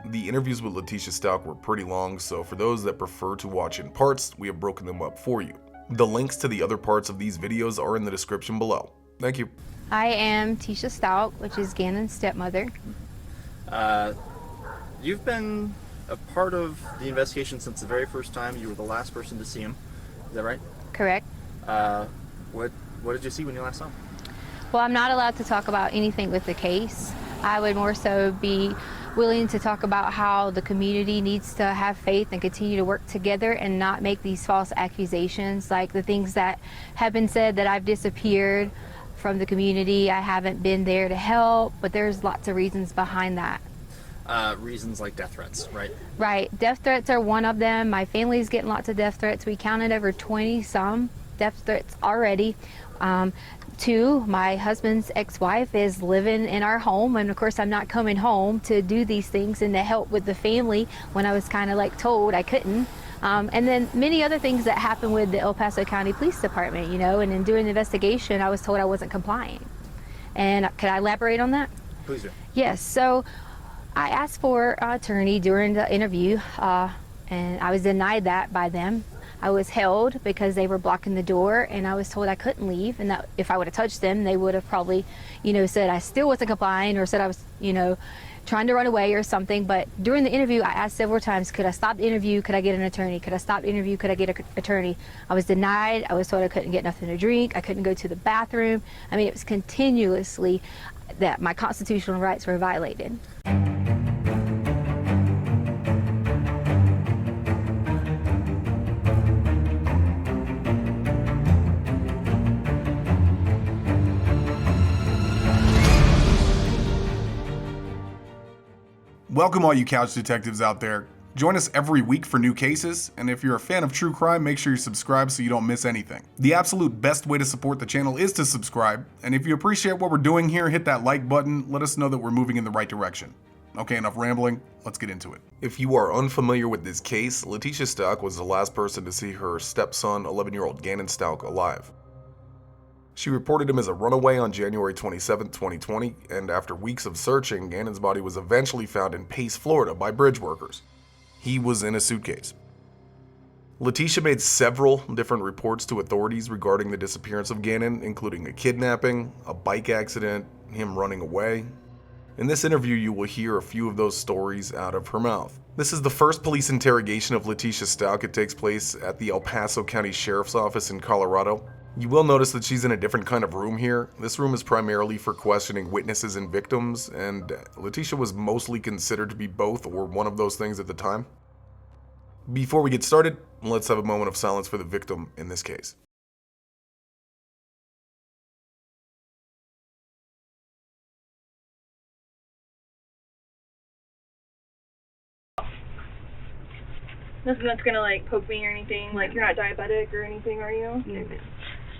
The interviews with Letecia Stauch were pretty long, so for those that prefer to watch in parts, we have broken them up for you. The links to the other parts of these videos are in the description below. Thank you. I am Letecia Stauch, which is Gannon's stepmother. You've been a part of the investigation since the very first time. You were the last person to see him. Is that right? Correct. What did you see when you last saw him? Well, I'm not allowed to talk about anything with the case. I would more so be willing to talk about how the community needs to have faith and continue to work together and not make these false accusations, like the things that have been said that I've disappeared from the community. I haven't been there to help, but there's lots of reasons behind that. Reasons like death threats, right? Right. Death threats are one of them. My family's getting lots of death threats. We counted over 20-some death threats already. Two, my husband's ex-wife is living in our home, and of course I'm not coming home to do these things and to help with the family when I was kind of like told I couldn't. And then many other things that happened with the El Paso County Police Department, you know, and in doing the investigation I was told I wasn't complying. And could I elaborate on that? Please do. Yes, so I asked for an attorney during the interview, and I was denied that by them. I was held because they were blocking the door, and I was told I couldn't leave, and that if I would have touched them, they would have probably, you know, said I still wasn't complying or said I was, you know, trying to run away or something. But during the interview, I asked several times, could I stop the interview? Could I get an attorney? Could I stop the interview? Could I get an attorney? I was denied. I was told I couldn't get nothing to drink. I couldn't go to the bathroom. I mean, it was continuously that my constitutional rights were violated. Welcome all you couch detectives out there. Join us every week for new cases, and if you're a fan of true crime, make sure you subscribe so you don't miss anything. The absolute best way to support the channel is to subscribe, and if you appreciate what we're doing here, hit that like button. Let us know that we're moving in the right direction. Okay, enough rambling, let's get into it. If you are unfamiliar with this case, Letecia Stauch was the last person to see her stepson, 11-year-old Gannon Stauch, alive. She reported him as a runaway on January 27, 2020, and after weeks of searching, Gannon's body was eventually found in Pace, Florida by bridge workers. He was in a suitcase. Letecia made several different reports to authorities regarding the disappearance of Gannon, including a kidnapping, a bike accident, him running away. In this interview, you will hear a few of those stories out of her mouth. This is the first police interrogation of Letecia Stauch. It takes place at the El Paso County Sheriff's Office in Colorado. You will notice that she's in a different kind of room here. This room is primarily for questioning witnesses and victims, and Letecia was mostly considered to be both or one of those things at the time. Before we get started, let's have a moment of silence for the victim in this case. Nothing that's gonna like poke me or anything. Like you're not diabetic or anything, are you? No, ma'am.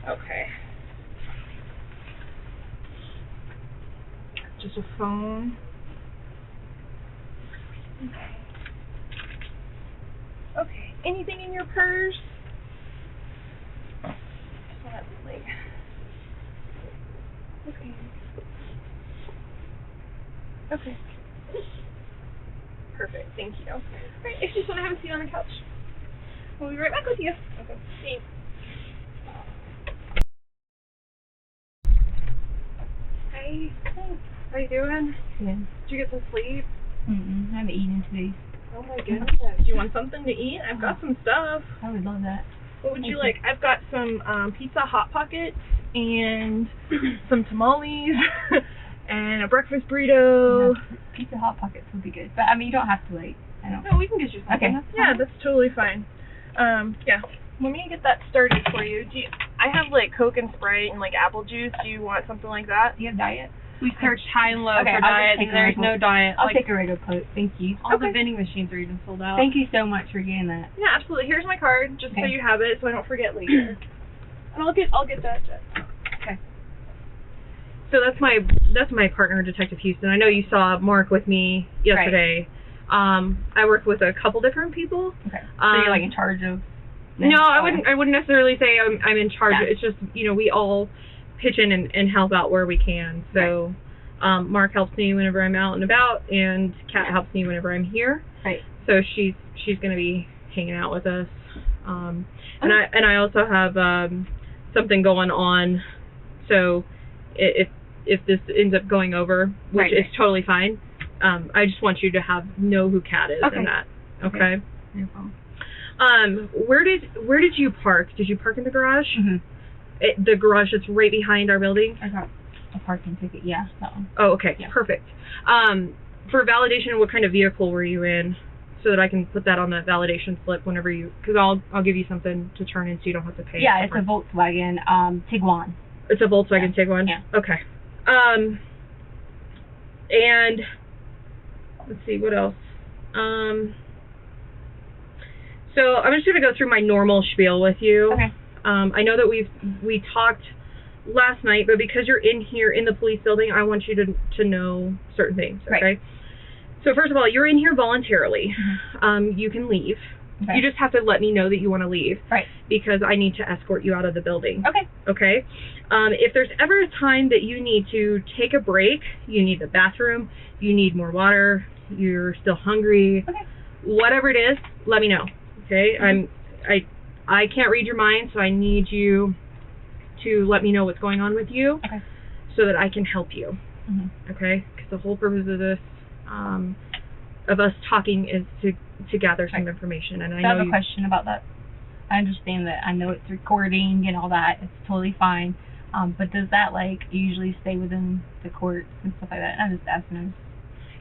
Okay. Just a phone. Okay. Anything in your purse? Just want to like. Okay. Okay. Perfect. Thank you. All right. If you just want to have a seat on the couch, we'll be right back with you. Okay. Thanks. Hey. How you doing? Good. Did you get some sleep? I haven't eaten today. Oh my goodness. Do you want something to eat? I've got some stuff. I would love that. What would you like? I've got some pizza Hot Pockets and some tamales and a breakfast burrito. Yeah, pizza Hot Pockets would be good. But I mean, you don't have to wait. I don't. No, we can get you something. Okay. Yeah, that's totally fine. Yeah. Let me get that started for you. I have like Coke and Sprite and like apple juice. Do you want something like that? Do you have diet? We searched high and low Okay, for I'll diet, just take and there's no diet. I'll like, take a regular Coke. Thank you. all the vending machines are even sold out. Thank you so much for getting that. Yeah, absolutely. Here's my card, just so Okay. you have it, so I don't forget later. And I'll get that. Okay. So that's my partner, Detective Houston. I know you saw Mark with me yesterday. Right. I work with a couple different people. Okay. So you're like in charge of. No, I wouldn't necessarily say I'm in charge. Yeah. It's just, we all pitch in and help out where we can. So, Mark helps me whenever I'm out and about, and Kat helps me whenever I'm here. Right. So she's going to be hanging out with us. And I also have something going on. So if this ends up going over, which is totally fine, I just want you to know who Kat is and that. Okay. No problem. Where did you park? Did you park in the garage? Mm-hmm. The garage that's right behind our building? I got a parking ticket, yeah, that one. Oh, okay, Yeah. perfect. For validation, what kind of vehicle were you in? So that I can put that on the validation slip whenever because I'll give you something to turn in so you don't have to pay. Yeah, it's a Volkswagen Tiguan. It's a Volkswagen Tiguan? Yeah. Okay. And let's see, what else? So I'm just going to go through my normal spiel with you. Okay. I know that we talked last night, but because you're in here in the police building, I want you to know certain things, okay? Right. So first of all, you're in here voluntarily. Mm-hmm. You can leave. Okay. You just have to let me know that you want to leave. Right. Because I need to escort you out of the building. Okay. Okay? If there's ever a time that you need to take a break, you need the bathroom, you need more water, you're still hungry, Okay. whatever it is, let me know. Okay? Mm-hmm. I can't read your mind, so I need you to let me know what's going on with you, Okay. so that I can help you. Mm-hmm. Okay? Because the whole purpose of this, of us talking, is to gather some information. And I have know a question about that. I understand that. I know it's recording and all that. It's totally fine. But does that usually stay within the courts and stuff like that? And I'm just asking.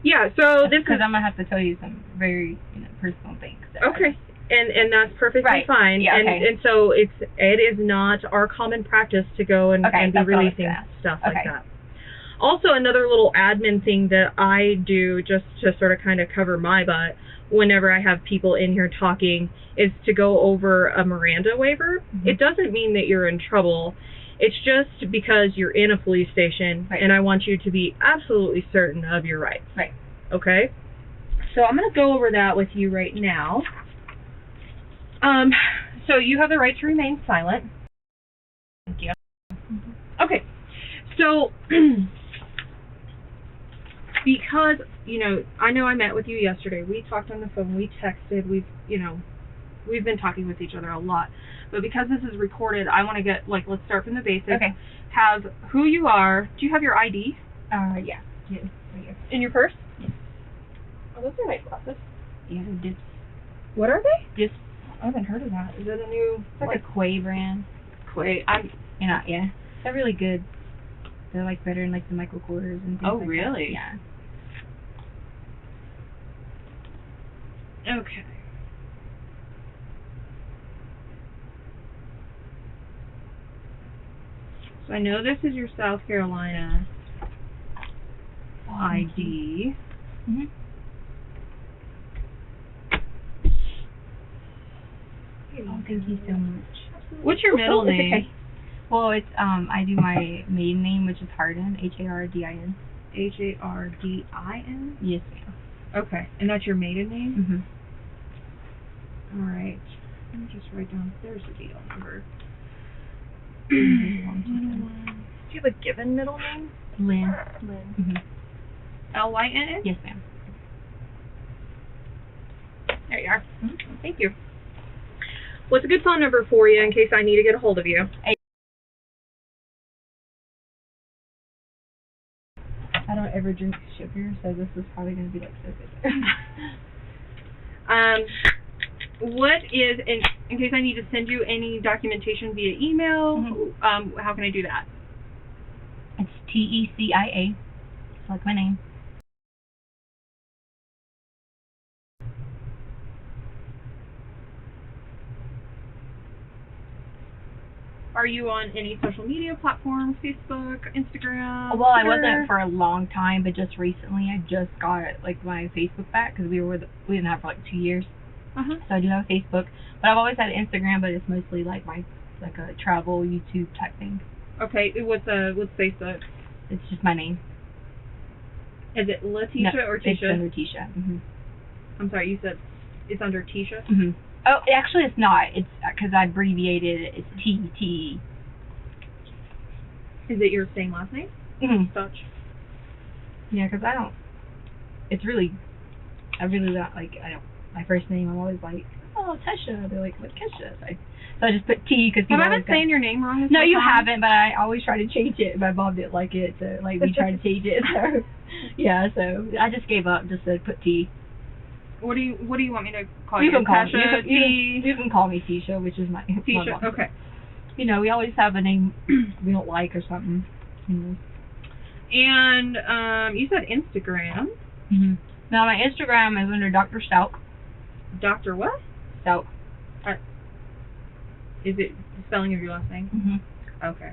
Yeah. So this is because I'm gonna have to tell you some very personal things. So okay. And that's perfectly fine. Yeah, okay. And so it is not our common practice to go and be releasing stuff like that. Also, another little admin thing that I do just to sort of kind of cover my butt whenever I have people in here talking is to go over a Miranda waiver. Mm-hmm. It doesn't mean that you're in trouble. It's just because you're in a police station, and I want you to be absolutely certain of your rights. Right. Okay? So I'm going to go over that with you right now. So you have the right to remain silent. Thank you. Mm-hmm. Okay. So, because, I know I met with you yesterday. We talked on the phone. We texted. We've been talking with each other a lot. But because this is recorded, I want to get, let's start from the basics. Okay. Have who you are. Do you have your ID? Yeah. Right here. In your purse? Yes. Oh, those are nice glasses. Yeah, dips. What are they? Dips. I haven't heard of that. Is it a new... It's like a Quay brand. Quay. Yeah. They're really good. They're better than the Michael Kors and things like that. Oh, really? Yeah. Okay. So I know this is your South Carolina ID. Mm-hmm. Oh, thank you so much. What's your middle name? Okay. Well, it's I do my maiden name, which is Hardin, Hardin. Hardin? Yes, ma'am. Okay, and that's your maiden name? Mm-hmm. All right. Let me just write down. There's the deal number. Do you have a given middle name? Lynn. Mm-hmm. Lynn? Yes, ma'am. There you are. Mm-hmm. Thank you. What's a good phone number for you in case I need to get a hold of you? I don't ever drink sugar, so this is probably going to be so good. What is, in case I need to send you any documentation via email, how can I do that? It's TECIA. It's like my name. Are you on any social media platforms, Facebook, Instagram? Well, I Twitter? wasn't for a long time, but just recently I just got my Facebook back because we didn't have for 2 years. So I do have a Facebook, but I've always had Instagram, but it's mostly a travel YouTube type thing. Okay, what's Facebook? It's just my name. Is it Letecia or Tisha? It's under Tisha. Mm-hmm. I'm sorry, you said it's under Tisha? Mm-hmm. Oh, actually it's not. It's because I abbreviated it. It's TT. Is it your same last name? Mm-hmm. Stauch. Yeah, because it's really, I really don't, my first name, I'm always like, oh, Tesha. They're like, what's Kesha? So I just put T because people Have I always been saying your name wrong? No, you haven't, but I always try to change it. My mom didn't like it, so we tried to change it. So yeah, so I just gave up. Just said put T. What do you want me to call You you? can call me. Tasha, T. You can call me Tisha, which is my Tisha. mom. Okay. You know, we always have a name we don't like or something. And you said Instagram. Mm-hmm. Now my Instagram is under Dr. Stauch. Dr. what? Stauch. Is it the spelling of your last name? Mm-hmm. Okay.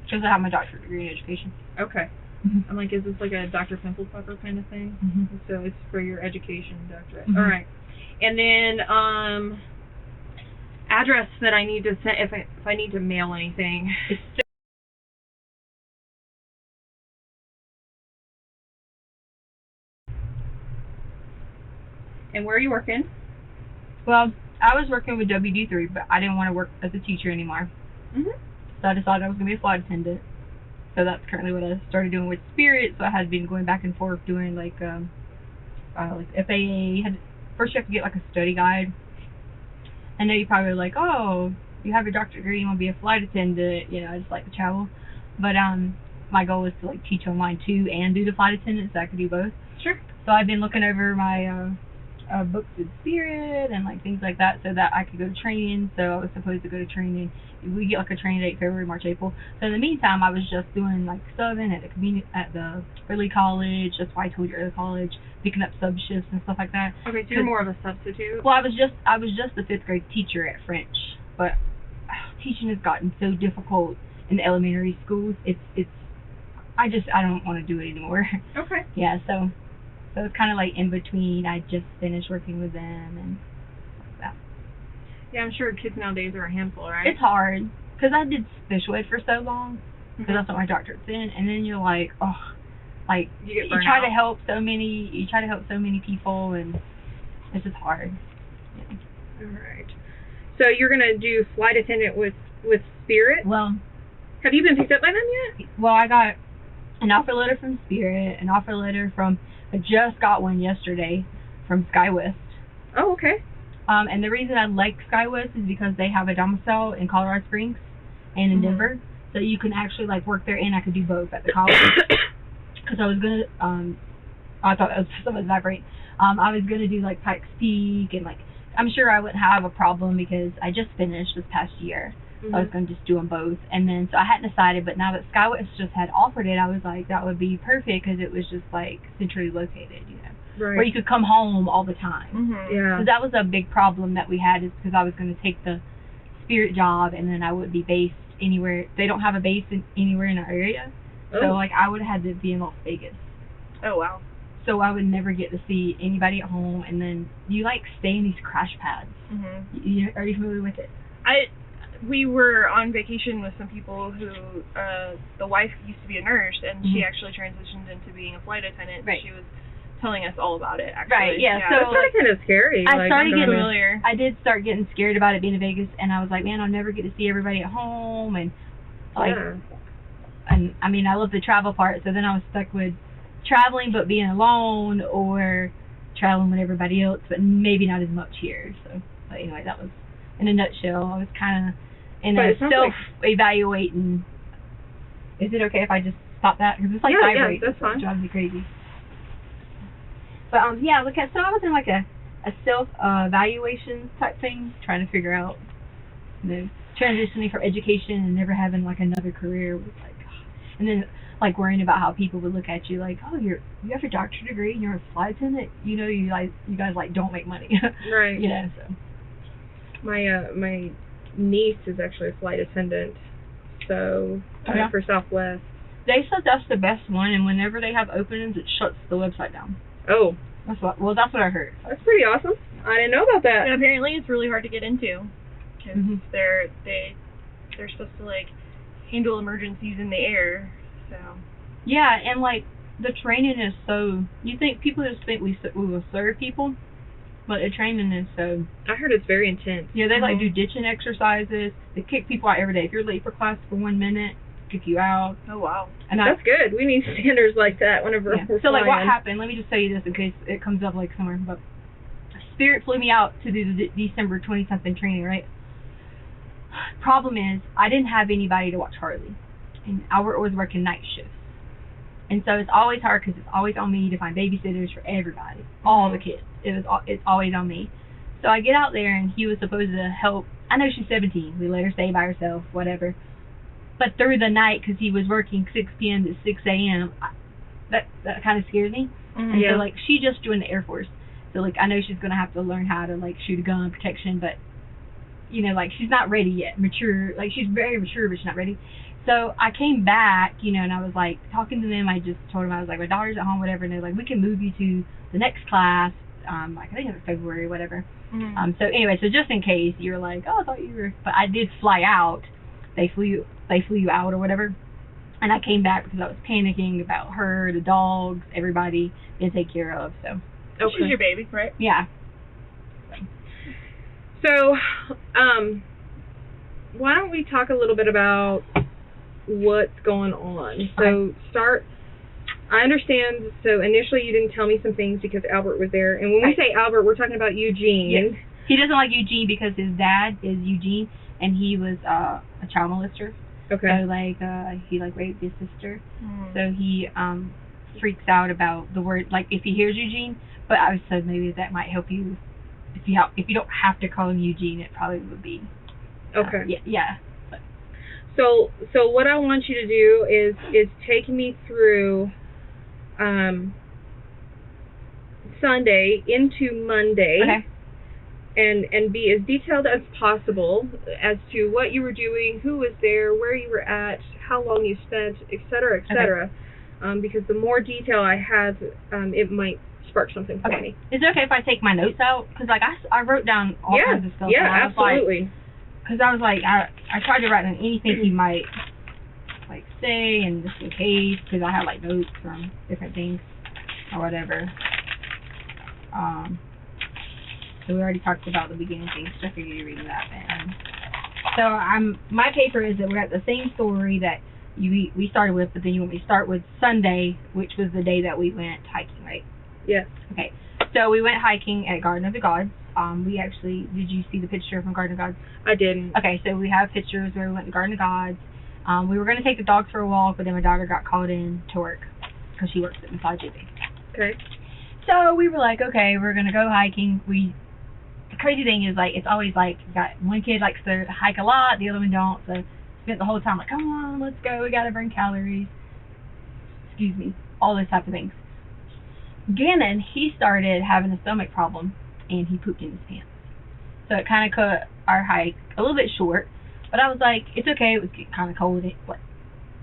Because I have my doctorate degree in education. Okay. Mm-hmm. I'm like, is this like a Dr. Pimple Popper kind of thing? Mm-hmm. So it's for your education doctorate. Mm-hmm. All right. And then address that I need to send if I need to mail anything. And where are you working? Well, I was working with WD3, but I didn't want to work as a teacher anymore. Mhm. So I decided I was going to be a flight attendant. So that's currently what I started doing with Spirit. So I had been going back and forth doing like FAA. First you have to get like a study guide. I know you probably like, oh, you have your doctorate degree, you want to be a flight attendant. You know, I just like to travel. But my goal was to like teach online too and do the flight attendant, so I could do both. Sure. So I've been looking over my books with Spirit and like things like that so that I could go to training. So I was supposed to go to training. We get like a training date February, March, April. So in the meantime, I was just doing like subbing at the early college. That's why I told you early college, picking up sub shifts and stuff like that. Okay, so you're more of a substitute. Well, I was just the 5th grade teacher at French, but teaching has gotten so difficult in the elementary schools. I don't want to do it anymore. Okay. Yeah, so it's kind of like in between. I just finished working with them and like that. Yeah, I'm sure kids nowadays are a handful, right? It's hard because I did special ed for so long because Mhm. that's what my doctorate's in, and then you're like, oh, like You get you burnt try out. to help so many people, and it's just hard. Yeah. All right. So you're gonna do flight attendant with Spirit. Well, Have you been picked up by them yet? I got an offer letter from Spirit, an offer letter I just got one yesterday from SkyWest. Oh, okay. And the reason I like SkyWest is because they have a domicile in Colorado Springs and in Mhm. Denver, so you can actually like work there, and I could do both at the college. Because I was gonna, I thought that was someone's vibrate. I was gonna do like Pikes Peak, and like I'm sure I wouldn't have a problem because I just finished this past year. Mhm. So I was gonna just do them both, and then so I hadn't decided, but now that SkyWest just had offered it, I was like that would be perfect because it was just like centrally located, you know. Right. Where you could come home all the time. Mhm. Yeah. Because that was a big problem that we had, is because I was going to take the Spirit job and then I would be based anywhere. They don't have a base anywhere in our area. So Oh. like I would have had to be in Las Vegas. Oh wow. So I would never get to see anybody at home, and then you like stay in these crash pads. Mhm. Are you familiar with it? We were on vacation with some people who the wife used to be a nurse, and she Mhm. actually transitioned into being a flight attendant. Right. She was telling us all about it, actually. Right, yeah, so- It's like, kind of scary. I like, started I'm getting familiar. I did start getting scared about it being in Vegas, and I was like, man, I'll never get to see everybody at home, and like, Yeah. and I mean, I love the travel part, so then I was stuck with traveling but being alone, or traveling with everybody else, but maybe not as much here. So, but anyway, that was in a nutshell. I was kind of in But a it sounds like- self-evaluating. Is it okay if I just stop that? Because it's like Yeah, vibrates. that's fine. It drives me crazy. But yeah, so I was in like a self-evaluation type thing, trying to figure out, you know, transitioning from education and never having like another career was like, and then like worrying about how people would look at you like, oh, you have your doctorate degree and you're a flight attendant, you know, you guys like don't make money. Right. You know, so. My niece is actually a flight attendant, so Oh, yeah? for Southwest. They said that's the best one, and whenever they have openings, it shuts the website down. Oh, That's what I heard. that's pretty awesome. I didn't know about that. And apparently it's really hard to get into because Mhm. they're supposed to like handle emergencies in the air. So Yeah, and like the training is so. You think people just think we will serve people, but the training is so. I heard it's very intense. Yeah, they like Mhm. do ditching exercises. They kick people out every day. If you're late for class for 1 minute, kick you out. Oh wow. And That's good. We need standards like that whenever yeah. we're So like what flying. happened, let me just tell you this in case it comes up like somewhere, but Spirit flew me out to do the December 20-something training, right? Problem is, I didn't have anybody to watch Harley, and Albert was working night shifts. And so it's always hard because it's always on me to find babysitters for everybody, all the kids. It's always on me. So I get out there, and he was supposed to help. I know she's 17. We let her stay by herself, whatever. But through the night, because he was working 6 p.m. to 6 a.m., that kind of scares me. Mm-hmm. And Yeah. so, like, she just joined the Air Force. So, like, I know she's going to have to learn how to, like, shoot a gun, protection, but, you know, like, she's not ready yet. Mature. Like, she's very mature, but she's not ready. So I came back, you know, and I was, like, talking to them. I just told them, I was like, my daughter's at home, whatever. And they're like, we can move you to the next class. Like, I think it was February, whatever. Mm-hmm. So anyway, so just in case you're like, oh, I thought you were, but I did fly out. They flew you out or whatever, and I came back because I was panicking about her, the dogs, everybody to take care of. So She's your baby, right? yeah, So, why don't we talk a little bit about what's going on? So, I understand, so initially you didn't tell me some things because Albert was there. And when we Right. say Albert, we're talking about Eugene. Yes. He doesn't like Eugene because his dad is Eugene, and he was a child molester. Okay. So like he like raped his sister. Mm. So he freaks out about the word, like if he hears Eugene. But I said maybe that might help you if you don't have to call him Eugene. It probably would be Okay. yeah. So what I want you to do is take me through Sunday into Monday. Okay. And be as detailed as possible as to what you were doing, who was there, where you were at, how long you spent, et cetera, et cetera. Because the more detail I have, it might spark something for me. Is it okay if I take my notes out? Because like I wrote down all kinds of stuff. Yeah, and I was absolutely. Because I was like, I tried to write down anything he might like say, and just in case, because I have like notes from different things or whatever. So we already talked about the beginning things, so I figured you're reading that. So my paper is that we're at the same story that we started with, but then you want me to start with Sunday, which was the day that we went hiking, right? Yes. Okay. So we went hiking at Garden of the Gods. We actually, did you see the picture from Garden of Gods? I didn't. Okay, so we have pictures where we went to Garden of Gods. We were going to take the dogs for a walk, but then my daughter got called in to work because she works at Massage Baby. Okay. So we were like, okay, we're going to go hiking. The crazy thing is, like, it's always like, you got one kid likes to hike a lot, the other one don't. So spent the whole time like, come on, let's go. We got to burn calories. Excuse me. All those type of things. Gannon, he started having a stomach problem, and he pooped in his pants. So it kind of cut our hike a little bit short. But I was like, it's okay. It was getting kind of cold.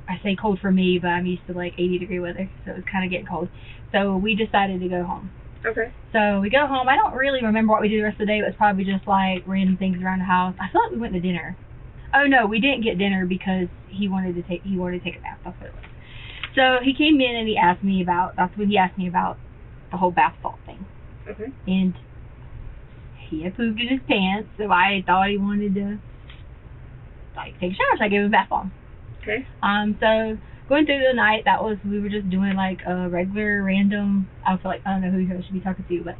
I say cold for me, but I'm used to like 80-degree weather, so it was kind of getting cold. So we decided to go home. Okay. So we go home. I don't really remember what we did the rest of the day. It was probably just like random things around the house. I feel like we went to dinner. Oh no, we didn't get dinner because he wanted to take a bath. That's what it was. So he came in and that's when he asked me about the whole bath salt thing. Okay. And he had pooped in his pants, so I thought he wanted to like take a shower, so I gave him a bath bomb. Okay. So going through the night, we were just doing like a regular random. I feel like I don't know who I should be talking to, but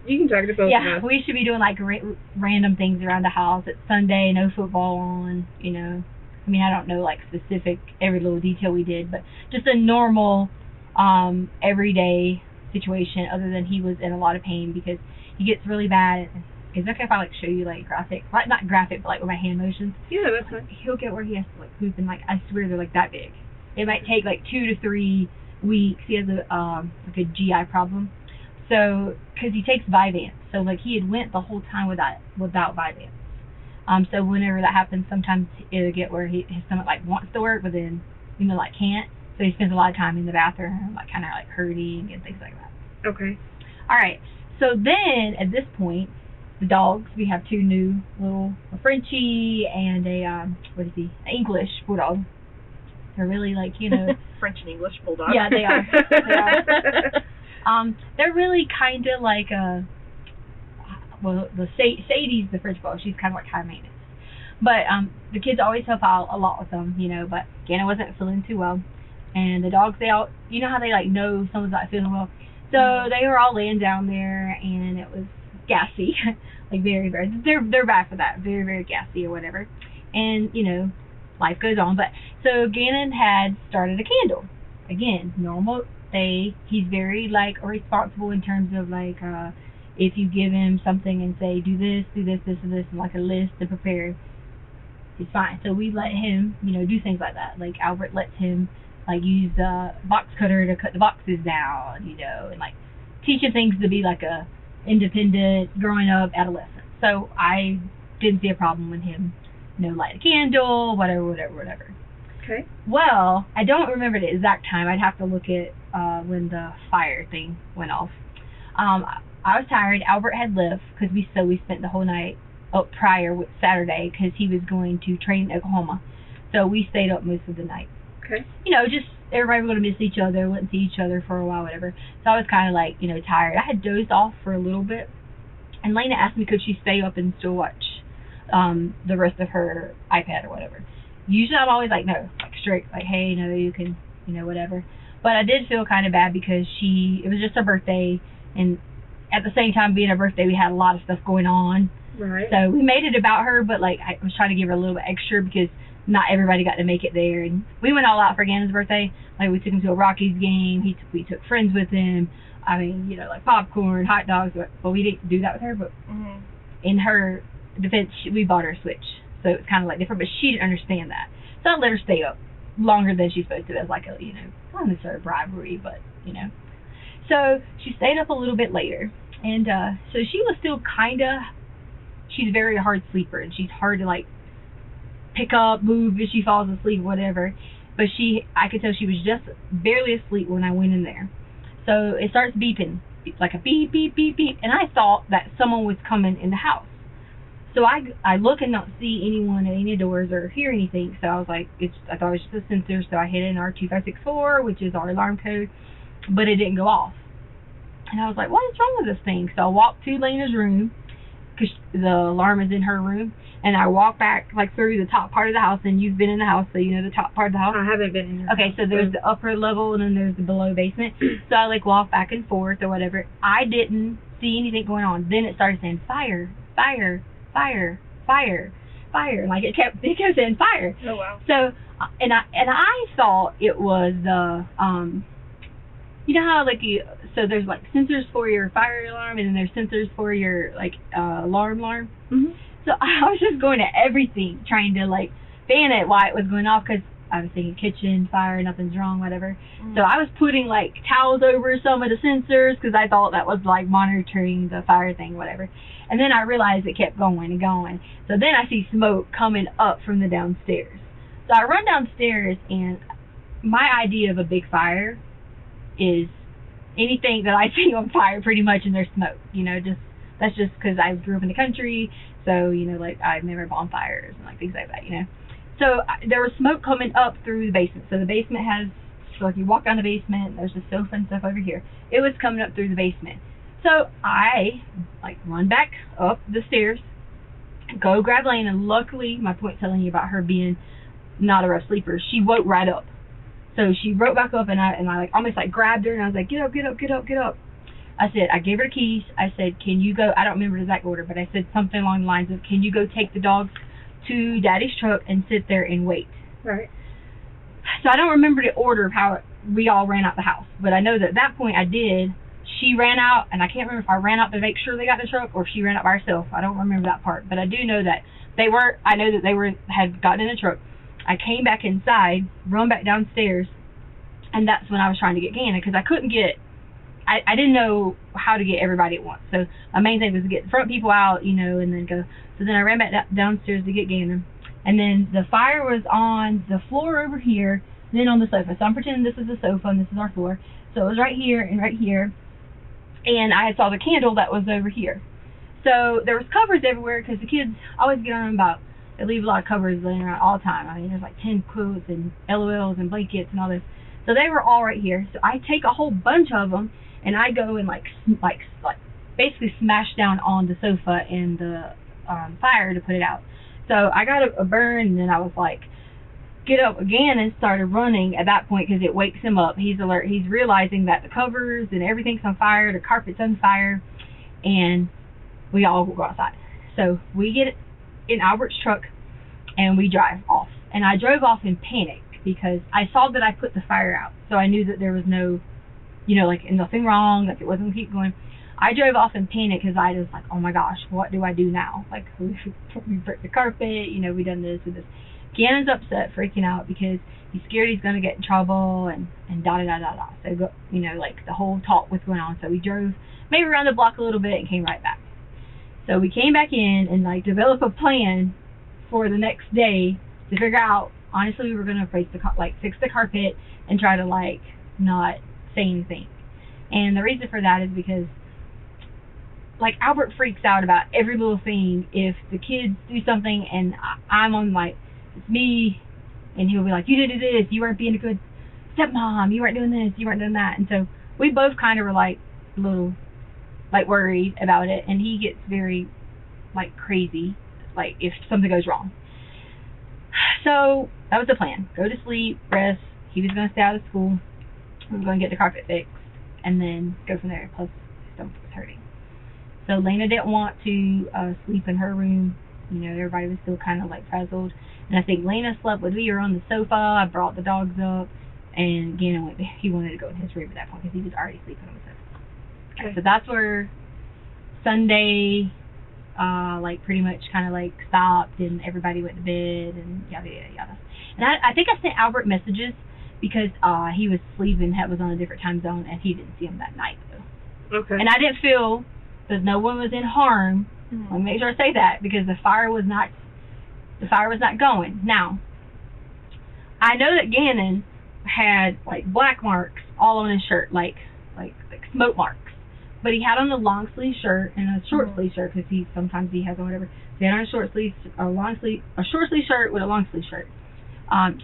You can talk to both yeah, of us. we should be doing like random things around the house. It's Sunday, no football on, you know. I mean, I don't know like specific every little detail we did, but just a normal everyday situation. Other than he was in a lot of pain because he gets really bad. Is it okay if I like show you like graphic, like not graphic, but like with my hand motions? Yeah, that's fine. He'll get where he has to like poop, and like I swear they're like that big. It might take like 2 to 3 weeks. He has like a GI problem, so because he takes Vyvanse, so like he had went the whole time without Vyvanse. So whenever that happens, sometimes it'll get where his stomach like wants to work, but then like can't. So he spends a lot of time in the bathroom, like kind of like hurting and things like that. Okay. All right. So then at this point, the dogs, we have 2 new little, a Frenchie and an English bulldog. They're really like, French and English bulldog. yeah, they are. They're really kind of like Sadie's the French bulldog. She's kind of like high maintenance. But the kids always help out a lot with them, you know. But Gannon wasn't feeling too well, and the dogs, they all, you know how they like know someone's not feeling well. So they were all laying down there, and it was gassy, like very, very. They're bad for that, very, very gassy or whatever. And you know, life goes on. But so Gannon had started a candle. Again, normal day. He's very like responsible in terms of like if you give him something and say do this, and like a list to prepare, he's fine. So we let him, you know, do things like that. Like Albert lets him like use the box cutter to cut the boxes down, you know, and like teach him things to be like a independent, growing up adolescent. So I didn't see a problem with him, you know, light a candle, whatever. Okay. Well, I don't remember the exact time. I'd have to look at when the fire thing went off. I was tired. Albert had left because we spent the whole night up prior with Saturday because he was going to train in Oklahoma. So we stayed up most of the night. Okay. You know, just everybody was going to miss each other, wouldn't see each other for a while, whatever. So I was kind of like, you know, tired. I had dozed off for a little bit. And Lena asked me could she stay up and still watch the rest of her iPad or whatever. Usually I'm always like, no, like strict, like, hey, no, you can, you know, whatever. But I did feel kind of bad because it was just her birthday, and at the same time being her birthday, we had a lot of stuff going on. Right. So we made it about her, but like I was trying to give her a little bit extra because not everybody got to make it there. And we went all out for Gannon's birthday. Like we took him to a Rockies game. We took friends with him. I mean, you know, like popcorn, hot dogs. But we didn't do that with her. But in her defense, we bought her a Switch. So it's kind of like different, but she didn't understand that. So I let her stay up longer than she's supposed to. As like a, you know, not necessarily bribery, but, you know. So she stayed up a little bit later. And so she was still kind of, she's a very hard sleeper. And she's hard to, like, pick up, move if she falls asleep, whatever. But I could tell she was just barely asleep when I went in there. So it starts beeping, like a beep, beep, beep, beep. And I thought that someone was coming in the house. So I look and don't see anyone at any doors or hear anything. So I was like, I thought it was just a sensor. So I hit in our 2564, which is our alarm code, but it didn't go off. And I was like, what is wrong with this thing? So I walked to Lena's room, because the alarm is in her room, and I walked back like through the top part of the house. And you've been in the house, so you know the top part of the house. I haven't been in there. Okay, so there's the upper level and then there's the below basement. So I like walked back and forth or whatever. I didn't see anything going on. Then it started saying fire, fire, fire, fire, fire. Like it kept saying fire. Oh wow. So and I thought it was the you know how like so there's like sensors for your fire alarm and then there's sensors for your like alarm. Mm-hmm. So I was just going at everything trying to like fan it while it was going off because I was thinking kitchen, fire, nothing's wrong, whatever. So I was putting like towels over some of the sensors because I thought that was like monitoring the fire thing, whatever. And then I realized it kept going and going. So then I see smoke coming up from the downstairs. So I run downstairs, and my idea of a big fire is anything that I see on fire pretty much, and there's smoke. You know, that's just because I grew up in the country. So, you know, like I've never bonfires and like things like that, you know. So there was smoke coming up through the basement. So the basement has, so if you walk down the basement, there's a sofa and stuff over here. It was coming up through the basement. So I like run back up the stairs, go grab Lane, and luckily, my point telling you about her being not a rough sleeper, she woke right up. So she woke back up, and I like almost like grabbed her, and I was like, get up, get up, get up, get up. I gave her the keys. I said, can you go, I don't remember the exact order, but I said something along the lines of, can you go take the dogs to Daddy's truck and sit there and wait? Right. So I don't remember the order of how we all ran out the house, but I know that at that point I did. She ran out, and I can't remember if I ran out to make sure they got the truck or if she ran out by herself. I don't remember that part, but I do know that I know that they had gotten in the truck. I came back inside, run back downstairs, and that's when I was trying to get Gannon because I couldn't get, I didn't know how to get everybody at once. So my main thing was to get the front people out, you know, and then go. So then I ran back downstairs to get Gannon. And then the fire was on the floor over here, then on the sofa. So I'm pretending this is the sofa and this is our floor. So it was right here and right here. And I saw the candle that was over here. So there was covers everywhere because the kids always get on them about, they leave a lot of covers laying around all the time. I mean, there's like 10 quilts and LOLs and blankets and all this. So they were all right here. So I take a whole bunch of them and I go and like basically smash down on the sofa and the fire to put it out. So I got a burn, and then I was like, get up again, and started running at that point because it wakes him up. He's alert. He's realizing that the covers and everything's on fire, the carpet's on fire, and we all go outside. So we get in Albert's truck, and we drive off. And I drove off in panic because I saw that I put the fire out. So I knew that there was no, like nothing wrong, like it wasn't going to keep going. I drove off in panic because I was like, oh my gosh, what do I do now? Like, we broke the carpet, we done this and this. Gannon's upset, freaking out because he's scared he's going to get in trouble and da-da-da-da-da. So, like the whole talk was going on. So we drove maybe around the block a little bit and came right back. So we came back in and like developed a plan for the next day to figure out, honestly, we were going to fix the carpet and try to like not say anything. And the reason for that is because like Albert freaks out about every little thing. If the kids do something and I'm on like, it's me, and he'll be like, you did this, you weren't being a good stepmom, you weren't doing this, you weren't doing that. And so we both kind of were like a little like worried about it, and he gets very like crazy like if something goes wrong. So that was the plan. Go to sleep, rest. He was going to stay out of school. We were going to get the carpet fixed and then go from there. Plus his stomach was hurting. So Lena didn't want to sleep in her room. Everybody was still kind of like frazzled. And I think Lena slept with me or on the sofa. I brought the dogs up, and Gannon he wanted to go in his room at that point because he was already sleeping on the sofa. Okay. So that's where Sunday, like pretty much kind of like stopped, and everybody went to bed and yada yada yada. And I think I sent Albert messages because he was sleeping, was on a different time zone, and he didn't see him that night though. Okay. And I didn't feel that no one was in harm. Mm-hmm. Let me make sure I say that because the fire was not going. Now, I know that Gannon had like black marks all on his shirt, like smoke marks. But he had on a long sleeve shirt and a short sleeve shirt because sometimes he has on whatever. So he had on a short sleeve shirt with a long sleeve shirt.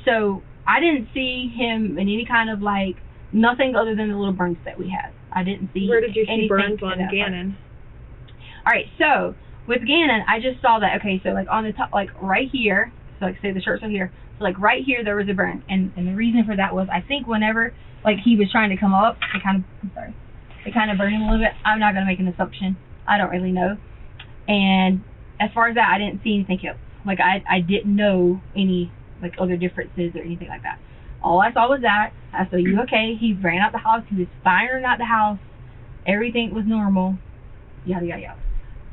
So I didn't see him in any kind of like nothing other than the little burns that we had. I didn't see. Where did you see burns on Gannon? All right, so with Gannon, I just saw that. Okay, so like on the top, like right here. So like say the shirt's right here. So like right here there was a burn, and the reason for that was I think whenever like he was trying to come up, it kind of burned him a little bit. I'm not gonna make an assumption. I don't really know. And as far as that, I didn't see anything else. Like I didn't know any like other differences or anything like that. All I saw was that. I saw you okay. He ran out the house. He was firing out the house. Everything was normal. Yada yada yada.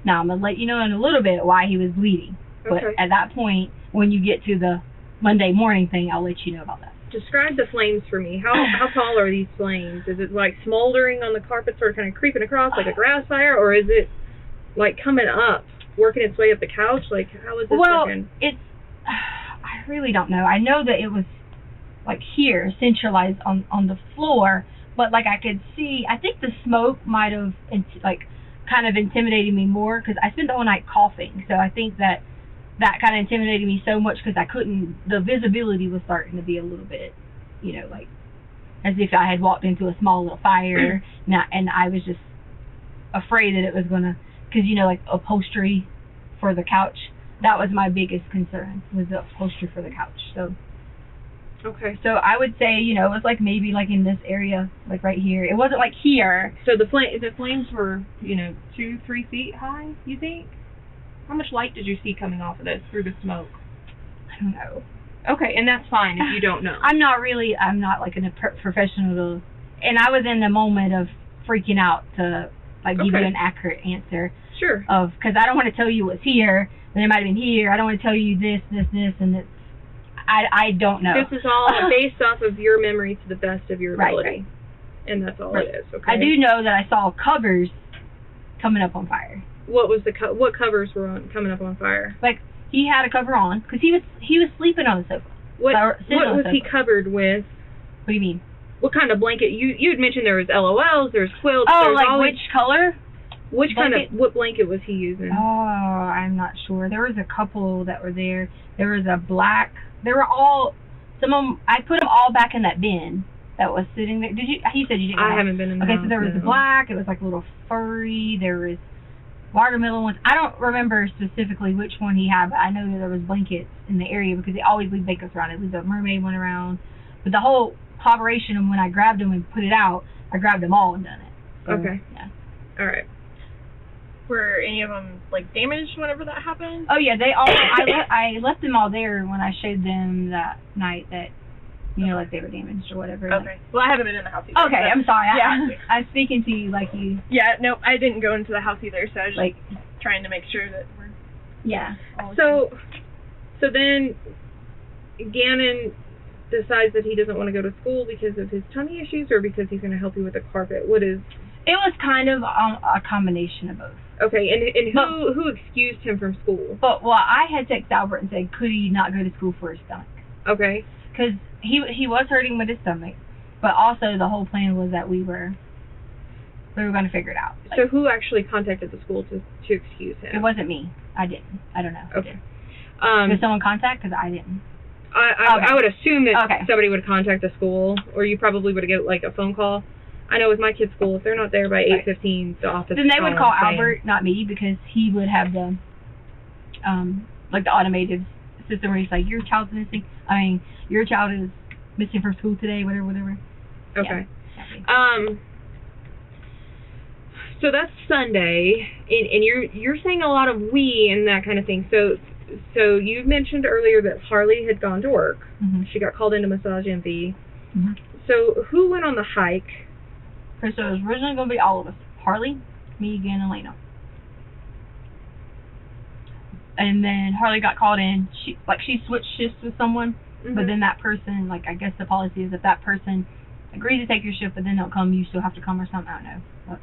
Now I'm gonna let you know in a little bit why he was bleeding. But at that point, when you get to the Monday morning thing, I'll let you know about that. Describe the flames for me. How tall are these flames? Is it like smoldering on the carpet, sort of kind of creeping across like a grass fire, or is it like coming up, working its way up the couch? Like how is this working? I really don't know. I know that it was like here, centralized on the floor, but like I could see. I think the smoke might have kind of intimidated me more because I spent the whole night coughing. So I think that kind of intimidated me so much because the visibility was starting to be a little bit, like as if I had walked into a small little fire. And I was just afraid that it was going to, because, like upholstery for the couch, that was my biggest concern, was the upholstery for the couch. So, okay. So I would say, it was like maybe like in this area, like right here. It wasn't like here. So the flames were, 2-3 feet high, you think? How much light did you see coming off of this through the smoke? I don't know. Okay, and that's fine if you don't know. I'm not like a professional and I was in the moment of freaking out to like give you an accurate answer. Sure. Because I don't want to tell you what's here, then it might have been here. I don't want to tell you this, and it's. I don't know. This is all based off of your memory to the best of your ability. Right. And that's all it is, okay? I do know that I saw covers coming up on fire. What was what covers were coming up on fire? Like he had a cover on because he was sleeping on the sofa. What was he covered with? What do you mean? What kind of blanket? You had mentioned there was LOLs, there's quilts. Oh, like which color? What blanket was he using? Oh, I'm not sure. There was a couple that were there. There was a black. They were all. Some of them. I put them all back in that bin that was sitting there. Did you? He said you didn't. I haven't been in the Okay, house, so there was the black. It was like a little furry. There was watermelon ones. I don't remember specifically which one he had, but I know that there was blankets in the area because they always leave blankets around. They leave the mermaid one around. But the whole operation of when I grabbed them and put it out, I grabbed them all and done it. So, Okay. Yeah. All right. Were any of them like damaged whenever that happened? Oh yeah, they all. I left them all there when I showed them that night that, you know, like they were damaged or whatever. Okay. Well, I haven't been in the house either. Okay, but- I'm sorry. Yeah. I'm speaking to you like you. Yeah. Nope. I didn't go into the house either, so I was Like, just trying to make sure that we're yeah. all So then Gannon decides that he doesn't want to go to school because of his tummy issues or because he's going to help you with the carpet. What is... It was kind of a combination of both. Okay, and who excused him from school? But well, I had texted Albert and said, could he not go to school for his stomach? Okay. Because he was hurting with his stomach, but also the whole plan was that we were going to figure it out. Like, So who actually contacted the school to excuse him? it wasn't me. I didn't. I don't know. Okay. Did someone contact? Because I didn't. I would assume that Okay. somebody would contact the school, or you probably would get like a phone call. I know with my kids' school, if they're not there by 8:15, the office. Then they would call saying- Albert, not me, because he would have the like the automated system where he's like, your child is missing from school today, whatever. Okay. Yeah. So that's Sunday, and you're saying a lot of we and that kind of thing. So you mentioned earlier that Harley had gone to work. Mm-hmm. She got called into massage envy. Mm-hmm. So who went on the hike? Okay, so it was originally going to be all of us. Harley, me, Gannon, and Lena. And then Harley got called in. She switched shifts with someone, but then that person, like, I guess the policy is if that person agrees to take your shift but then don't come, you still have to come or something. I don't know. But,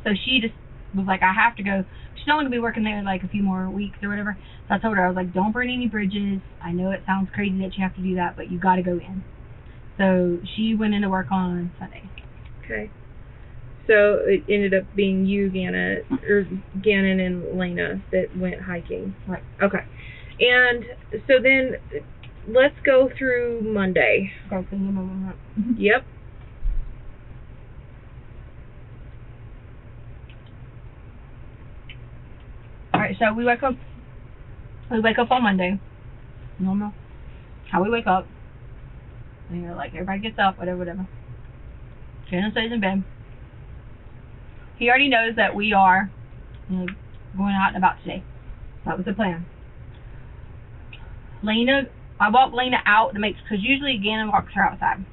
so she just was like, I have to go. She's only going to be working there like a few more weeks or whatever. So I told her, I was like, don't burn any bridges. I know it sounds crazy that you have to do that, but you got to go in. So she went into work on Sunday. Okay. So it ended up being you, Gannon and Lena that went hiking. Right. Okay. And so then let's go through Monday. Okay, so you Yep. Alright, so we wake up on Monday. Normal. How we wake up. And you're like, everybody gets up, whatever. Gannon stays in bed. He already knows that we are, you know, going out and about today. That was the plan. I walked Lena out to make, because usually Gannon walks her outside.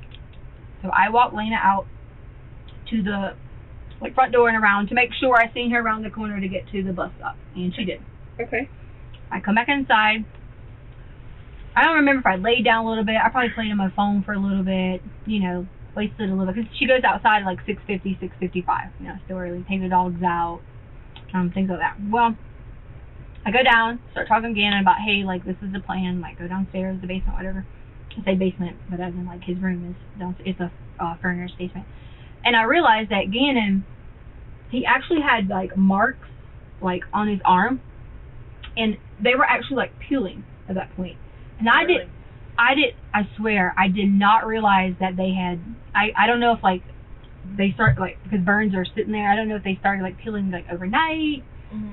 So I walked Lena out to the front door and around to make sure I seen her around the corner to get to the bus stop, and she did. Okay. I come back inside. I don't remember if I laid down a little bit. I probably played on my phone for a little bit, you know, wasted a little bit, because she goes outside at like 6:50, 6:55, you know, still early, take the dogs out, things like that. Well, I go down, start talking to Gannon about, hey, like, this is the plan, like, go downstairs, the basement, whatever. I say basement, but as in, like, his room is downstairs, it's a furnished basement. And I realized that Gannon, he actually had, like, marks, like, on his arm, and they were actually, like, peeling at that point. And Really? I swear, I did not realize that they had, I don't know if, like, they start, like, because burns are sitting there, I don't know if they started, like, peeling, like, overnight,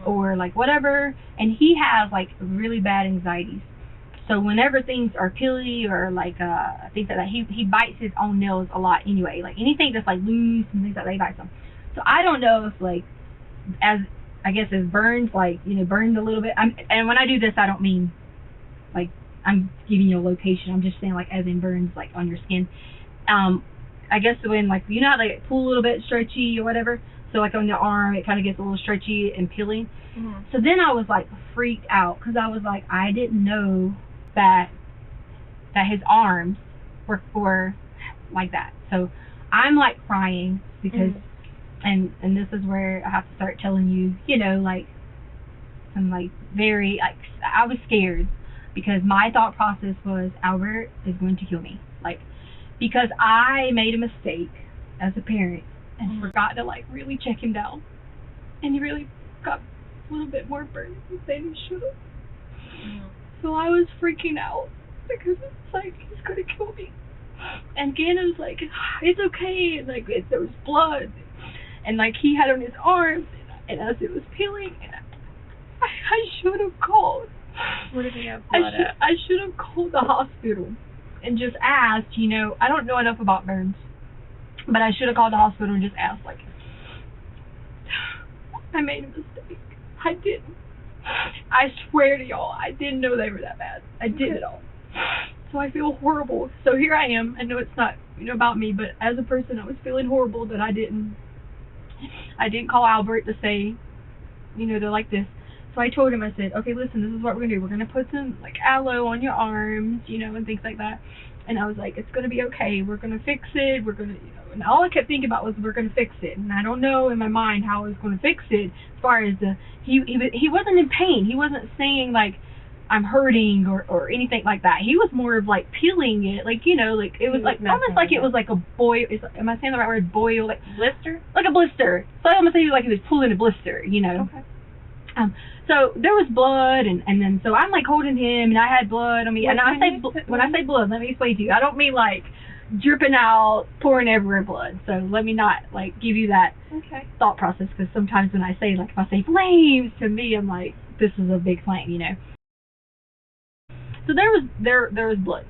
or, like, whatever, and he has, like, really bad anxieties. So whenever things are peely or, like, things like that, he bites his own nails a lot anyway. Like, anything that's, like, loose and things like that, he bites them. So I don't know if, like, as burns, like, you know, burned a little bit. And when I do this, I don't mean, like, I'm giving you a location. I'm just saying, like, as in burns, like, on your skin. I guess when, like, you know how they pull a little bit stretchy or whatever? So, like, on the arm, it kind of gets a little stretchy and peeling. Mm-hmm. So then I was, like, freaked out because I was like, I didn't know that his arms were like that. So I'm, like, crying because, and this is where I have to start telling you, you know, like, I'm, like, very, like, I was scared because my thought process was, Albert is going to kill me. Like, because I made a mistake as a parent and forgot to, like, really check him down. And he really got a little bit more burned than he should have. So I was freaking out because it's like, he's going to kill me. And Gannon's like, it's okay. And, like, there was blood. And, like, he had on his arms. And as it was peeling, and I should have called. Where did he have blood at? I should have called the hospital and just asked, you know, I don't know enough about burns, but I should have called the hospital and just asked, like, I made a mistake. I didn't. I swear to y'all, I didn't know they were that bad. I did it all. So I feel horrible. So here I am. I know it's not, you know, about me, but as a person, I was feeling horrible that I didn't call Albert to say, you know, they're like this. So I told him, I said, okay, listen, this is what we're going to do. We're going to put some, like, aloe on your arms, you know, and things like that. And I was like, it's going to be okay. We're going to fix it. We're going to, you know, and all I kept thinking about was we're going to fix it. And I don't know in my mind how I was going to fix it as far as he wasn't in pain. He wasn't saying, like, I'm hurting or anything like that. He was more of, like, peeling it. Like, you know, like, it was, like, almost like it was, like, a boil. Am I saying the right word? Boil? Like, Blister? like a blister. So I almost say like he was pulling a blister, you know. Okay. So there was blood, and then so I'm like holding him, and I had blood on me. And when I say blood, let me explain to you. I don't mean like dripping out, pouring everywhere blood. So let me not like give you that thought process, because sometimes when I say, like, if I say flames, to me I'm like, this is a big flame, you know. So there was blood.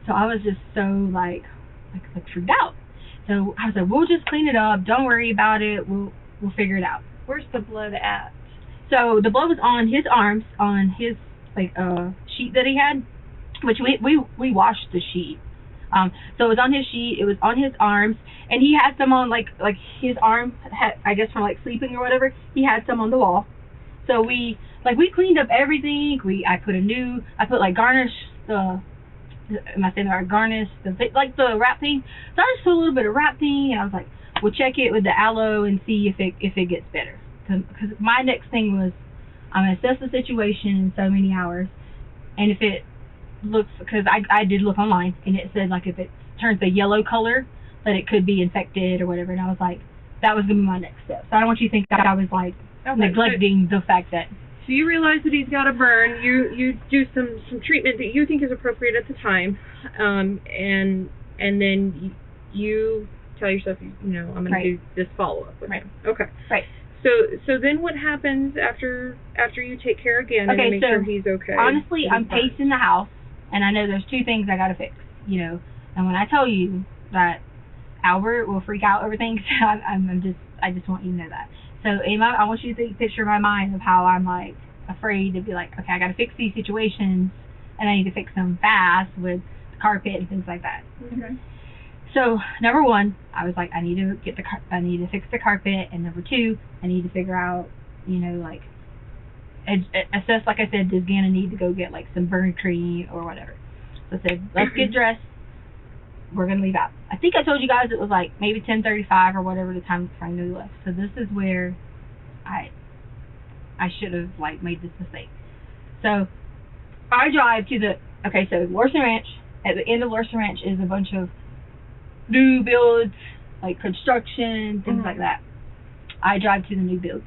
So I was just so like freaked out. So I was like, we'll just clean it up. Don't worry about it. We'll figure it out. Where's the blood at? So the blood was on his arms, on his like sheet that he had, which we washed the sheet. So it was on his sheet, it was on his arms, and he had some on like his arm had, I guess from like sleeping or whatever, he had some on the wall. So we cleaned up everything. I put like garnish the, am I saying that right? Garnish the like the wrap thing. So I just put a little bit of wrap thing, and I was like, we'll check it with the aloe and see if it gets better. Because my next thing was, I'm going to assess the situation in so many hours, and if it looks, because I did look online, and it said, like, if it turns a yellow color, that it could be infected or whatever, and I was like, that was going to be my next step. So I don't want you to think that I was, like, neglecting the fact that... So you realize that he's got a burn. You do some treatment that you think is appropriate at the time, and then you tell yourself, you know, I'm going to do this follow-up with him. Okay. Right. So then what happens after you take care again and make sure he's okay? Honestly, I'm pacing the house, and I know there's two things I gotta fix, you know. And when I tell you that Albert will freak out over things, I just want you to know that. So I want you to think, picture in my mind of how I'm like afraid to be like, okay, I gotta fix these situations, and I need to fix them fast with the carpet and things like that. Okay. So number one, I was like, I need to fix the carpet, and number two, I need to figure out, you know, like, assess, like I said, does Gannon need to go get like some burn cream or whatever? So I said, let's get dressed. We're gonna leave out. I think I told you guys it was like maybe 10:35 or whatever the time frame we left. So this is where I should have like made this mistake. So I drive to so Larson Ranch. At the end of Larson Ranch is a bunch of new builds, like construction, things like that. I drive to the new builds.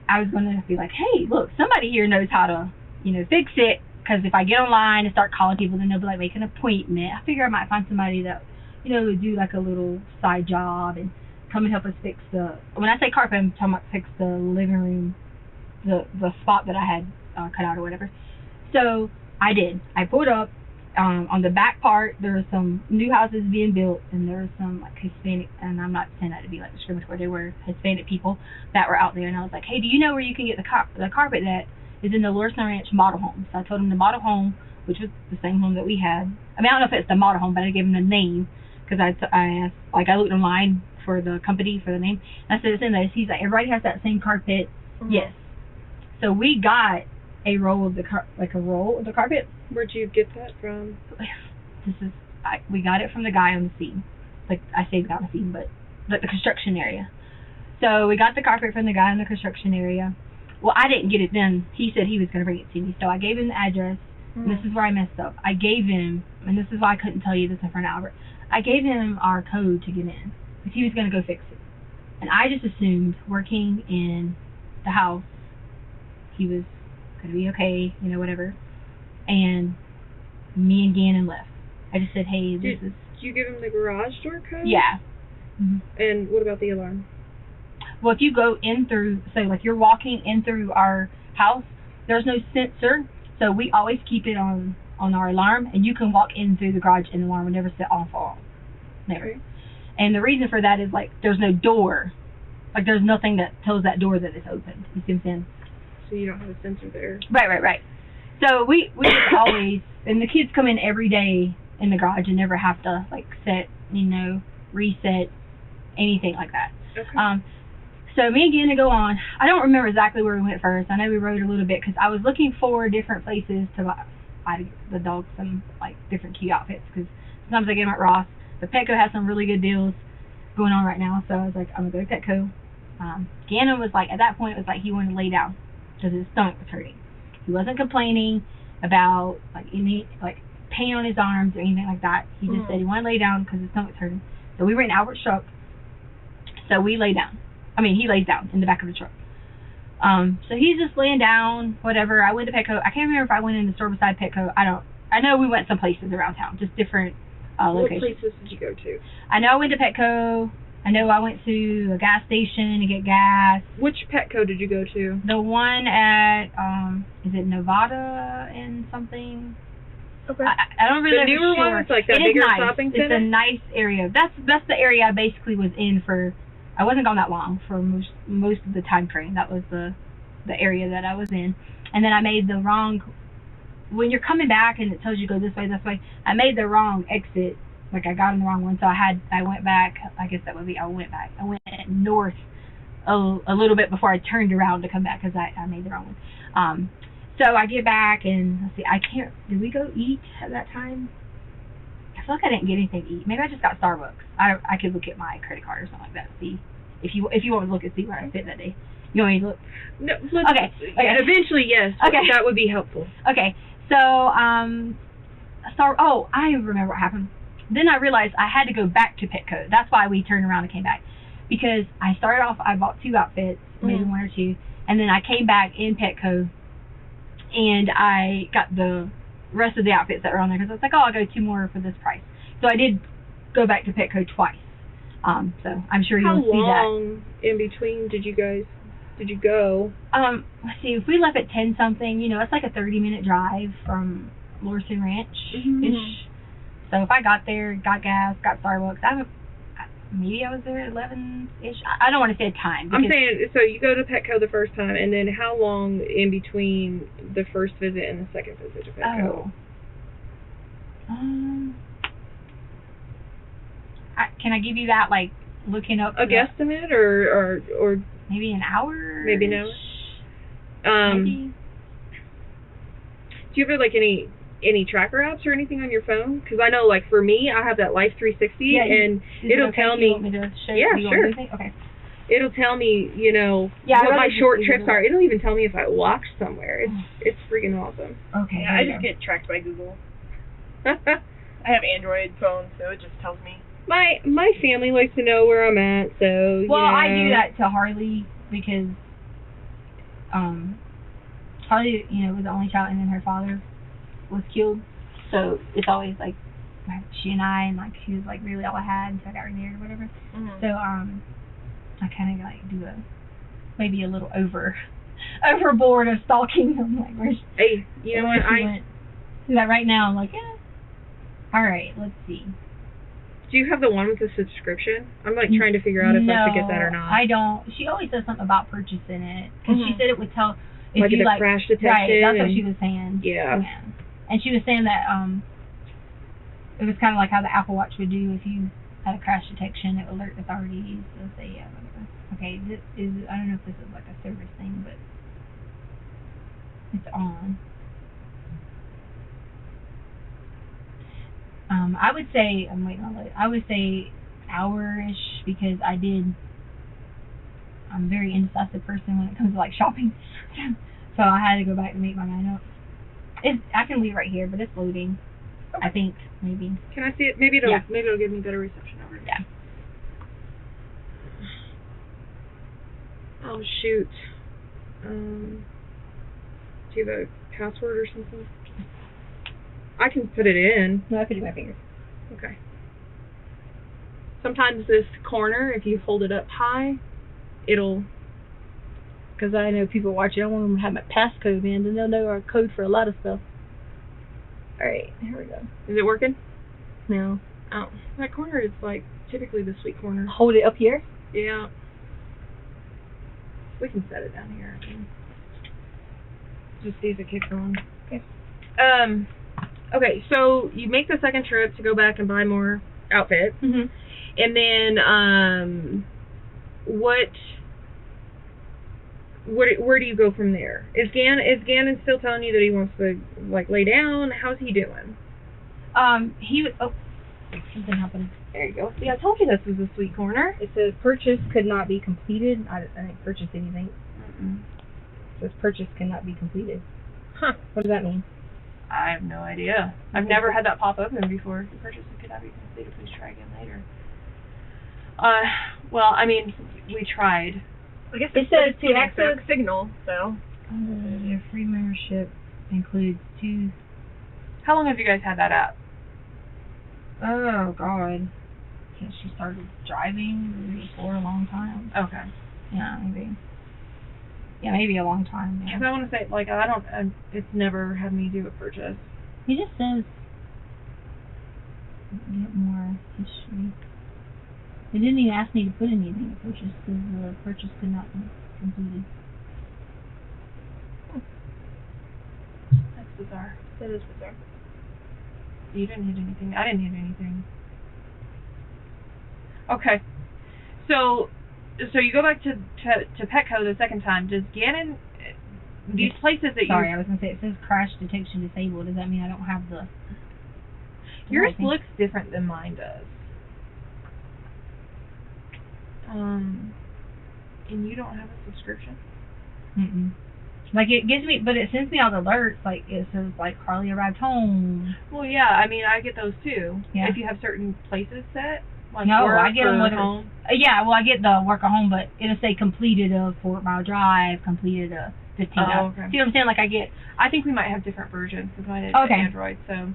I was going to be like, hey, look, somebody here knows how to, you know, fix it. Because if I get online and start calling people, then they'll be like, make an appointment. I figure I might find somebody that, you know, would do like a little side job and come and help us fix when I say carpet, I'm talking about fix the living room, the spot that I had cut out or whatever. So I did. I pulled up. On the back part, there were some new houses being built, and there were some like Hispanic, and I'm not saying that to be like discriminatory, they were Hispanic people that were out there, and I was like, hey, do you know where you can get the carpet that is in the Larson Ranch model home? So I told him the model home, which was the same home that we had. I mean, I don't know if it's the model home, but I gave him the name, because I asked, like, I looked online for the company, for the name, and I said, it's in this. He's like, everybody has that same carpet. Yes. So we got a roll of the carpet. Where'd you get that from? We got it from the guy on the scene. Like, I say guy on the scene, but like the construction area. So we got the carpet from the guy in the construction area. Well, I didn't get it then. He said he was going to bring it to me. So I gave him the address, and this is where I messed up. I gave him, and this is why I couldn't tell you this in front of Albert, I gave him our code to get in, because he was going to go fix it. And I just assumed, working in the house, he was going to be okay, you know, whatever. And me and Gannon left. I just said, hey, this is... Did you give him the garage door code? Yeah. And what about the alarm? Well, if you go in through, say, like you're walking in through our house, there's no sensor, so we always keep it on our alarm, and you can walk in through the garage and the alarm will never set off on. Never. Okay. And the reason for that is, like, there's no door. Like, there's nothing that tells that door that it's open. You see what I'm saying? So you don't have a sensor there. Right. So we just always, and the kids come in every day in the garage and never have to, like, set, reset, anything like that. Okay. So me and Gannon go on. I don't remember exactly where we went first. I know we rode a little bit because I was looking for different places to buy the dogs some, like, different cute outfits, because sometimes I get them at Ross. But Petco has some really good deals going on right now, so I was like, I'm going to go to Petco. Gannon was like, at that point, it was like he wanted to lay down because his stomach was hurting. He wasn't complaining about, like, any, like, pain on his arms or anything like that. He just said he wanted to lay down because his stomach was hurting. So we were in Albert's truck, so we lay down. He lays down in the back of the truck. So he's just laying down, whatever. I went to Petco. I can't remember if I went in the store beside Petco. I know we went some places around town, just different locations. What places did you go to? I know I went to Petco. I know I went to a gas station to get gas. Which Petco did you go to? The one at, is it Nevada and something? Okay. I don't really know. The newer for sure. one with, like, that It is bigger nice. shopping center? It's a nice area. That's the area I basically was in for. I wasn't gone that long for most of the time frame. That was the area that I was in. And then I made the wrong, when you're coming back and it tells you go this way, I made the wrong exit. Like, I got in the wrong one, so I went back. I guess that would be, I went north a little bit before I turned around to come back, because I made the wrong one. So I get back, and let's see, did we go eat at that time? I feel like I didn't get anything to eat. Maybe I just got Starbucks. I could look at my credit card or something like that, see if you want to look and see where I fit that day. You want me to look? No. Okay. Eventually, yes. Okay. That would be helpful. Okay. So I remember what happened. Then I realized I had to go back to Petco. That's why we turned around and came back, because I started off. I bought 2 outfits, maybe 1 or 2, and then I came back in Petco, and I got the rest of the outfits that were on there, because I was like, I'll go 2 more for this price. So I did go back to Petco twice. So I'm sure you'll see that. How long in between did you go? Let's see, if we left at 10 something, it's like a 30-minute drive from Lorson Ranch-ish. So if I got there, got gas, got Starbucks, maybe I was there at 11-ish. I don't want to say a time. I'm saying, so you go to Petco the first time, and then how long in between the first visit and the second visit to Petco? Can I give you that, like, looking up? A guesstimate, or maybe an hour? Maybe an hour? Maybe. Do you have, like, any tracker apps or anything on your phone? Because I know, like, for me, I have that Life 360, and it'll tell me. You want me to show you? Yeah, sure. Okay. It'll tell me, what my short trips are. It'll even tell me if I walked somewhere. It's freaking awesome. Okay. Yeah, I just get tracked by Google. I have Android phone, so it just tells me. My family likes to know where I'm at, so well, I do that to Harley because Harley, was the only child, and then her father was killed, so it's always like she and I, and like she was like really all I had until I got remarried or whatever. So I kind of like do maybe a little overboard of stalking. I'm like, where's hey, you know what? Do that right now. I'm like, yeah. All right, let's see. Do you have the one with the subscription? I'm like trying to figure out if I should get that or not. I don't. She always says something about purchasing it, because she said it would tell if like you the crash detection. Right, that's what she was saying. Yeah. And she was saying that it was kind of like how the Apple Watch would do if you had a crash detection. It would alert authorities. They'll say, yeah, whatever. Okay, this is, I don't know if this is like a service thing, but it's on. I would say, I'm waiting on it. I would say hour-ish, because I'm a very indecisive person when it comes to like shopping. So I had to go back and make my mind up. I can leave right here, but it's loading. Okay. I think maybe. Can I see it? Maybe it'll give me better reception over here. Yeah. Oh shoot. Do you have a password or something? I can put it in. No, I could do my fingers. Okay. Sometimes this corner, if you hold it up high, it'll. Because I know people watching. I want them to have my passcode, man. Then they'll know our code for a lot of stuff. All right, here we go. Is it working? No. Oh, that corner is like typically the sweet corner. Hold it up here. Yeah. We can set it down here. Just see if it kicks on. Okay. Okay, so you make the second trip to go back and buy more outfits. Mhm. And then, where do you go from there? Is Gannon still telling you that he wants to, like, lay down? How's he doing? He was, something happened. There you go. See, I told you this was a sweet corner. It says purchase could not be completed. I didn't purchase anything. Mm-mm. It says purchase cannot be completed. Huh. What does that mean? I have no idea. I've never had that pop open before. The purchase could not be completed. Please try again later. Well, I mean, we tried. I guess It says to access signal, so. Your free membership includes 2. How long have you guys had that app? Oh God. Since she started driving for a long time. Okay. Yeah, maybe. Yeah, maybe a long time. Because Yeah. I want to say, like, it's never had me do a purchase. He just says get more history. It didn't even ask me to put anything to purchase because the purchase could not be completed. That's bizarre. That is bizarre. You didn't hit anything. I didn't hit anything. Okay. So you go back to Petco the second time. Does Gannon, these places that Sorry, you... I was going to say, it says crash detection disabled. Does that mean I don't have the... Yours looks different than mine does. And you don't have a subscription? Mm-mm. Like, it gives me, but it sends me all the alerts, like, it says, like, Carly arrived home. Well, yeah, I mean, I get those too. Yeah. If you have certain places set, like No, work I get them or with home. Yeah, well, I get the work at home, but it'll say completed a 4-mile drive, completed a 15 miles. Okay. See what I'm saying? Like, I think we might have different versions because mine is Okay. Android. So,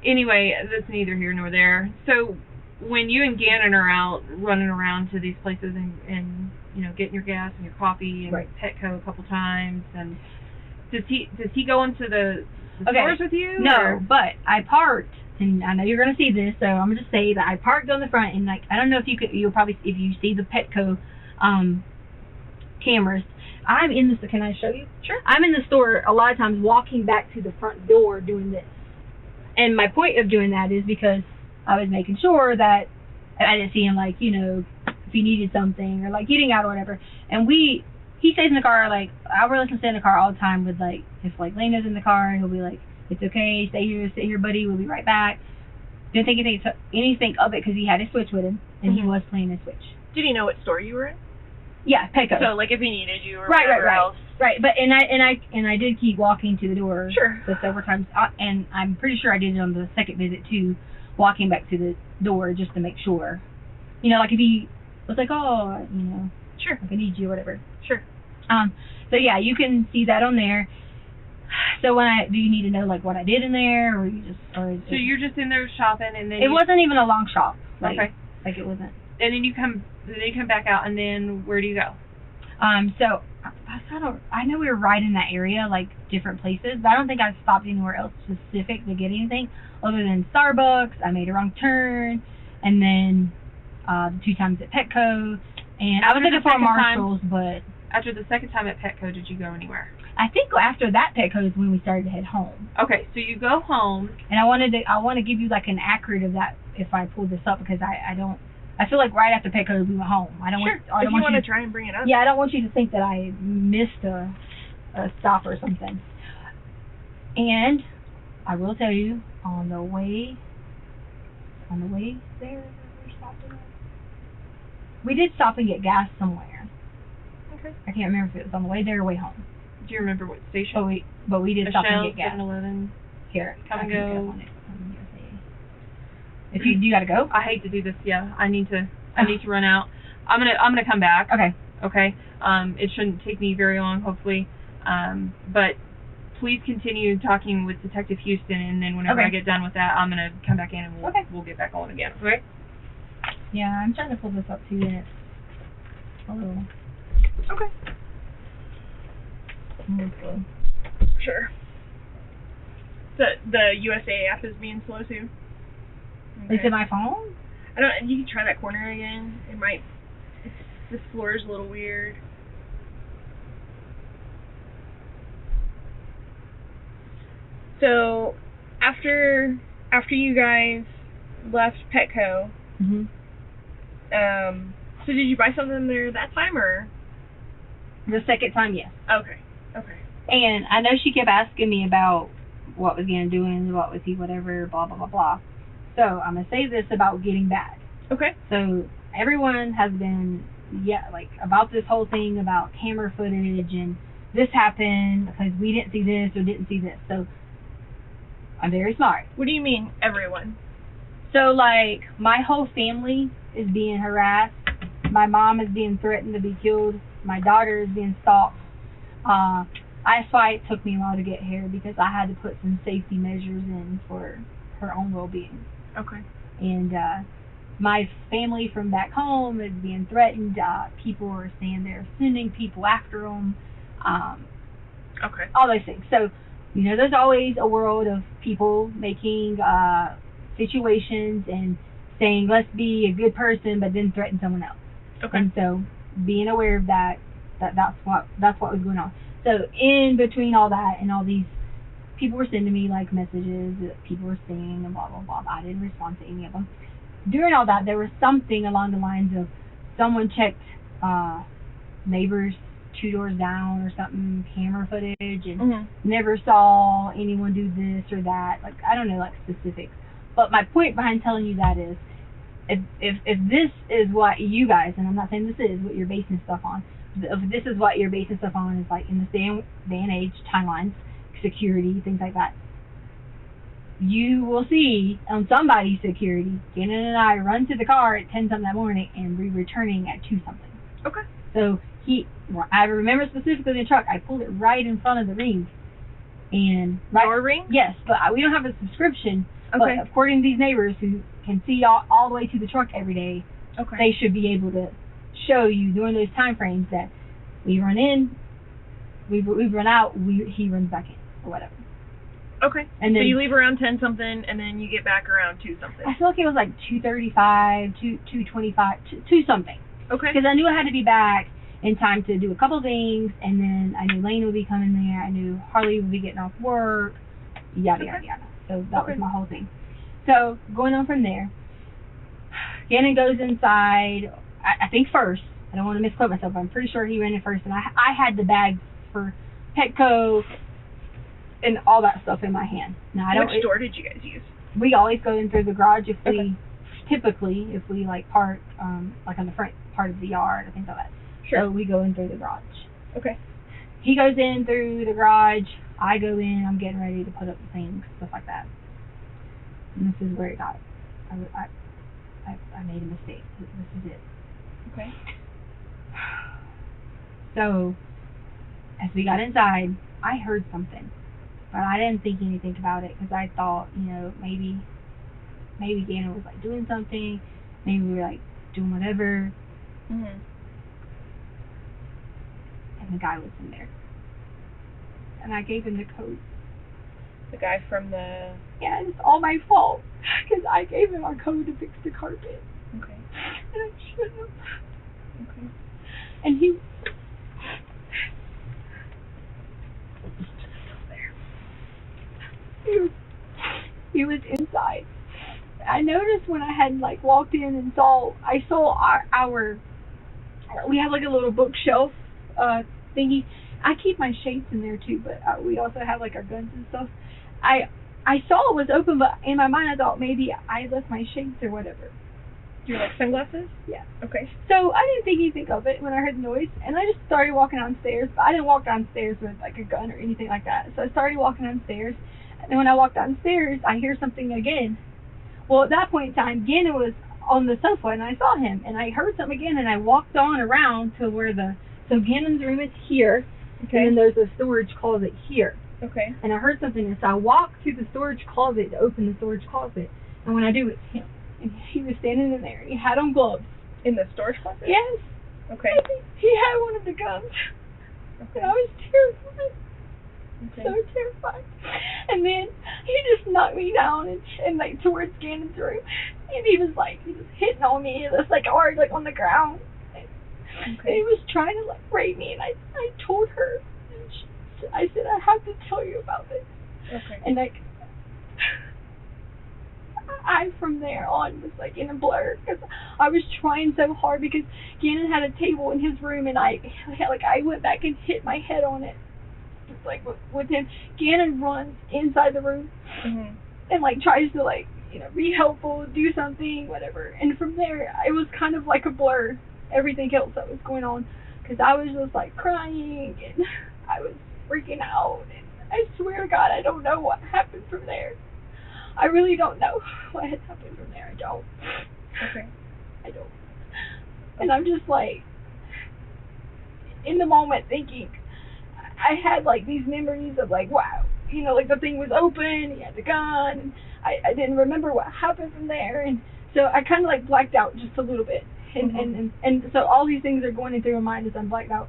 anyway, that's neither here nor there. So, when you and Gannon are out running around to these places and you know, getting your gas and your coffee and Right. Petco a couple times, and does he go into the Okay. stores with you? No, or? but I parked, and I know you're gonna see this, so I'm gonna just say that I parked on the front, and like I don't know if you'll probably if you see the Petco cameras. I'm in the. Can I show you? Sure. I'm in the store a lot of times, walking back to the front door doing this, and my point of doing that is because I was making sure that I didn't see him, like, you know, if he needed something or like getting out or whatever. And he stays in the car. Like, I really listen to stay in the car all the time with, like, if like Lena's in the car, he'll be like, it's okay, stay here, buddy, we'll be right back. Didn't think anything of it because he had his Switch with him and he was playing his Switch. Did he know what store you were in? Yeah, Petco. So, like, if he needed you or Right. whatever else. Right, but and I did keep walking to the door. Sure. So several times, and I'm pretty sure I did it on the second visit too, walking back to the door just to make sure. You know, like if he was like, oh, you know, Sure. like I need you or whatever. Sure. So yeah, you can see that on there. So do you need to know like what I did in there, or you just, or So you're just in there shopping, and then it wasn't even a long shop. Like, okay. Like it wasn't. And then you come back out, and then where do you go? So I know we were right in that area, like different places, but I don't think I stopped anywhere else specific to get anything other than Starbucks. I made a wrong turn, and then the 2 times at Petco, and I was looking for Marshalls, but After the second time at Petco, did you go anywhere? I think after that Petco is when we started to head home. Okay, so you go home. And I want to give you like an accurate of that if I pull this up, because I feel like right after Petco we went home. I don't Sure. want. I If don't you want want to try and bring it up. Yeah, I don't want you to think that I missed a stop or something. And I will tell you, on the way there, we stopped in. We did stop and get gas somewhere. Okay. I can't remember if it was on the way there or way home. Do you remember what station? But we did stop and get gas. 7-Eleven. Here, Come I and can get go. up on it. If you gotta go. I hate to do this. Yeah, I need to run out. I'm gonna come back. Okay. Okay. It shouldn't take me very long, hopefully. But please continue talking with Detective Houston, and then whenever Okay. I get done with that, I'm gonna come back in and Okay. we'll get back on again. Okay. Yeah, I'm trying to pull this up too, and it's a little Okay. Sure. The USA app is being slow too. Is it my phone? I don't. You can try that corner again. It might. This floor is a little weird. So, after you guys left Petco, Mhm. so did you buy something there that time or? The second time, yes. Okay. Okay. And I know she kept asking me about what was Gannon doing, what was he, whatever, blah, blah, blah, blah. So I'm going to say this about getting back. Okay. So everyone has been, about this whole thing about camera footage and this happened because we didn't see this or didn't see this. So I'm very smart. What do you mean, everyone? So, my whole family is being harassed. My mom is being threatened to be killed. My daughter is being stalked. That's why it took me a while to get here, because I had to put some safety measures in for her own well-being. Okay. And my family from back home is being threatened. People are saying they're sending people after them. Okay. All those things. So, there's always a world of people making situations and saying, let's be a good person, but then threaten someone else. Okay. And so, being aware of that's what was going on. So, in between all that and all these, people were sending me messages that people were saying and blah blah blah. I didn't respond to any of them. During all that, there was something along the lines of someone checked neighbors 2 doors down or something, camera footage, and never saw anyone do this or that. I don't know, specifics. But my point behind telling you that is, if this is what you guys, and I'm not saying this is what you're basing stuff on, if this is what you're basing stuff on, is in this day and age, timelines, security, things like that, you will see on somebody's security, Gannon and I run to the car at 10 something that morning and we're returning at 2 something. Okay. So I remember specifically in the truck, I pulled it right in front of the ring. And Our ring? Yes, but we don't have a subscription. Okay. But according to these neighbors who can see all the way to the truck every day, Okay. they should be able to show you during those time frames that we run in, we run out, he runs back in, or whatever. Okay. And then so you leave around 10 something, and then you get back around 2 something. I feel like it was 2:35, 2:25, 2 something. Okay. Because I knew I had to be back in time to do a couple things, and then I knew Lane would be coming there. I knew Harley would be getting off work, yada, yada, yada. So that was my whole thing. So going on from there, Gannon goes inside, I think first. I don't want to misquote myself. I'm pretty sure he ran in first, and I had the bags for Petco and all that stuff in my hand. Now, Which store did you guys use? We always go in through the garage if we, typically, if we park on the front part of the yard or things like that. Sure. So we go in through the garage. Okay. He goes in through the garage. I go in. I'm getting ready to put up the things, stuff like that. And this is where it got. I made a mistake. This is it. Okay. So, as we got inside, I heard something, but I didn't think anything about it because I thought, maybe Gannon was doing something, maybe we were doing whatever. Mhm. And the guy was in there, and I gave him the code. The guy from the. Yeah, it's all my fault because I gave him our code to fix the carpet. Okay. And I shouldn't have. Okay. And he. He was inside. I noticed when I had walked in and saw our we have a little bookshelf thingy. I keep my shades in there too, but we also have our guns and stuff. I saw it was open, but in my mind I thought maybe I left my shades or whatever. Do you like sunglasses? Yeah. Okay. So I didn't think anything of it when I heard the noise, and I just started walking downstairs. But I didn't walk downstairs with a gun or anything like that. So I started walking downstairs, and then when I walked downstairs, I hear something again. Well, at that point in time, Gannon was on the sofa, and I saw him, and I heard something again, and I walked on around to where so Gannon's room is here, Okay. and then there's a storage closet here. Okay. And I heard something, and so I walked to the storage closet to open the storage closet, and when I do, it's him. And he was standing in there, and he had on gloves. In the storage closet? Yes. Okay. He had one of the guns. And I was terrified. Okay. So terrified. And then he just knocked me down and like towards Gannon's room. And he was hitting on me. It was like hard, like on the ground. And he was trying to like rape me. And I told her. And I said, I have to tell you about this. Okay. And like, I from there on was like in a blur because I was trying so hard because Gannon had a table in his room and I went back and hit my head on it. It's like with him, Gannon runs inside the room and like tries to like be helpful, do something, whatever. And from there, it was kind of like a blur. Everything else that was going on because I was just like crying and I was freaking out. And I swear to God, I don't know what happened from there. I really don't know what had happened from there. I don't. Okay. I don't. And I'm just like, in the moment thinking, I had like these memories of like, wow, like the thing was open, he had the gun, and I didn't remember what happened from there. And so I kind of like blacked out just a little bit. And so all these things are going through my mind as I'm blacked out.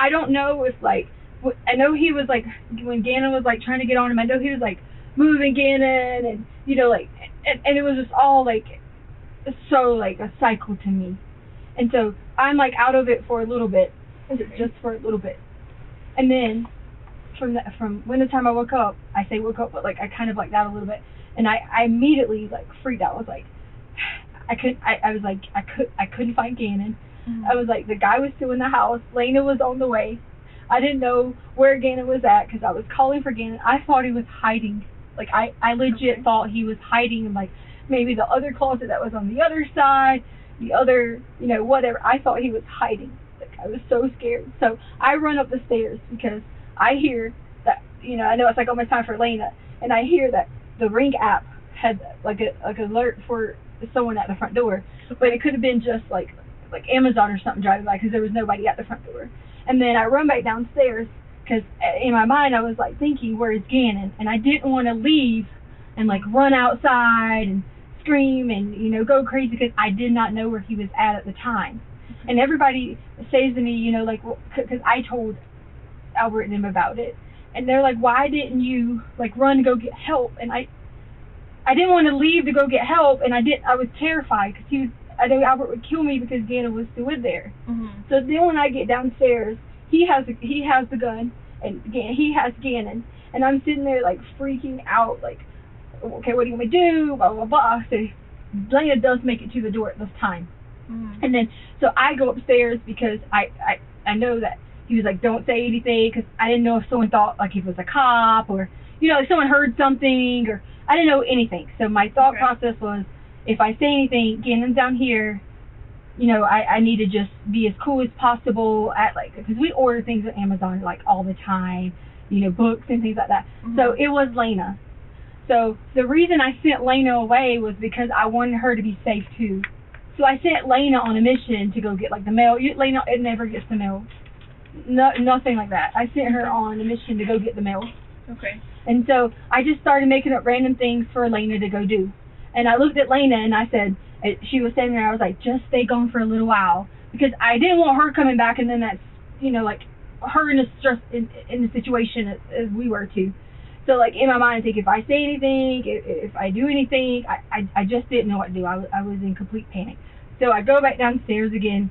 I don't know if like, I know he was like, when Gannon was like trying to get on him, I know he was like, moving Gannon and and it was just all like so like a cycle to me. And so I'm like out of it for a little bit, just for a little bit. And then from when the time I woke up, but like I kind of blacked out a little bit, and I immediately like freaked out. I was like, I couldn't find Gannon. I was like, the guy was still in the house. Lena was on the way. I didn't know where Gannon was at because I was calling for Gannon. I thought he was hiding. Like, I legit thought he was hiding in, like, maybe the other closet that was on the other side, the other, whatever. I thought he was hiding. Like, I was so scared. So I run up the stairs because I hear that, I know it's like almost time for Lena, and I hear that the Ring app had, like, an alert for someone at the front door. But it could have been just, like Amazon or something driving by because there was nobody at the front door. And then I run back downstairs because in my mind I was like thinking, where's Gannon? And I didn't want to leave and like run outside and scream and go crazy because I did not know where he was at the time. And everybody says to me, like, because I told Albert and him about it, and they're like, why didn't you like run to go get help? And I didn't want to leave to go get help, and I was terrified because I know Albert would kill me because Gannon was still in there. So then when I get downstairs, he has the gun, and he has Gannon, and I'm sitting there like freaking out, like, okay, what do you want me to do? Blah blah blah. So Lena does make it to the door at this time, and then so I go upstairs because I know that he was like, don't say anything, because I didn't know if someone thought like he was a cop or if someone heard something, or I didn't know anything. So my thought process was, if I say anything, Gannon's down here. I need to just be as cool as possible because we order things at Amazon like all the time, books and things like that. So it was Lena. So the reason I sent Lena away was because I wanted her to be safe too. So I sent Lena on a mission to go get like the mail. Lena, it never gets the mail. Nothing like that. I sent her on a mission to go get the mail. Okay. And so I just started making up random things for Lena to go do. And I looked at Lena and I said, she was standing there, I was like, just stay gone for a little while. Because I didn't want her coming back and then that's, like her in the situation as we were too. So like in my mind, I think if I say anything, if I do anything, I just didn't know what to do. I was in complete panic. So I go back downstairs again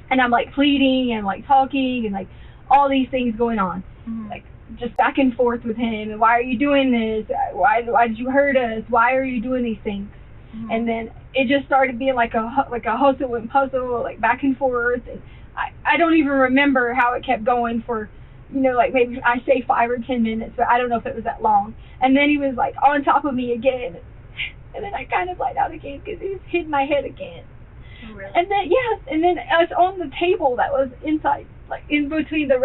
and I'm like pleading and like talking and like all these things going on. Like just back and forth with him, and why are you doing this? Why did you hurt us? Why are you doing these things? And then it just started being like a hustle and puzzle, like back and forth. And I don't even remember how it kept going for, like maybe I say 5 or 10 minutes, but I don't know if it was that long. And then he was like on top of me again, and then I kind of lied out again because he was hitting my head again. Oh, really? And then and then I was on the table that was inside, like in between there's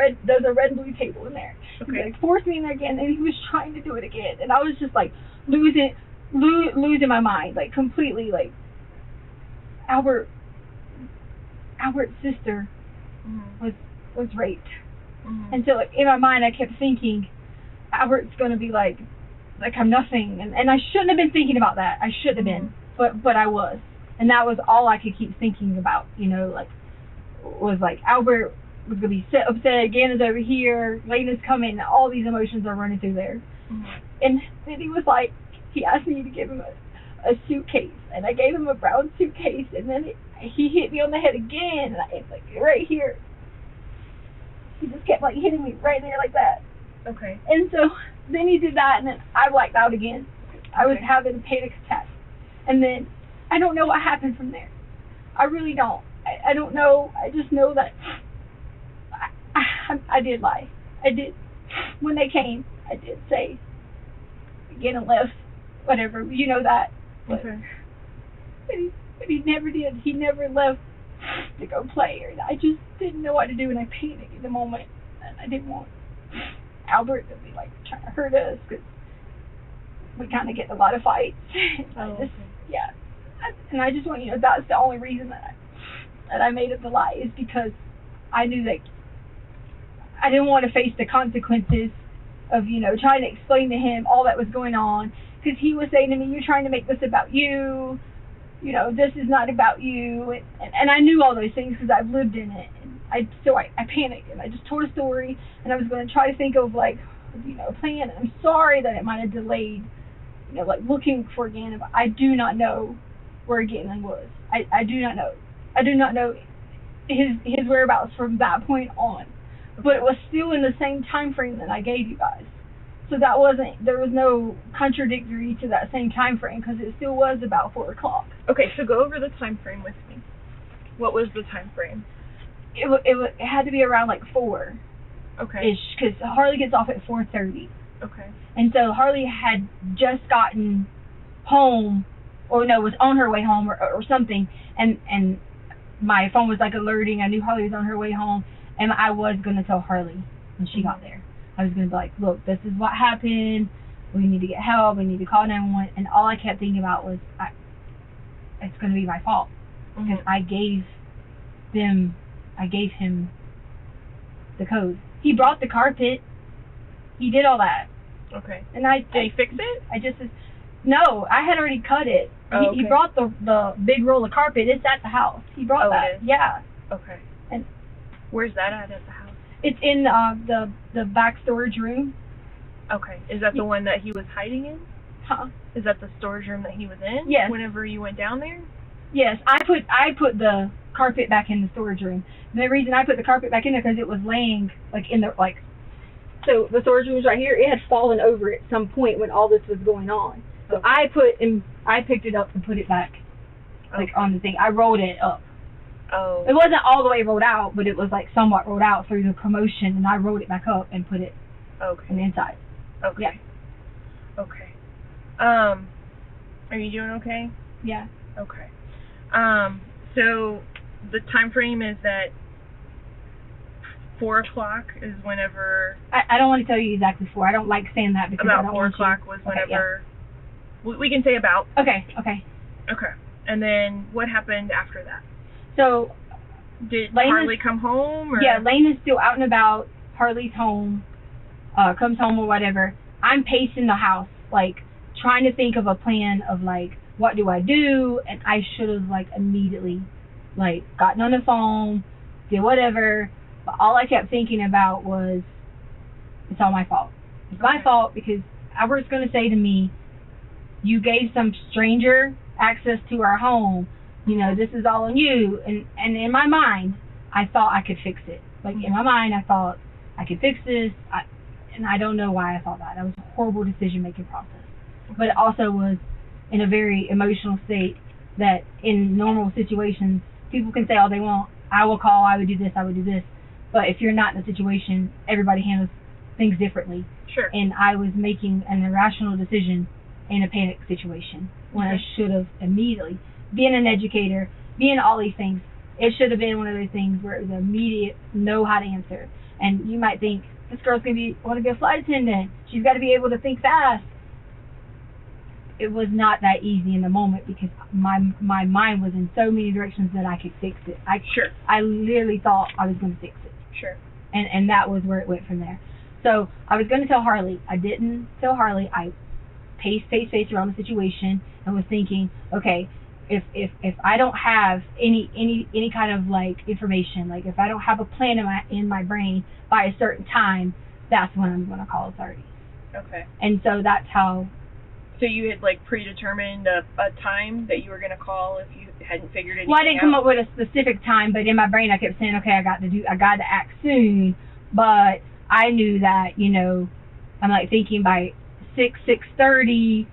a red and blue table in there. Okay. He like forced me in there again, and he was trying to do it again, and I was just like losing my mind, like completely. Like Albert's sister was raped, and so like in my mind I kept thinking Albert's gonna be like I'm nothing, and I shouldn't have been thinking about that. I shouldn't have been, but I was, and that was all I could keep thinking about. Like was like, Albert was going to be upset, Gannon's over here, Lena's coming, all these emotions are running through there. Mm-hmm. And then he was like, he asked me to give him a suitcase, and I gave him a brown suitcase, and then he hit me on the head again, and it's like, right here. He just kept like hitting me right there like that. Okay. And so then he did that, and then I blacked out again. I was Okay. having a panic attack. And then I don't know what happened from there. I really don't. I don't know. I just know that I did lie. I did. When they came, I did say, Gannon left, whatever. You know that. But, Okay. but he never did. He never left to go play. Or I just didn't know what to do, and I panicked in the moment. And I didn't want Albert to be like trying to hurt us, because we kind of get in a lot of fights. Oh, Just, okay. yeah. And I just want you to know that's the only reason that I made up the lie, is because I knew that I didn't want to face the consequences of, trying to explain to him all that was going on, because he was saying to me, you're trying to make this about you, this is not about you, and I knew all those things because I've lived in it, and I panicked, and I just told a story, and I was going to try to think of like, a plan, and I'm sorry that it might have delayed, like looking for Gannon, but I do not know where Gannon was. I do not know. I do not know his whereabouts from that point on. But it was still in the same time frame that I gave you guys. So there was no contradictory to that same time frame, because it still was about 4 o'clock. Okay, so go over the time frame with me. What was the time frame? It had to be around like 4 Okay. ish, because Harley gets off at 4:30. Okay. And so Harley had just gotten home, or no, was on her way home or something, and my phone was like alerting. I knew Harley was on her way home, and I was going to tell Harley when she got there. I was going to be like, look, this is what happened. We need to get help. We need to call 911. And all I kept thinking about was, it's going to be my fault. Because I gave him the code. He brought the carpet. He did all that. Okay. And Did he fix it? No, I had already cut it. Oh, He okay. brought the big roll of carpet. It's at the house. He brought that. It is? Yeah. Okay. And where's that at the house? it's in the back storage room. Okay. Is that the one that he was hiding in? Huh? Is that the storage room that he was in? Yes. Whenever you went down there? Yes, I put the carpet back in the storage room. The reason I put the carpet back in there because it was laying like in the like. So the storage room was right here. It had fallen over at some point when all this was going on. So I picked it up and put it back, like on the thing. I rolled it up. Oh. It wasn't all the way rolled out, but it was like somewhat rolled out through the commotion, and I rolled it back up and put it Okay. on the inside. Okay. Yeah. Okay. Are you doing okay? Yeah. Okay. So the time frame is that 4 o'clock is whenever. I don't want to tell you exactly 4. I don't like saying that because I About don't 4 want you. o'clock was Okay, whenever. We can say about. Okay. Okay. And then what happened after that? So Did Lane Harley is- come home? Or? yeah, Lane is still out and about. Harley's home, comes home or whatever. I'm pacing the house, like trying to think of a plan of like, what do I do? And I should have like immediately like gotten on the phone, did whatever. But all I kept thinking about was, it's all my fault. It's my fault because Albert's going to say to me, you gave some stranger access to our home. This is all on you. And in my mind, I thought I could fix it. Like in my mind, I thought I could fix this. And I don't know why I thought that. That was a horrible decision-making process. But it also was in a very emotional state that in normal situations, people can say all they want. I will call, I would do this, I would do this. But if you're not in a situation, everybody handles things differently. Sure. And I was making an irrational decision in a panic situation when I should have immediately, being an educator, being all these things, it should have been one of those things where it was immediate, know how to answer. And you might think, this girl's going to want to be a flight attendant. She's got to be able to think fast. It was not that easy in the moment because my mind was in so many directions that I could fix it. I literally thought I was going to fix it. Sure. And that was where it went from there. So I was going to tell Harley. I didn't tell Harley. I paced around the situation and was thinking, okay, if I don't have any kind of like information, like if I don't have a plan in my brain by a certain time, that's when I'm going to call authorities. Okay. And so that's how. So you had like predetermined a time that you were gonna call if you hadn't figured anything out? Well, I didn't come up with a specific time, but in my brain I kept saying, okay, I got to act soon. But I knew that, you know, I'm like thinking by 6:30,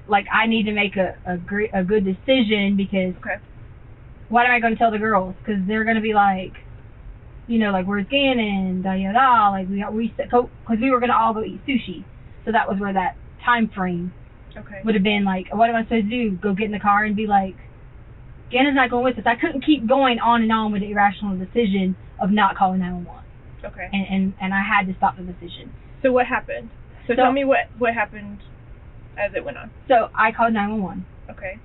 like I need to make a good decision, because Okay. what am I going to tell the girls? Because they're going to be like, you know, like, where's Gannon? Da da da. Like because we were going to all go eat sushi, so that was where that time frame Okay. would have been like, what am I supposed to do? Go get in the car and be like, Gannon's not going with us. I couldn't keep going on and on with the irrational decision of not calling 911. Okay. And I had to stop the decision. So what happened? So tell me what happened as it went on. So I called 911. Okay.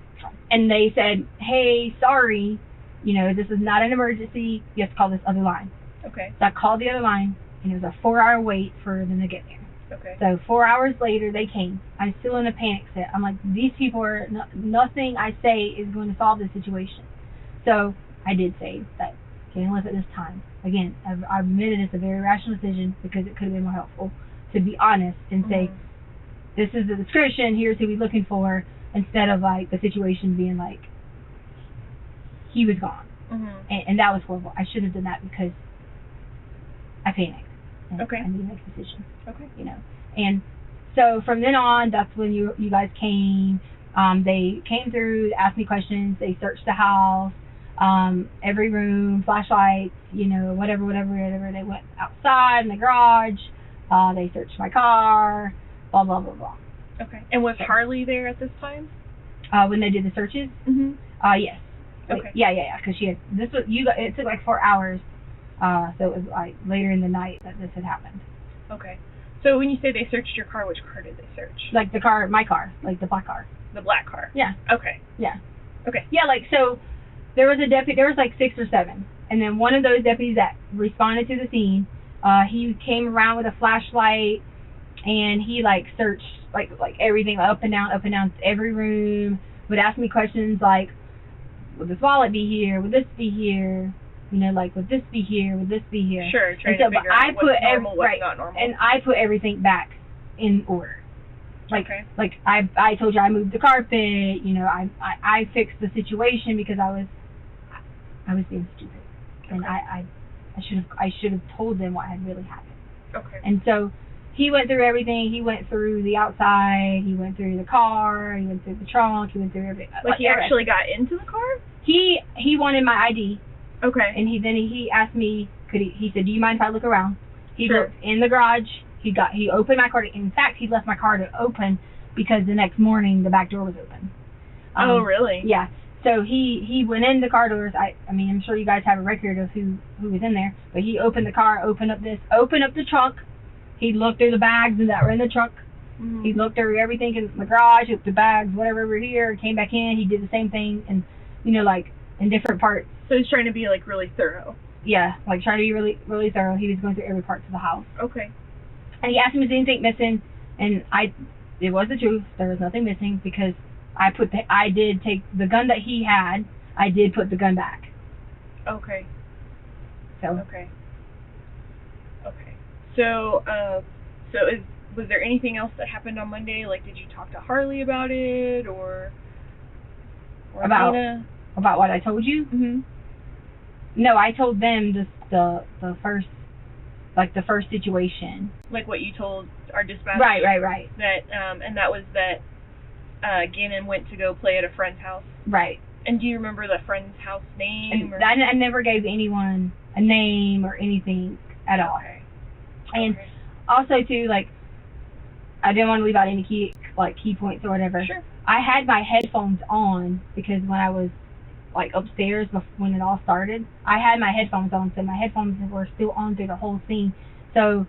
And they said, hey, sorry, you know, this is not an emergency. You have to call this other line. Okay. So I called the other line, and it was a 4-hour wait for them to get there. Okay. So 4 hours later, they came. I'm still in a panic set. I'm like, these people are, nothing I say is going to solve this situation. So I did say that Gannon left at this time. Again, I've admitted it's a very rational decision, because it could have been more helpful to be honest and say, this is the description, here's who we're looking for, instead of like the situation being like, he was gone. And that was horrible. I should have done that because I panicked. And Okay. I need to make a decision. Okay. You know. And so from then on, that's when you guys came. They came through, asked me questions. They searched the house, every room, flashlights, you know, whatever. They went outside in the garage. They searched my car. Blah blah blah blah. Okay. And was Harley there at this time? When they did the searches. Mm-hmm. Yes. Okay. Yeah. Because she had it took like 4 hours. So it was like later in the night that this had happened. Okay. So when you say they searched your car, which car did they search? Like the car, my car, like the black car. The black car. Yeah. Okay. Yeah. Okay. Yeah, like, so there was a deputy, there was like 6 or 7. And then one of those deputies that responded to the scene, he came around with a flashlight, and he like searched like everything up and down every room, would ask me questions like, would this wallet be here? Would this be here? You know, like, would this be here? Would this be here? Sure, trying so, to figure out what's normal, what's not normal. And I put everything back in order. Like, Okay. like I told you I moved the carpet. You know, I fixed the situation because I was being stupid, and I should have told them what had really happened. Okay. And so he went through everything. He went through the outside. He went through the car. He went through the trunk. He went through everything. Like he actually got into the car? He wanted my ID. Okay. And he asked me, he said, do you mind if I look around? He Sure. looked in the garage. He opened my car. In fact, he left my car to open because the next morning the back door was open. Oh, really? Yeah. So he went in the car doors. I mean, I'm sure you guys have a record of who was in there. But he opened the car, opened up the trunk. He looked through the bags that were in the trunk. Mm-hmm. He looked through everything in the garage, looked the bags, whatever were here, came back in. He did the same thing, and, you know, like, in different parts. So he's trying to be, like, really thorough. Yeah, like, trying to be really, really thorough. He was going through every part of the house. Okay. And he asked me if there was anything missing, and it was the truth. There was nothing missing, because I did take the gun that he had, I did put the gun back. Okay. So. Okay. So, was there anything else that happened on Monday? Like, did you talk to Harley about it, or about Nina? About what I told you? Mm-hmm. No, I told them just the first situation. Like what you told our dispatcher? Right. That, and that was that Gannon went to go play at a friend's house. Right. And do you remember the friend's house name? And I never gave anyone a name or anything at all. Okay. And also too, like, I didn't want to leave out any key points or whatever. Sure. I had my headphones on because when I was like upstairs when it all started, I had my headphones on, so my headphones were still on through the whole scene. So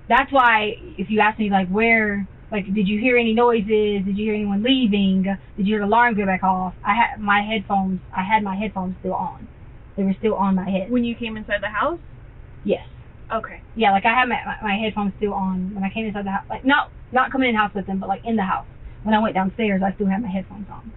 that's why if you ask me like where, like, did you hear any noises? Did you hear anyone leaving? Did you hear the alarm go back off? I had my headphones still on. They were still on my head. When you came inside the house? Yes. Okay. Yeah, like I had my headphones still on when I came inside the house. Like not coming in the house with them, but like in the house. When I went downstairs, I still had my headphones on.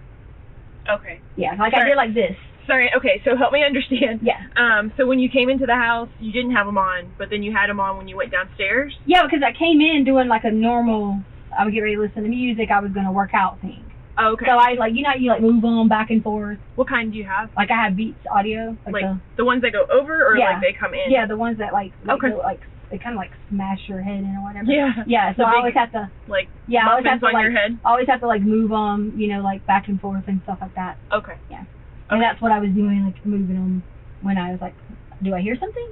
Okay. Yeah, like I Sorry. did like this. Sorry. Okay. So help me understand. Yeah. So when you came into the house, you didn't have them on, but then you had them on when you went downstairs. Yeah, because I came in doing like a normal, I would get ready to listen to music, I was going to work out thing. Oh, okay. So I like, you know, you like move on back and forth. What kind do you have? Like I have Beats audio. Like the ones that go over, or Yeah. like they come in? Yeah, the ones that like Okay. go, like they kind of like smash your head in or whatever. Yeah. Yeah, so The I big, always have to, like, yeah, I always have muffins to on like, your head? I always have to like move them, you know, like back and forth and stuff like that. Okay. Yeah. And that's what I was doing, like moving them when I was like, do I hear something?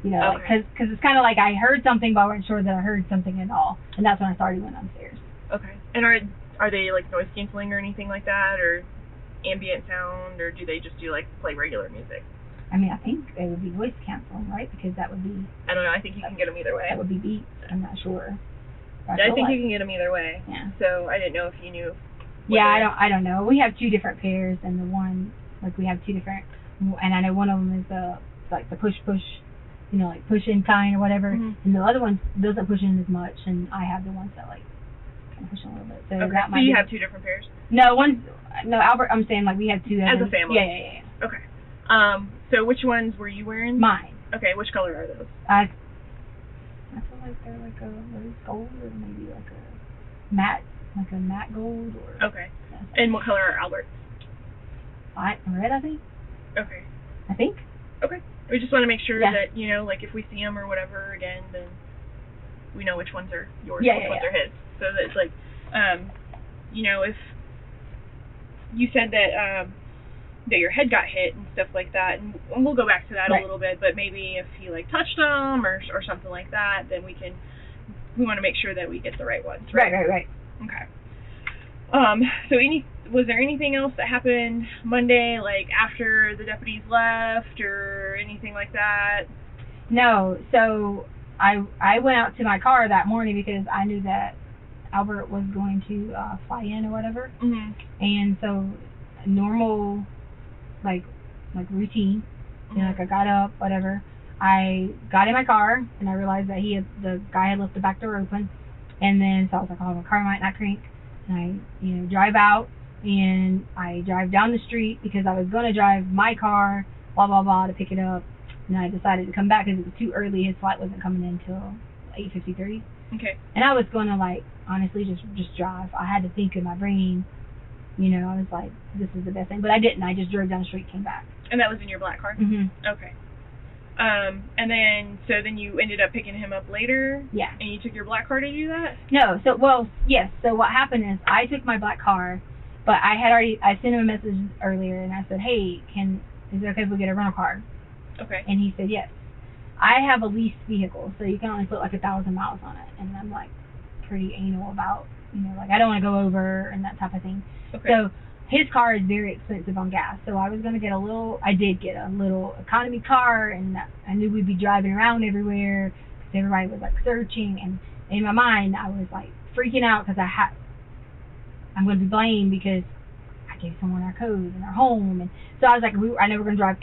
You know, Okay. because it's kind of like I heard something, but I wasn't sure that I heard something at all. And that's when I started going upstairs. Okay. And are they like noise canceling or anything like that, or ambient sound, or do they just do like play regular music? I mean, I think it would be noise canceling, right? Because that would be I don't know. I think you can get them either way. that would be Beats. I'm not sure. I feel think like- you can get them either way. Yeah. So I didn't know if you knew. Yeah, whether- I don't know. We have two different pairs, and the one like we have two different, and I know one of them is like the push, you know, like push in kind or whatever, Mhm. and the other one doesn't push in as much, and I have the ones that like kind of push in a little bit. So Okay. that So might you be, have two different pairs. no Albert. I'm saying like we have two As a in- family. Yeah. Okay. So which ones were you wearing? Mine. Okay. Which color are those? I feel like they're like a rose gold or maybe like a matte gold or Okay. And what color are Albert's? red, I think. Okay. I think. Okay. We just want to make sure Yeah. that, you know, like if we see them or whatever again, then we know which ones are yours, Yeah, which yeah, ones yeah. are his. So that it's like, you know, if you said that that your head got hit and stuff like that, and we'll go back to that Right. a little bit, but maybe if he like touched them or something like that, then we want to make sure that we get the right ones. Right. Okay. So was there anything else that happened Monday, like after the deputies left or anything like that? No, so I went out to my car that morning because I knew that Albert was going to fly in or whatever, Mhm. and so normal, like routine, you know, like I got up, whatever. I got in my car and I realized that the guy had left the back door open, and then so I was like, oh, my car might not crank, and I drive out and I drive down the street because I was going to drive my car, blah blah blah, to pick it up. And I decided to come back because it was too early. His flight wasn't coming in until 8:53. Okay. And I was going to, like, honestly just drive. I had to think in my brain, you know, I was like, this is the best thing. But I didn't. I just drove down the street and came back. And that was in your black car? hmm Okay. And then you ended up picking him up later? Yeah. And you took your black car to do that? No, so, well, yes. So what happened is I took my black car, but I sent him a message earlier and I said, hey, is it okay if we get a rental car? Okay. And he said yes. I have a leased vehicle, so you can only put like 1,000 miles on it, and I'm like pretty anal about, you know, like I don't want to go over and that type of thing. Okay. So his car is very expensive on gas, so I was gonna get I did get a little economy car, and I knew we'd be driving around everywhere because everybody was like searching, and in my mind I was like freaking out because I'm gonna be blamed because I gave someone our code and our home, and so I was like, I know we're gonna drive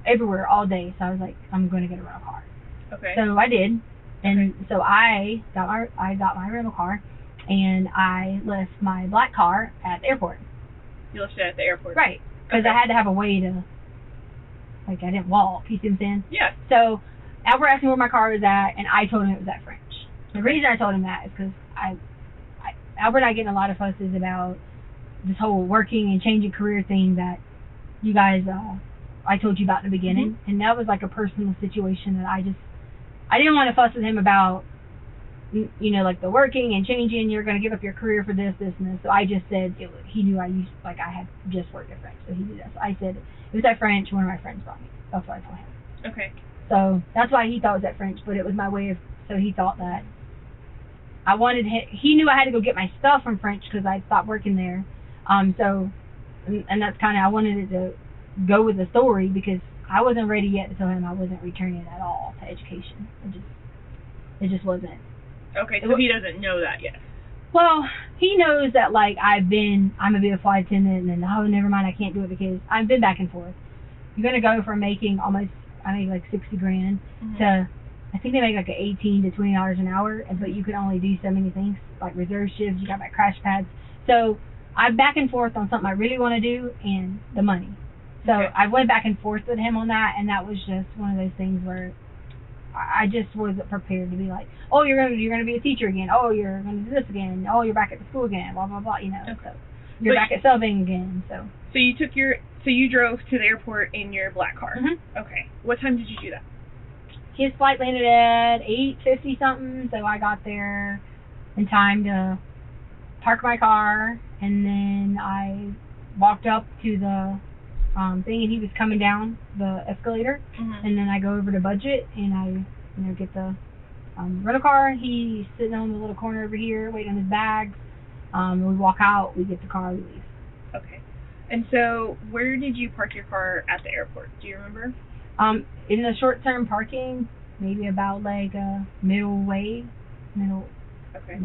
everywhere all day, so I was like, I'm gonna get a rental car. Okay. So I did, and so I got my rental car, and I left my black car at the airport. You left it at the airport? Right, because I had to have a way to, like, I didn't walk. You see what I'm saying? Yeah. So Albert asked me where my car was at, and I told him it was at French. The reason I told him that is because Albert and I getting a lot of fusses about this whole working and changing career thing that you guys, I told you about in the beginning, and that was like a personal situation that I didn't want to fuss with him about, you know, like the working and changing, you're going to give up your career for this, and this. So I just said, he knew I had just worked at French, so he knew that. So I said, it was at French, one of my friends brought me. That's what I told him. Okay. So that's why he thought it was at French, but it was my way of, so he thought that he knew I had to go get my stuff from French because I stopped working there. So, and that's kind of, I wanted it to go with the story because I wasn't ready yet to tell him I wasn't returning at all to education. It just wasn't. Okay, so he doesn't know that yet. Well, he knows that, like, I'm gonna be a flight attendant, and then, oh, never mind, I can't do it because I've been back and forth. You're gonna go from making I make like $60,000 to, I think they make like $18 to $20 an hour, but you can only do so many things, like reserve shifts, you got my crash pads. So I'm back and forth on something I really want to do and the money. So Okay. I went back and forth with him on that, and that was just one of those things where I just wasn't prepared to be like, oh, you're gonna be a teacher again. Oh, you're gonna do this again. Oh, you're back at the school again. Blah blah blah. You know. Okay. So you're But back at subbing again. So. So you drove to the airport in your black car. Mm-hmm. Okay. What time did you do that? His flight landed at 8:50 something, so I got there in time to park my car, and then I walked up to the thing, and he was coming down the escalator, Mm-hmm. and then I go over to budget, and I, get the rental car. He's sitting on the little corner over here, waiting on his bags. We walk out, we get the car, we leave. Okay. And so, where did you park your car at the airport? Do you remember? In the short-term parking, maybe about like middle. Okay.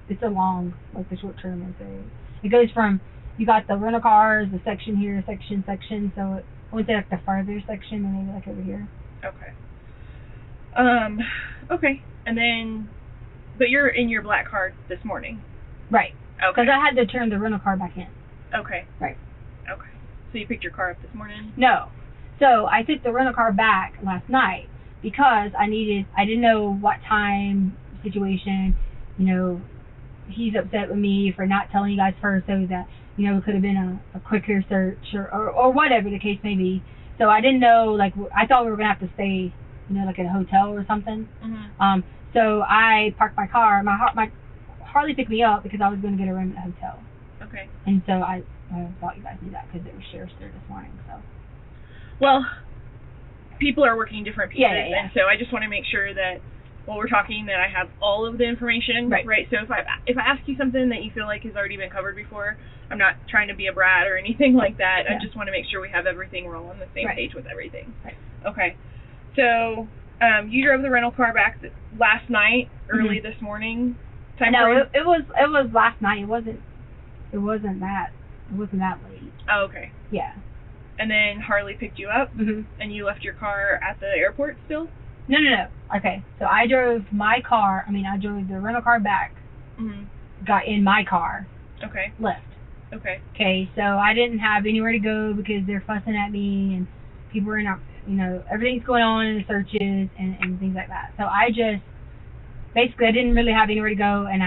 It's a long, like the short term is there. It goes from, you got the rental cars, the section here, section, so I would say like the farther section, and maybe like over here. Okay. Okay. And then, but you're in your black car this morning. Right. Okay. Because I had to turn the rental car back in. Okay. Right. Okay. So you picked your car up this morning? No. So I took the rental car back last night because I didn't know what time situation, he's upset with me for not telling you guys first, so that, it could have been a quicker search or whatever the case may be. So I didn't know, like, I thought we were going to have to stay, like at a hotel or something. Mm-hmm. So I parked my car. My Harley picked me up because I was going to get a room at a hotel. Okay. And so I thought you guys knew that because there was sheriffs there this morning, so. Well, people are working different pieces, Yeah. and so I just want to make sure that while we're talking that I have all of the information. Right. So if I ask you something that you feel like has already been covered before, I'm not trying to be a brat or anything like that. Yeah. I just want to make sure we have everything. We're all on the same Right. page with everything. Right. Okay. So you drove the rental car back last night, early this morning. Time No, frame? it was last night. It wasn't that late. Oh, okay. Yeah. And then Harley picked you up, Mhm. and you left your car at the airport still? No. Okay. So I drove the rental car back, Mm-hmm. got in my car, Okay. left. Okay. Okay. So I didn't have anywhere to go because they're fussing at me and people were everything's going on in the searches and things like that. So I just, basically I didn't really have anywhere to go, and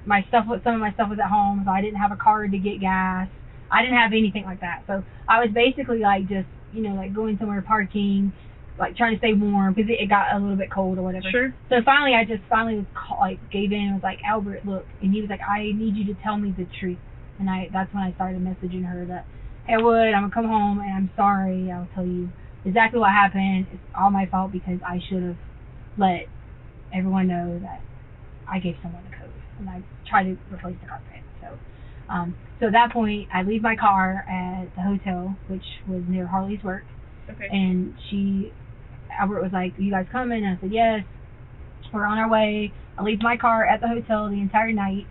some of my stuff was at home, so I didn't have a card to get gas. I didn't have anything like that. So I was basically like just, like going somewhere parking, like trying to stay warm because it got a little bit cold or whatever. Sure. So finally I gave in and was like, Albert, look, and he was like, I need you to tell me the truth. And that's when I started messaging her that, hey, Wood, I'm gonna come home and I'm sorry. I'll tell you exactly what happened. It's all my fault because I should have let everyone know that I gave someone the code and I tried to replace the carpet. So at that point, I leave my car at the hotel, which was near Harley's work, Okay. and Albert was like, you guys coming? And I said, yes. We're on our way. I leave my car at the hotel the entire night,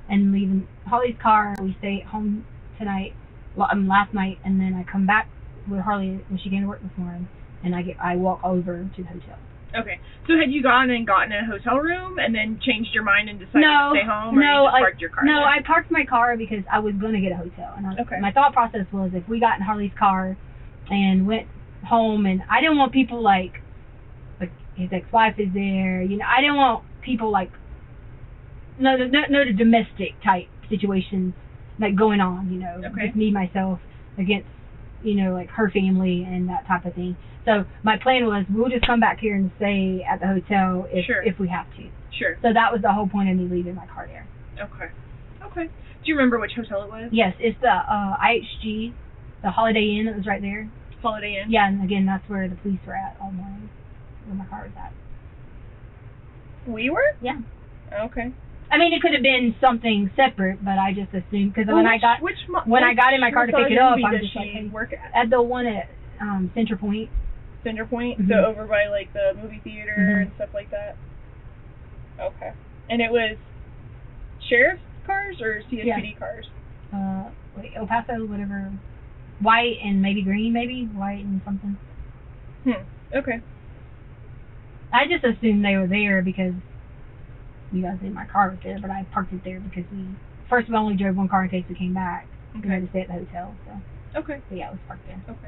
and leaving Harley's car. We stay at home last night, and then I come back with Harley when she came to work this morning, and I walk over to the hotel. Okay. So had you gone and gotten a hotel room and then changed your mind and decided to stay home, or you just parked your car No, there? I parked my car because I was going to get a hotel. And Okay. my thought process was if we got in Harley's car and went home, and I didn't want people like his ex-wife is there, I didn't want people like, the domestic type situations like going on, Okay. just me, myself against, like her family and that type of thing. So my plan was we'll just come back here and stay at the hotel if we have to. Sure. So that was the whole point of me leaving my car there. Okay. Okay. Do you remember which hotel it was? Yes, it's the IHG, the Holiday Inn that was right there. Holiday Inn? Yeah, and again, that's where the police were at all morning, where my car was at. We were? Yeah. Okay. I mean, it could have been something separate, but I just assumed because when I got in my car to pick it up, I'm just like, hey, work at the one at Center Point. Center Point? Mhm. So over by like the movie theater Mhm. and stuff like that? Okay. And it was sheriff's cars or CSPD cars? El Paso, whatever, white and maybe green, white and something. Okay. I just assumed they were there because you guys in my car was there, but I parked it there because we first we only drove one car in case we came back. Okay. We had to stay at the hotel, so. Okay. But yeah, it was parked there. Okay.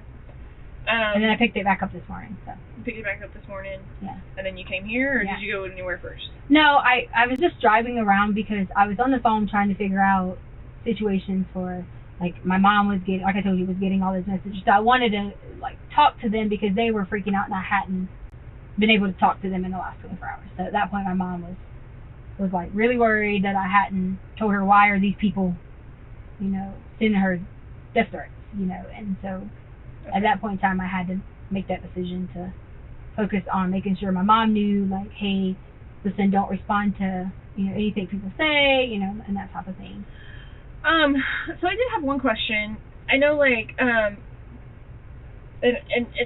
And then I picked it back up this morning, so. You picked it back up this morning. Yeah. And then you came here, or Yeah. did you go anywhere first? No, I was just driving around because I was on the phone trying to figure out situations for, like, my mom was getting, like I told you, was getting all those messages. So I wanted to, like, talk to them because they were freaking out and I hadn't been able to talk to them in the last 24 hours. So at that point my mom was like really worried that I hadn't told her why are these people, you know, sending her death threats, you know, and so at that point in time I had to make that decision to focus on making sure my mom knew, like, hey, listen, don't respond to, you know, anything people say, you know, and that type of thing. So I did have one question. I know, like, and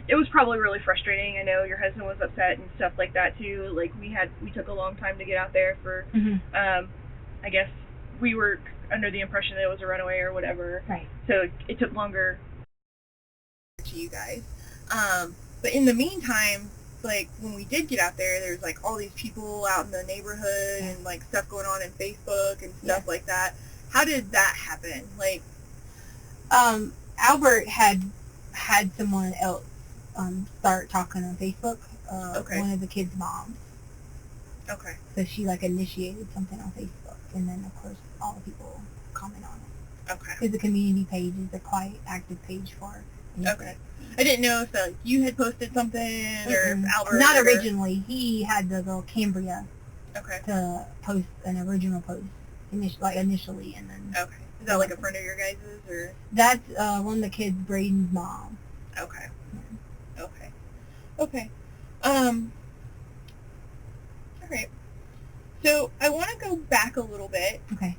it was probably really frustrating. I know your husband was upset and stuff like that too. Like, we took a long time to get out there for, I guess we were under the impression that it was a runaway or whatever. Right. So it took longer. To you guys. But in the meantime, like, when we did get out there's like all these people out in the neighborhood and like stuff going on in Facebook and stuff like that. How did that happen? Like, Albert had someone else start talking on Facebook. One of the kids' moms. okay. So she like initiated something on Facebook, and then of course all the people comment on it. Okay. Because the community page is a quite active page for anything. Okay. I didn't know if like, you had posted something or if Albert. Not or- originally. He had the little Cambria Okay. to post an original post initially, and then Okay. Is that like a friend of your guys's or? that's one of the kids, Braden's mom. Okay. Yeah. Okay. Okay. All right. So I want to go back a little bit. Okay.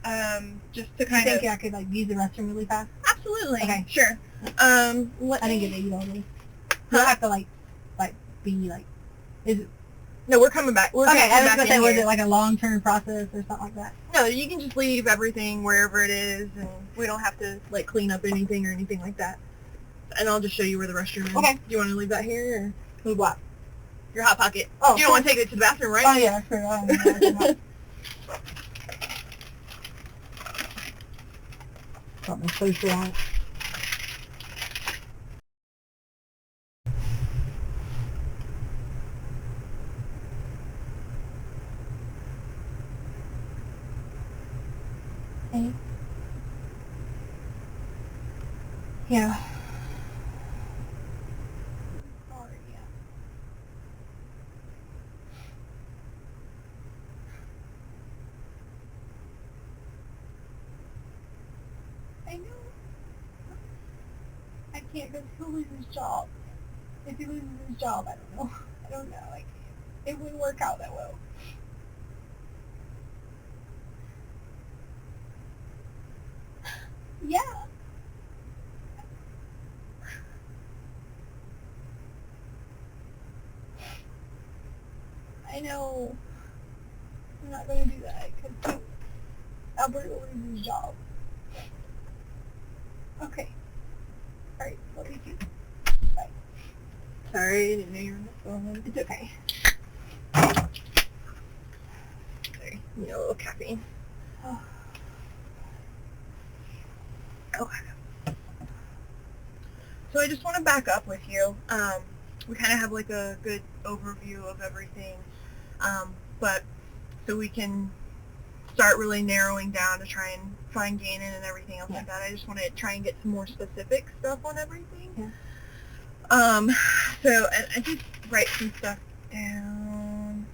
Just to I kind of. think I could like use the restroom really fast. Absolutely. Okay. Sure. I didn't get to eat all this. You Huh? have to like be like. Is it, No, we're coming back. We're okay, gonna I come was back gonna say, in was here. it like a long-term process or something like that? No, you can just leave everything wherever it is, and we don't have to like clean up anything or anything like that. And I'll just show you where the restroom is. Okay. Do you want to leave that here or Move what? your hot pocket? Oh, You don't want to take it to the bathroom, right? Oh yeah, sure. Got my social on it. Hey. Yeah. Sorry, yeah. I know. I can't because he'll lose his job. If he loses his job, I don't know. I don't know. Like, it wouldn't work out that well. Yeah. I know. I'm not going to do that because Albert will lose his job. Okay. Alright, love you too. Bye. Sorry, I didn't know you were on the phone. It's okay. Sorry, you know, a little caffeine. Okay. So I just want to back up with you. We kind of have like a good overview of everything, but so we can start really narrowing down to try and find Gannon and everything else like that. I just want to try and get some more specific stuff on everything. Yeah. So I did write some stuff down.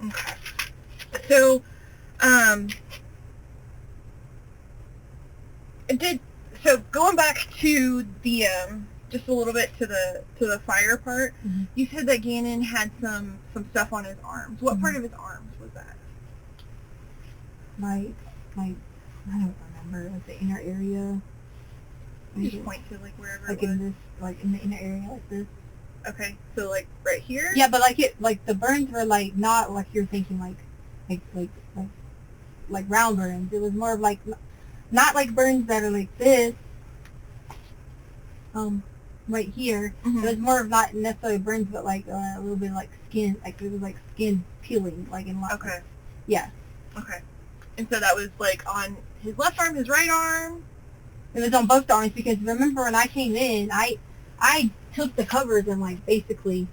Okay. So, so going back to the just a little bit to the fire part. Mhm. You said that Gannon had some stuff on his arms. What part of his arms was that? My, I don't remember, like the inner area. You just point to like wherever Like it was. in this, like in the inner area like this. Okay, so like right here. Yeah, but like the burns were like not like you're thinking like round burns. It was more of like not like burns that are like this. Right here. Mhm. It was more of not necessarily burns, but like a little bit like skin. Like it was like skin peeling, like in lots. Okay. Yeah. Okay. And so that was like on his left arm, his right arm? It was on both arms because remember when I came in, I took the covers and like basically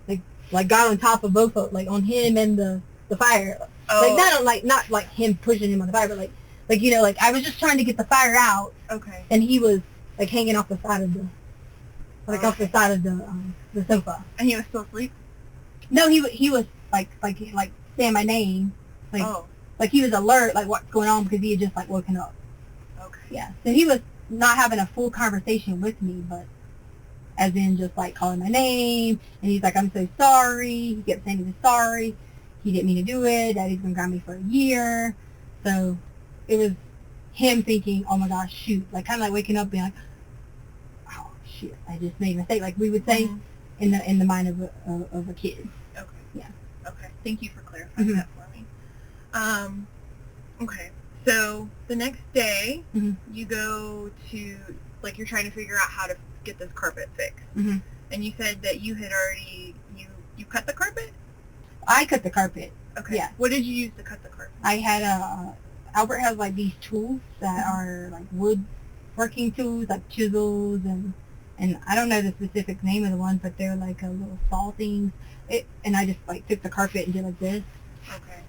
like got on top of both of like on him and the fire. Oh. Like not like him pushing him on the fire, but like you know, like I was just trying to get the fire out. Okay. And he was like hanging off the side of off the side of the sofa. And he was still asleep? No, he was like saying my name, like he was alert, like what's going on because he had just like woken up. Okay. Yeah. So he was not having a full conversation with me, but as in just like calling my name, and he's like, I'm so sorry. He kept saying he was sorry. He didn't mean to do it. Daddy's been grounded me for a year. So it was him thinking, oh my gosh, shoot. Like kind of like waking up being like, oh shit, I just made a mistake. Like we would say in the mind of a kid. Okay. Yeah. Okay. Thank you for clarifying that for me. Okay. So the next day, you go to, like, you're trying to figure out how to get this carpet fixed. And you said that you had already, you cut the carpet? I cut the carpet. Okay. Yeah. What did you use to cut the carpet? I had Albert has like these tools that are like wood working tools, like chisels and I don't know the specific name of the ones, but they're like a little saw things. And I just like took the carpet and did like this. Okay.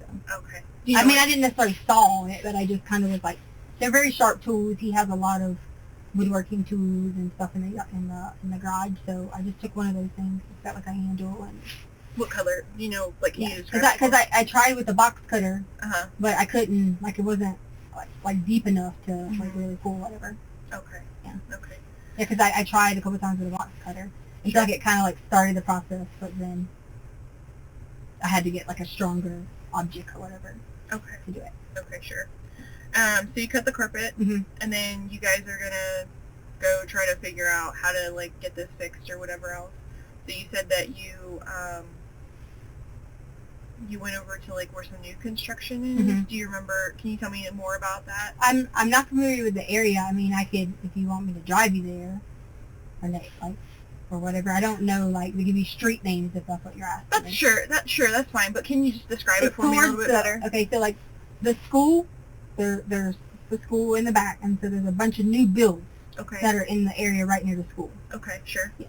So. Okay. I mean, I didn't necessarily saw it, but I just kind of was like, they're very sharp tools. He has a lot of woodworking tools and stuff in the garage, so I just took one of those things. It's got like a handle and. What color? You know, like can you describe? Because I tried with the box cutter, but I couldn't. Like it wasn't like deep enough to like really pull whatever. Okay. Yeah. Okay. Yeah, because I tried a couple times with a box cutter until like it kind of like started the process, but then I had to get like a stronger object or whatever. Okay. To do it. Okay, sure. So you cut the carpet, and then you guys are gonna go try to figure out how to like get this fixed or whatever else. So you said that you went over to like where some new construction is. Do you remember? Can you tell me more about that? I'm not familiar with the area. I mean, I could if you want me to drive you there, or whatever. I don't know. Like they give you street names if that's what you're asking. That's fine. But can you just describe it for me a little bit better? Okay, so like the school, there's the school in the back, and so there's a bunch of new builds that are in the area right near the school. Okay, sure. Yeah.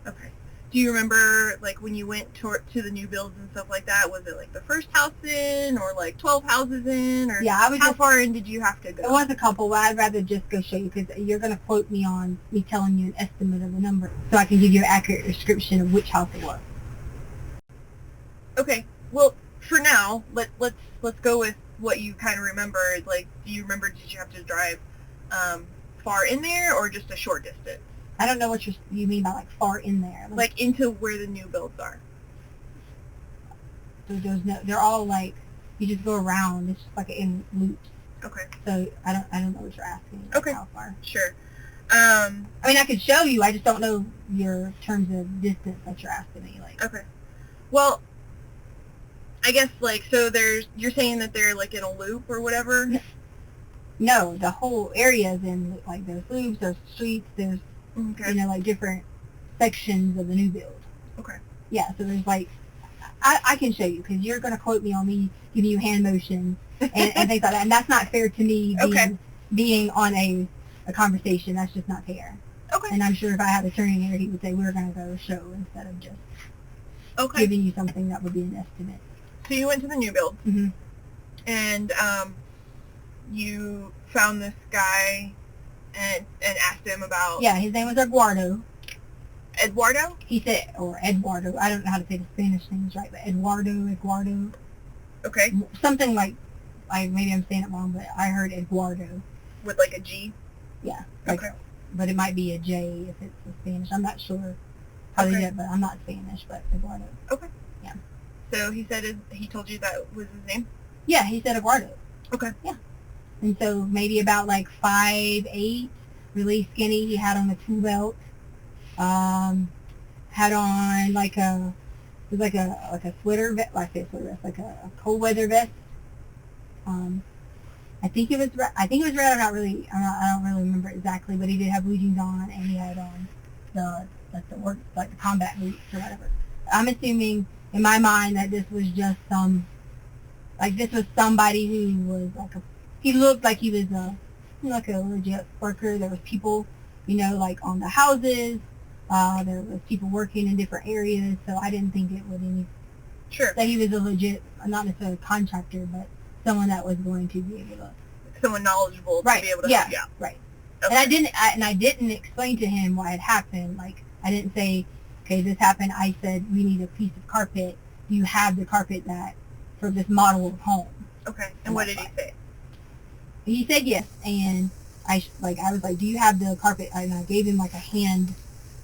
Okay. Do you remember, like, when you went to the new builds and stuff like that, was it, like, the first house in, or, like, 12 houses in, or how far in did you have to go? It was a couple, but I'd rather just go show you, because you're going to quote me on me telling you an estimate of the number, so I can give you an accurate description of which house it was. Okay. Well, for now, let's go with what you kind of remembered. Like, do you remember, did you have to drive far in there, or just a short distance? I don't know what you mean by like far in there. Like into where the new builds are. They're all like you just go around. It's just like in loops. Okay. So I don't know what you're asking. Like how far? Sure. I mean I could show you. I just don't know your terms of distance that you're asking me. Like. Okay. Well, I guess like so you're saying that they're like in a loop or whatever. No, the whole area is in like there's loops, there's streets, there's like different sections of the new build. Okay. Yeah, so there's like, I can show you because you're going to quote me on me giving you hand motions and things like that, and that's not fair to me being on a conversation. That's just not fair. Okay. And I'm sure if I had a attorney here, he would say we're going to go show instead of just giving you something that would be an estimate. So you went to the new build, and you found this guy and asked him about... Yeah, his name was Eduardo. Eduardo? He said, or Eduardo. I don't know how to say the Spanish names right, but Eduardo. Okay. Something like maybe I'm saying it wrong, but I heard Eduardo. With like a G? Yeah. Okay. But it might be a J if it's a Spanish. I'm not sure how they do it, but I'm not Spanish, but Eduardo. Okay. Yeah. So he said he told you that was his name? Yeah, he said Eduardo. Okay. Yeah. And so maybe about like 5'8", really skinny. He had on a tool belt. Had on like a sweater vest, like a sweater vest, like a cold weather vest. I think it was red. I don't really remember exactly, but he did have blue jeans on, and he had on the combat boots or whatever. I'm assuming in my mind that this was just some like this was somebody who was like he looked like he was like a legit worker. There was people, like on the houses. There was people working in different areas, so I didn't think it would Sure. that he was a legit, not necessarily a contractor, but someone that was going to be able to. Someone knowledgeable to Right. be able to Yeah. help you out. Right. Okay. And I didn't explain to him what had happened. Like, I didn't say, okay, this happened. I said, we need a piece of carpet. Do you have the carpet for this model of home? Okay. And what did he say? He said yes. And I was like, do you have the carpet? And I gave him like a hand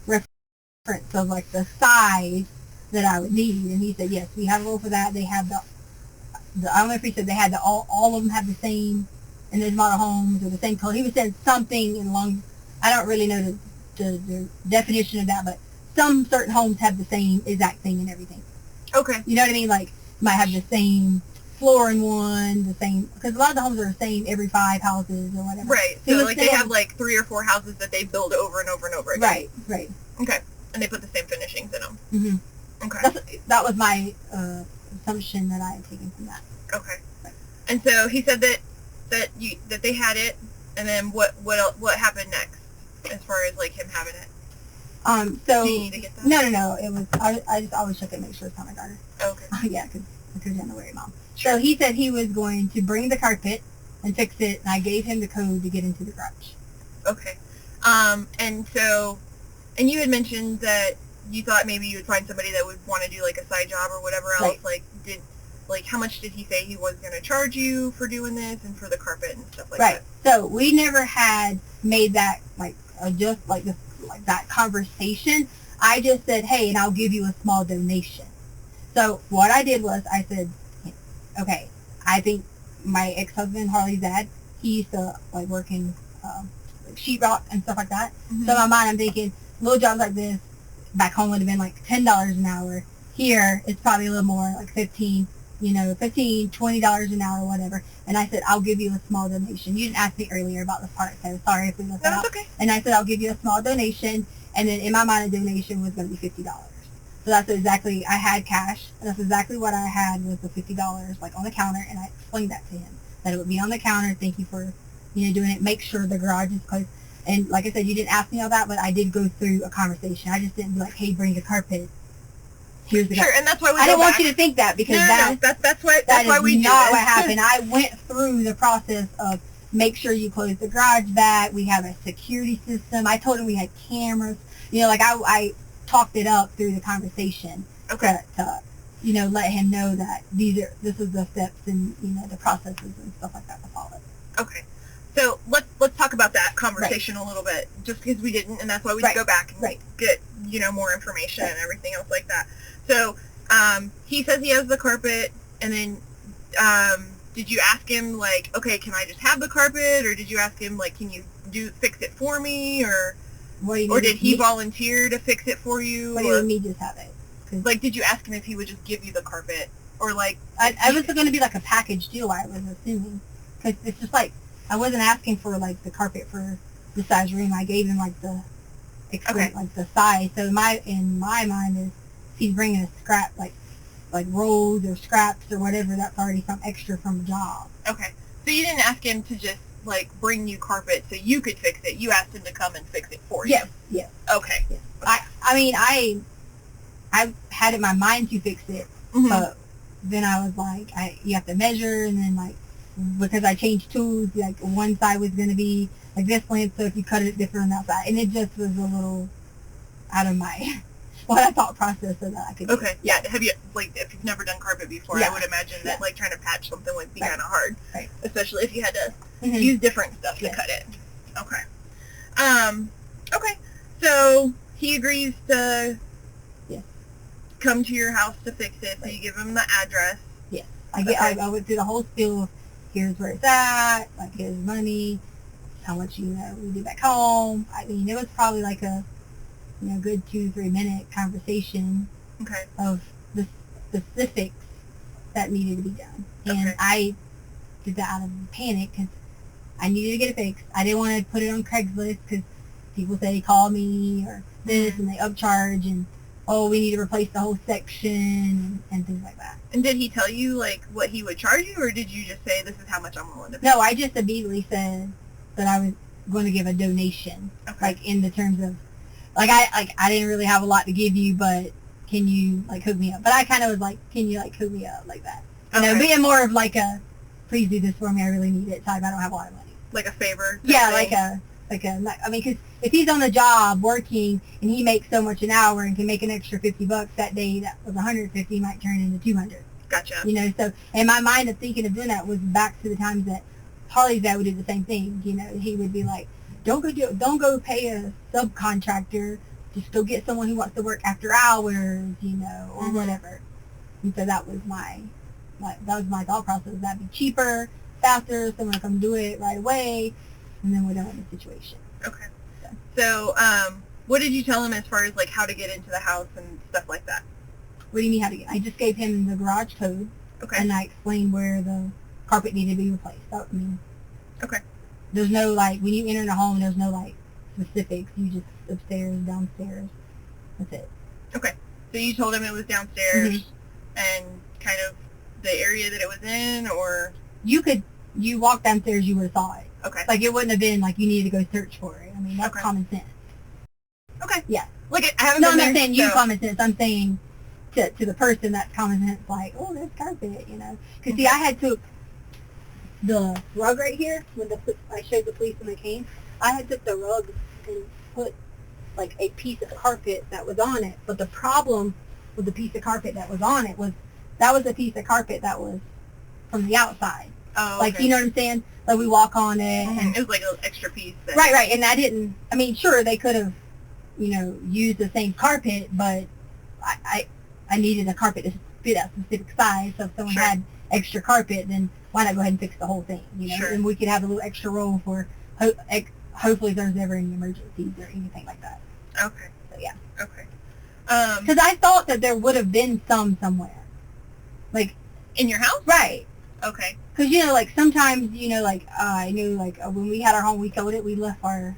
reference of like the size that I would need. And he said, yes, we have a roll for that. They have I don't know if he said they had all of them have the same, and there's model homes or the same color. He was saying something along, I don't really know the definition of that, but some certain homes have the same exact thing and everything. Okay. You know what I mean? Like, you might have the same floor in one, the same, because a lot of the homes are the same every 5 houses or whatever. Right. So like they have like 3 or 4 houses that they build over and over and over again. Right. Okay. And they put the same finishings in them. Mm-hmm. Okay. That was my assumption that I had taken from that. Okay. Right. And so he said that they had it, and then what happened next as far as like him having it? So do you need to get that? No. It was I just always check it, make sure it's not my daughter. Okay. Yeah, because you're not worry, Mom. So he said he was going to bring the carpet and fix it, and I gave him the code to get into the garage. Okay. And you had mentioned that you thought maybe you would find somebody that would want to do like a side job or whatever else. Right. Like how much did he say he was going to charge you for doing this and for the carpet and stuff like right. that? So we never had made that just like that conversation. I just said, hey, and I'll give you a small donation. So what I did was I said, okay, I think my ex-husband, Harley's dad, he used to like work in like sheetrock and stuff like that. Mm-hmm. So in my mind, I'm thinking little jobs like this back home would have been like $10 an hour. Here, it's probably a little more, like $15, $20 an hour, whatever. And I said, I'll give you a small donation. You didn't ask me earlier about the part, so sorry if we left that out. That's okay. And I said, I'll give you a small donation. And then in my mind, a donation was going to be $50. So that's exactly, I had cash, and that's exactly what I had was the $50 like on the counter, and I explained that to him, that it would be on the counter. Thank you for, doing it. Make sure the garage is closed. And like I said, you didn't ask me all that, but I did go through a conversation. I just didn't be like, hey, bring the carpet. Here's the Sure, and that's why we I didn't want you to think that, because that's why we do not this. what happened. I went through the process of make sure you close the garage back. We have a security system. I told him we had cameras. I talked it up through the conversation. Okay. To let him know that this is the steps and the processes and stuff like that to follow. Okay. So let's talk about that conversation a little bit, just because we didn't, and that's why we go back and get more information and everything else like that. So he says he has the carpet, and then did you ask him like, okay, can I just have the carpet, or did you ask him like, can you fix it for me, or did he volunteer to fix it for you? What do you mean me just have it? Like, did you ask him if he would just give you the carpet, or like? I was going to be like a package deal, I was assuming, because it's just like I wasn't asking for like the carpet for the size room. I gave him like the like the size. So in my mind is he's bringing a scrap like rolls or scraps or whatever. That's already some extra from a job. Okay, so you didn't ask him to just like bring you carpet so you could fix it. You asked him to come and fix it for you. Yes. Okay. Yes. I had it in my mind to fix it, Mm-hmm. but then I was like, you have to measure, and then like because I changed tools, like one side was going to be like this length, so if you cut it different on that side, and it just was a little out of my what I thought process so that I could. Okay. Yeah. Have you if you've never done carpet before? I would imagine that like trying to patch something would be kind of hard, especially if you had to use different stuff to cut it. Okay. Okay. So he agrees to come to your house to fix it. So you give him the address. Yes. I went through the whole spiel. Here's where it's at. Like, here's money. How much we do back home. I mean, it was probably like a good 2-3 minute conversation. Okay. Of the specifics that needed to be done, and I did that out of panic because I needed to get it fixed. I didn't want to put it on Craigslist because people say call me or this and they upcharge, and oh, we need to replace the whole section and things like that. And did he tell you, like, what he would charge you, or did you just say, this is how much I'm willing to pay? No, I just immediately said that I was going to give a donation, Okay. like in the terms of, I didn't really have a lot to give you, but can you like hook me up? But I kind of was like, can you like hook me up like that? You know, Okay. being more of like a, please do this for me, I really need it type. I don't have a lot of money. Like a favor? Yeah, thing? I mean, because if he's on the job working and he makes so much an hour and can make an extra $50 that day, that was 150 might turn into 200. Gotcha. You know, so in my mind of thinking of doing that was back to the times that Harley's dad would do the same thing. You know, he would be like, don't go pay a subcontractor. Just go get someone who wants to work after hours, you know, or whatever. And so that was my thought process. That'd be cheaper, faster. Someone will come do it right away, and then we're done with the situation. Okay. So, what did you tell him as far as, like, how to get into the house and stuff like that? What do you mean how to get? I just gave him the garage code, Okay. and I explained where the carpet needed to be replaced. So, I mean, Okay. there's no, like, when you enter the home, there's no, like, specifics. You just upstairs, downstairs. That's it. Okay. So you told him it was downstairs Mhm. and kind of the area that it was in, or? You walk downstairs, you would have saw it. Okay. Like, it wouldn't have been like you needed to go search for it. I mean, that's Okay. common sense. Okay. Yeah. Like, I haven't No, been I'm there, not saying you so- common sense. I'm saying to the person that's common sense, like, oh, there's carpet, you know. Because, see, I had took the rug right here, when I showed the police when they came, I had took the rug and put, like, a piece of carpet that was on it. But the problem with the piece of carpet that was on it was that was a piece of carpet that was from the outside. Oh, Like, okay. you know what I'm saying? Like, we walk on it. And, It was like an extra piece. That, right. And I mean, sure, they could have, you know, used the same carpet, but I needed a carpet to fit a specific size. So if someone Sure. had extra carpet, then why not go ahead and fix the whole thing, you know? Sure. And we could have a little extra roll for, hopefully if there's ever any emergencies or anything like that. Okay. So, yeah. Okay. Because I thought that there would have been some somewhere. Like, In your house? right. Okay. Because, you know, like, sometimes, you know, like, I knew, like, when we had our home, we sold it, we left our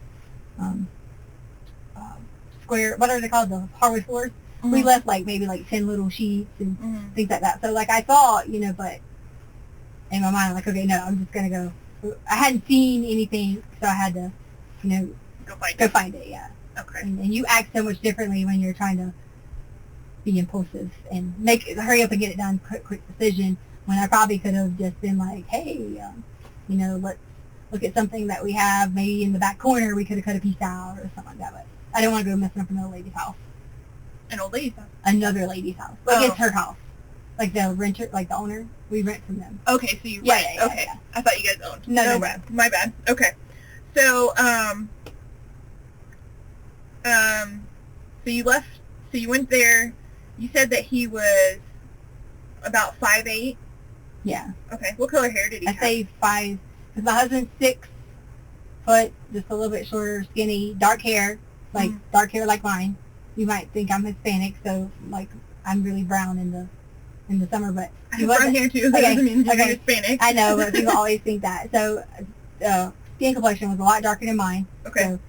square, what are they called, the hardwood floors? We Mhm. left, like, maybe, like, 10 little sheets and Mhm. things like that. So, like, I thought, you know, but in my mind, I'm like, okay, no, I'm just going to go. I hadn't seen anything, so I had to, you know, Go find go it. find it, yeah. Okay. And you act so much differently when you're trying to be impulsive and hurry up and get it done, quick decision, when I probably could have just been like, hey, you know, let's look at something that we have maybe in the back corner. We could have cut a piece out or something like that. But I don't want to go messing up another lady's house. An old lady's house. Another lady's house. Like, Oh. it's her house. Like, the renter, like, the owner, we rent from them. Okay, so you Yeah, rent. yeah, yeah, Okay. yeah. I thought you guys owned. No. bad. My bad. Okay. So, so you left, so you went there, you said that he was about 5'8". Yeah. Okay. What color hair did he I have? say 5, because my husband's 6 foot, just a little bit shorter, skinny, dark hair like mine. You might think I'm Hispanic, so, like, I'm really brown in the summer, but I he have brown wasn't. hair too, that Okay, doesn't mean you're okay. Hispanic. I know, but people always think that. So, skin complexion was a lot darker than mine. Okay. So,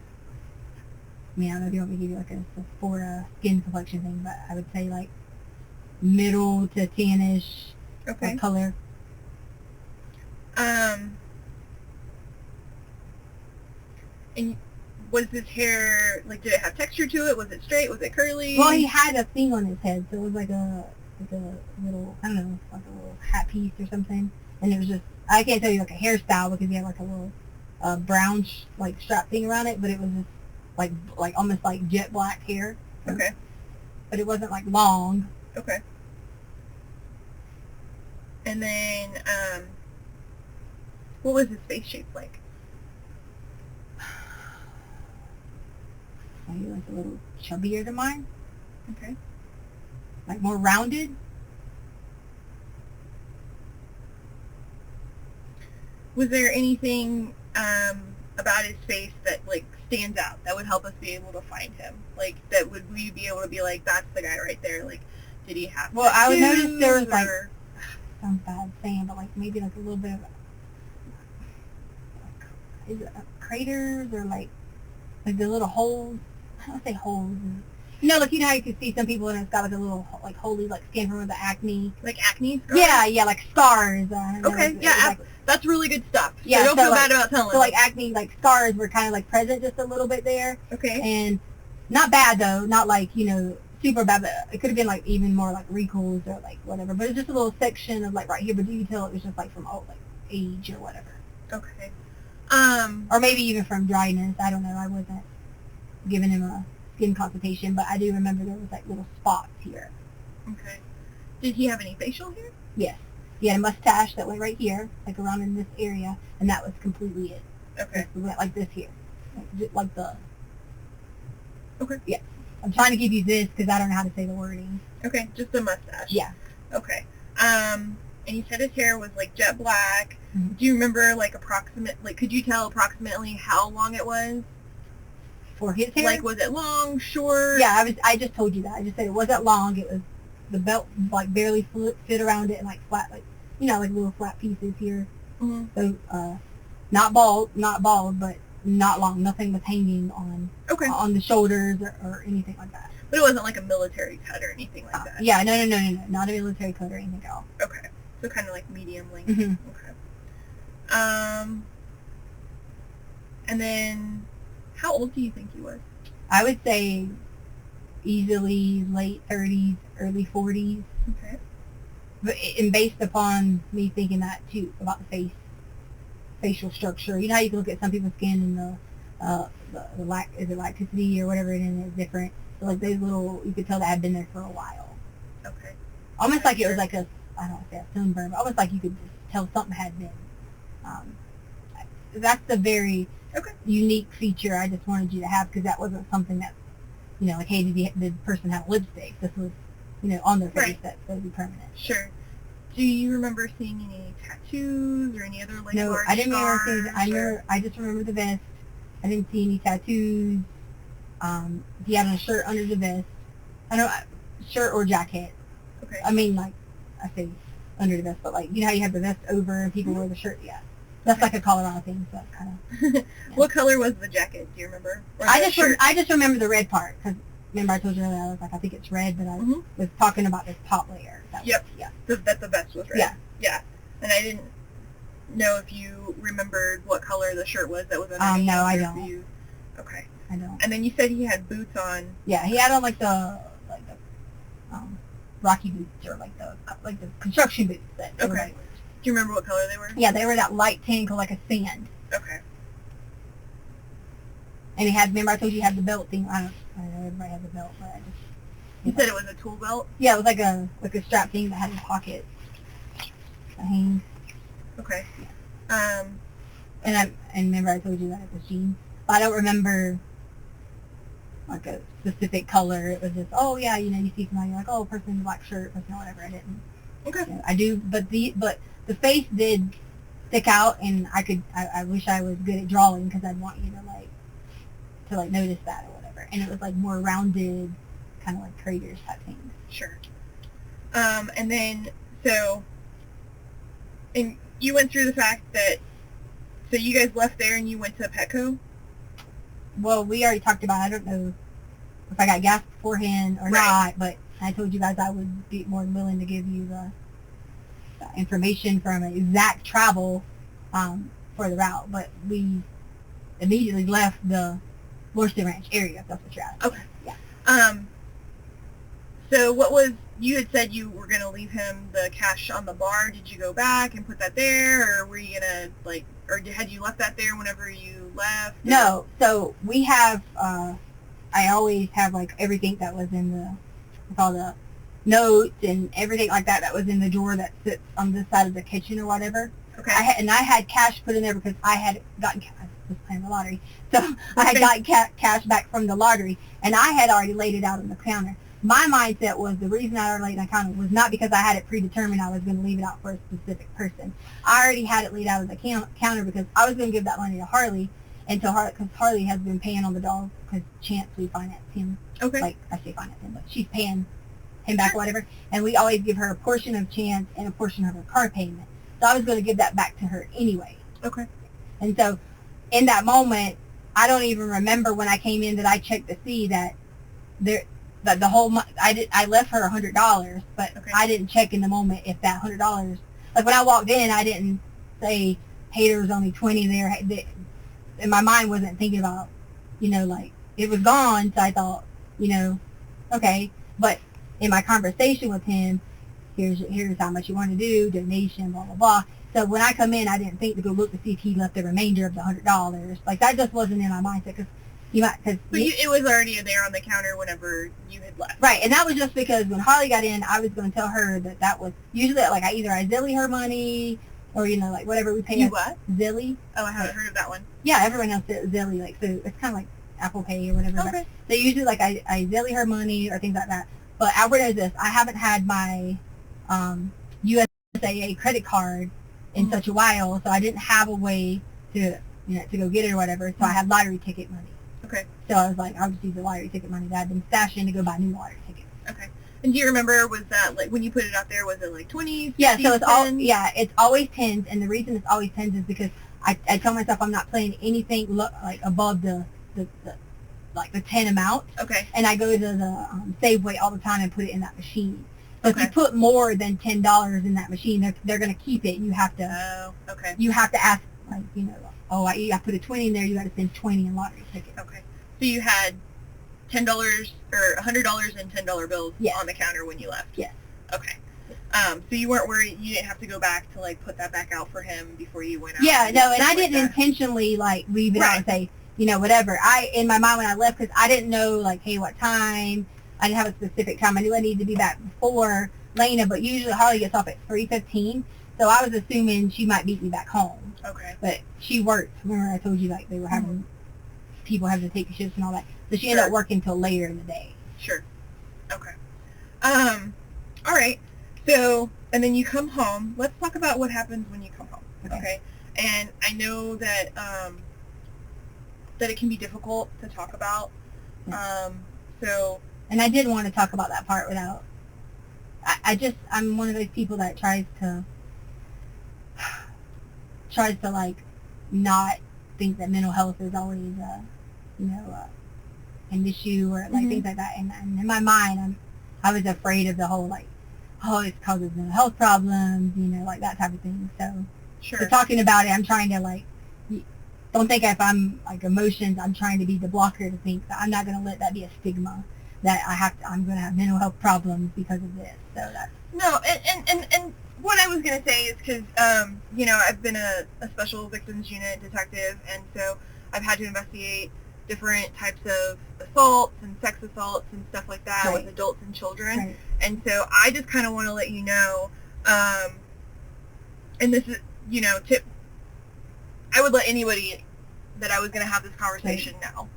I mean, I don't know if you want me to give you like a Sephora skin complexion thing, but I would say like middle to tannish Okay. color. And was his hair, like, did it have texture to it? Was it straight? Was it curly? Well, he had a thing on his head, so it was like a little, I don't know, like a little hat piece or something. And it was just, I can't tell you like a hairstyle because he had like a little brown like strap thing around it, but it was just like almost like jet black hair. Okay. But it wasn't like long. Okay. And then, what was his face shape like? Maybe like a little chubbier than mine, Okay. like more rounded. Was there anything about his face that, like, stands out that would help us be able to find him? Like, that would we be able to be like, that's the guy right there? Like, did he have Well, I would notice there was, tattoos, like, or- Sounds bad saying, but like maybe like a little bit of is it craters or like the little holes. I don't say holes. like you know how you can see some people and it's got like a little like holy like skin from the acne. Like acne scars? Yeah, like scars. Okay, yeah, that's really good stuff. Yeah, so don't feel bad about telling So us. like acne, like scars were kind of like present just a little bit there. Okay. And not bad though, not like, you know, super bad, but it could have been like even more like wrinkles or like whatever. But it's just a little section of like right here, but you can tell it was just like from like age or whatever. Okay. Or maybe even from dryness. I don't know. I wasn't giving him a skin consultation, but I do remember there was like little spots here. Okay. Did he have any facial hair? Yes. He had a mustache that went right here, like around in this area, and that was completely it. Okay. It went like this here. Like the... Okay. Yeah. I'm trying to give you this because I don't know how to say the wording. Okay, just a mustache. Yeah. Okay. And you said his hair was like jet black. Mm-hmm. Do you remember like could you tell approximately how long it was? For his hair? Like, was it long, short? Yeah, I just told you that. I just said it wasn't long. It was, the belt like barely fit around it and like flat, like, you know, like little flat pieces here. Mm-hmm. So, not bald, but not long. Nothing was hanging on the shoulders or anything like that. But it wasn't like a military cut or anything like that. Yeah, no, not a military cut or anything at all. Okay, so kind of like medium length. Mm-hmm. Okay. And then, how old do you think he was? I would say easily late 30s, early 40s. Okay. But and based upon me thinking that too about the facial structure. You know how you can look at some people's skin and the lacticity or whatever it is different. So like those little, you could tell that had been there for a while. Okay. Almost like it was like I don't want to say a sunburn, but almost like you could just tell something had been. That's the very unique feature I just wanted you to have, because that wasn't something that, you know, like, hey, did the person have lipstick? This was, you know, on their face. That's going to be permanent. Sure. Do you remember seeing any tattoos or any other like No, large I didn't remember scars? seeing. I just remember the vest. I didn't see any tattoos. He had a shirt under the vest. I know, shirt or jacket. Okay. I mean, like, I say under the vest, but like, you know how you have the vest over and people wear the shirt? Yeah. That's like a Colorado thing, so that's kind of... Yeah. What color was the jacket? Do you remember? Or I the just remember the red part, because remember I told you earlier, I was like, I think it's red, but I was talking about this top layer. Yeah. That the vest was red. Yeah. Yeah. And I didn't know if you remembered what color the shirt was that was underneath. No, I or don't. if you- Okay. I don't. And then you said he had boots on. Yeah, he had on like the Rocky boots, or like the construction boots that everybody wears. Do you remember what color they were? Yeah, they were that light tan, like a sand. Okay. And he had, remember I told you he had the belt thing. I don't know, everybody has a belt, but I just... You said it was a tool belt? Yeah, it was like a strap thing that had a pocket. That hangs. Okay. Yeah. And remember I told you that it was jeans. But I don't remember like a specific color. It was just, oh yeah, you know, you see somebody, you're like, oh, person in a black shirt, person whatever. I didn't. Okay. You know, I do, but the face did stick out, and I wish I was good at drawing, because I'd want you to notice that or whatever. And it was like more rounded, kind of like craters type things. Sure. And then, and you went through the fact that, so you guys left there and you went to Petco? Well, we already talked about, I don't know if I got gas beforehand or not, but I told you guys I would be more than willing to give you the information from exact travel for the route, but we immediately left the Worsted Ranch area, if that's what you're asking. Okay. Yeah. So what was, you had said you were going to leave him the cash on the bar. Did you go back and put that there, or were you going to, or had you left that there whenever you left? No, so we have, I always have, everything that was in with all the notes and everything like that was in the drawer that sits on this side of the kitchen or whatever. Okay. I had cash put in there because I had gotten cash. I was playing the lottery. So I had gotten cash back from the lottery, and I had already laid it out on the counter. My mindset was, the reason I already laid it on the counter was not because I had it predetermined I was going to leave it out for a specific person. I already had it laid out on the counter because I was going to give that money to Harley, because Harley has been paying on the dog, because Chance, we finance him. Okay. I say finance him, but she's paying him back or whatever, and we always give her a portion of Chance and a portion of her car payment. So I was going to give that back to her anyway. Okay. And so in that moment, I don't even remember when I came in that I checked to see that that the whole month, I left her $100, but Okay. I didn't check in the moment if that $100, like when I walked in, I didn't say, hey, there was only 20 there. And my mind wasn't thinking about, like, it was gone, so I thought, okay. But in my conversation with him, here's how much you want to do, donation, blah, blah, blah. So when I come in, I didn't think to go look to see if he left the remainder of the $100. Like, that just wasn't in my mindset, because it was already there on the counter whenever you had left. right, and that was just because when Holly got in, I was going to tell her that was usually, like, I Zilly her money, or, like, whatever we pay. You what? Zilly. Oh, I haven't heard of that one. Yeah, everyone else does Zilly, like, so it's kind of like Apple Pay or whatever. Okay. So usually, like, I Zilly her money or things like that. But Albert knows this. I haven't had my USAA credit card in such a while, so I didn't have a way to go get it or whatever. So I had lottery ticket money. Okay. So I was like, I'll just use the lottery ticket money that I'd been stashing to go buy new lottery tickets. Okay. And do you remember, was that, like, when you put it out there, was it like 20s? Yeah, so 50s, it's all, 10s? yeah, it's always tens, and the reason it's always tens is because I tell myself I'm not playing anything like above the 10 amount. Okay. And I go to the Safeway all the time and put it in that machine. So if Okay. you put more than $10 in that machine, they're going to keep it. You have to Oh, okay. you have to ask, like, I put a 20 in there, you got to spend 20 in lottery tickets. Okay. So you had $10 or $100 in $10 bills Yes. on the counter when you left? Yes. Okay. So you weren't worried, you didn't have to go back to, like, put that back out for him before you went out? Yeah, no, and stuff I like didn't that? intentionally, like, leave it out and Right. say, whatever. In my mind when I left, because I didn't know, like, hey, what time. I didn't have a specific time. I knew I needed to be back before Lena, but usually Holly gets off at 3:15, so I was assuming she might meet me back home. Okay. But she worked. Remember I told you, like, they were having people having to take shifts and all that. So she ended up working till later in the day. Sure. Okay. All right. So, and then you come home. Let's talk about what happens when you come home. Okay. And I know that that it can be difficult to talk about. So. And I didn't want to talk about that part without. I'm one of those people that tries to like not think that mental health is always an issue or like things like that. And in my mind, I was afraid of the whole, like, oh, it causes mental health problems, like that type of thing. So, Sure. so talking about it, I'm trying to, like, don't think if I'm like emotions, I'm trying to be the blocker to think that I'm not going to let that be a stigma that I'm going to have mental health problems because of this. So that's No, and what I was going to say is because, I've been a special victims unit detective, and so I've had to investigate different types of assaults and sex assaults and stuff like that with adults and children. right. And so I just kind of want to let you know, and this is, I would let anybody that I was going to have this conversation know,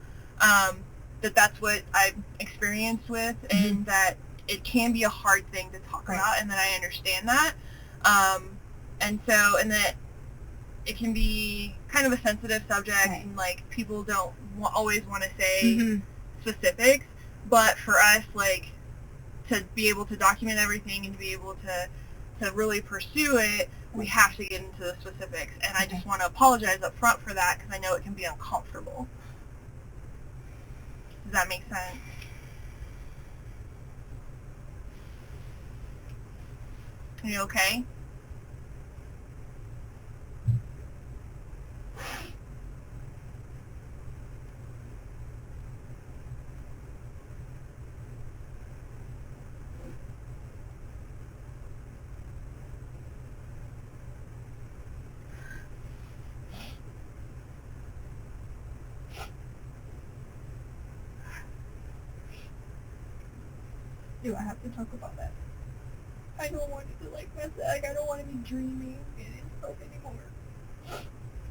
that that's what I've experienced with, and that it can be a hard thing to talk about, and that I understand that. And that it can be kind of a sensitive subject, and, like, people don't always want to say specifics, but for us, like, to be able to document everything and to be able to really pursue it, we have to get into the specifics, and I just want to apologize up front for that because I know it can be uncomfortable. Does that make sense? Are you okay? Do I have to talk about that? I don't want it to, like, mess it. Like, I don't want to be dreaming in stuff anymore.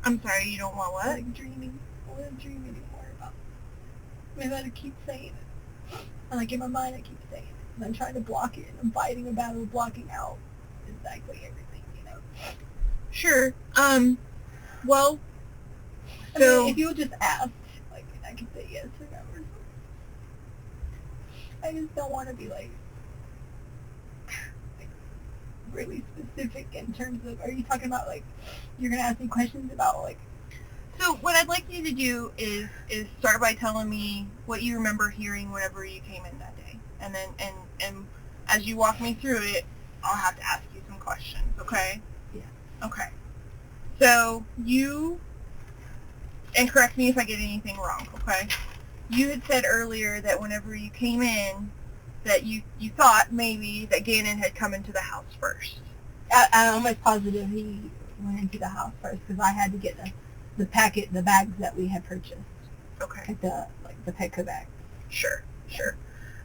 I'm sorry, you don't want what? Like, dreaming. I don't want to dream anymore about it. Maybe I gotta keep saying it. And, like, in my mind, I keep saying it. And I'm trying to block it. I'm fighting a battle of blocking out exactly everything, Sure. Well, so... I mean, if you would just ask, like, I could say yes or no or something. I just don't want to be, like, really specific in terms of, are you talking about, like, you're going to ask me questions about, like... So what I'd like you to do is start by telling me what you remember hearing whenever you came in that day. and then and as you walk me through it, I'll have to ask you some questions. Okay? Yeah. Okay. So you, and correct me if I get anything wrong. Okay? You had said earlier that whenever you came in, that you thought maybe that Gannon had come into the house first. I'm almost positive he went into the house first because I had to get the bags that we had purchased. Okay. Like the Petco bags. Sure.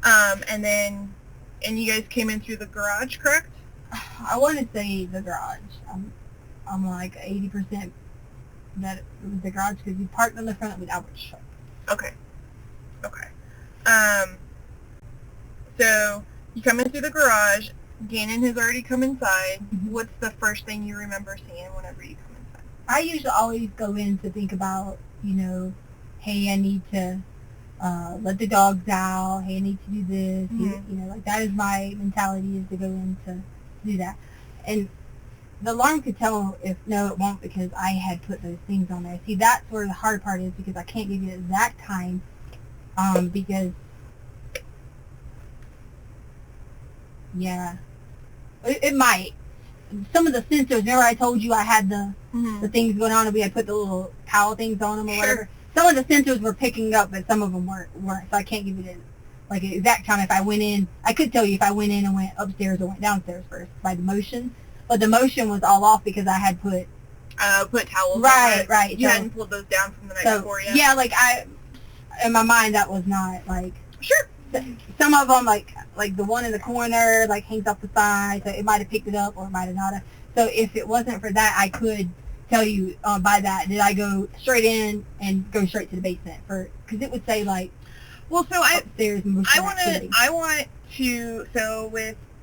And you guys came in through the garage, correct? I want to say the garage. I'm like 80% that it was the garage because we parked on the front with Albert's truck. Okay. So you come in through the garage. Gannon has already come inside. Mm-hmm. What's the first thing you remember seeing whenever you come inside? I usually always go in to think about, hey, I need to let the dogs out. Hey, I need to do this. Mm-hmm. Like that is my mentality, is to go in to do that. And the alarm could tell if no, it won't, because I had put those things on there. See, that's where the hard part is, because I can't give you the exact time, because yeah, it might. Some of the sensors, remember I told you I had the things going on and we had put the little towel things on them or whatever? Some of the sensors were picking up, but some of them weren't. So I can't give you the exact time. If I went in, I could tell you if I went in and went upstairs or went downstairs first by the motion. But the motion was all off because I had put towels on. Right. You hadn't pulled those down from the night before yet? Yeah, in my mind, that was not like... Sure. Some of them, like the one in the corner, hangs off the side, so it might have picked it up or it might have not have. So if it wasn't for that, I could tell you by that, did I go straight in and go straight to the basement? Because it would say, upstairs. I want to, so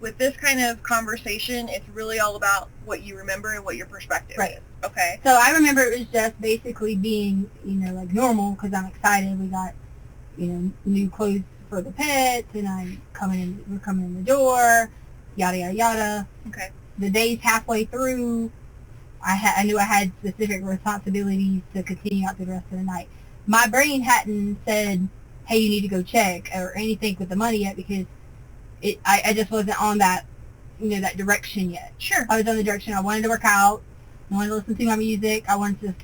with this kind of conversation, it's really all about what you remember and what your perspective is. Okay. So I remember it was just basically being, normal, because I'm excited. We got, new clothes for the pets, and we're coming in the door, yada, yada, yada. Okay. The day's halfway through. I knew I had specific responsibilities to continue out through the rest of the night. My brain hadn't said, hey, you need to go check or anything with the money yet, because I just wasn't on that, that direction yet. Sure. I was on the direction. I wanted to work out. I wanted to listen to my music. I wanted to just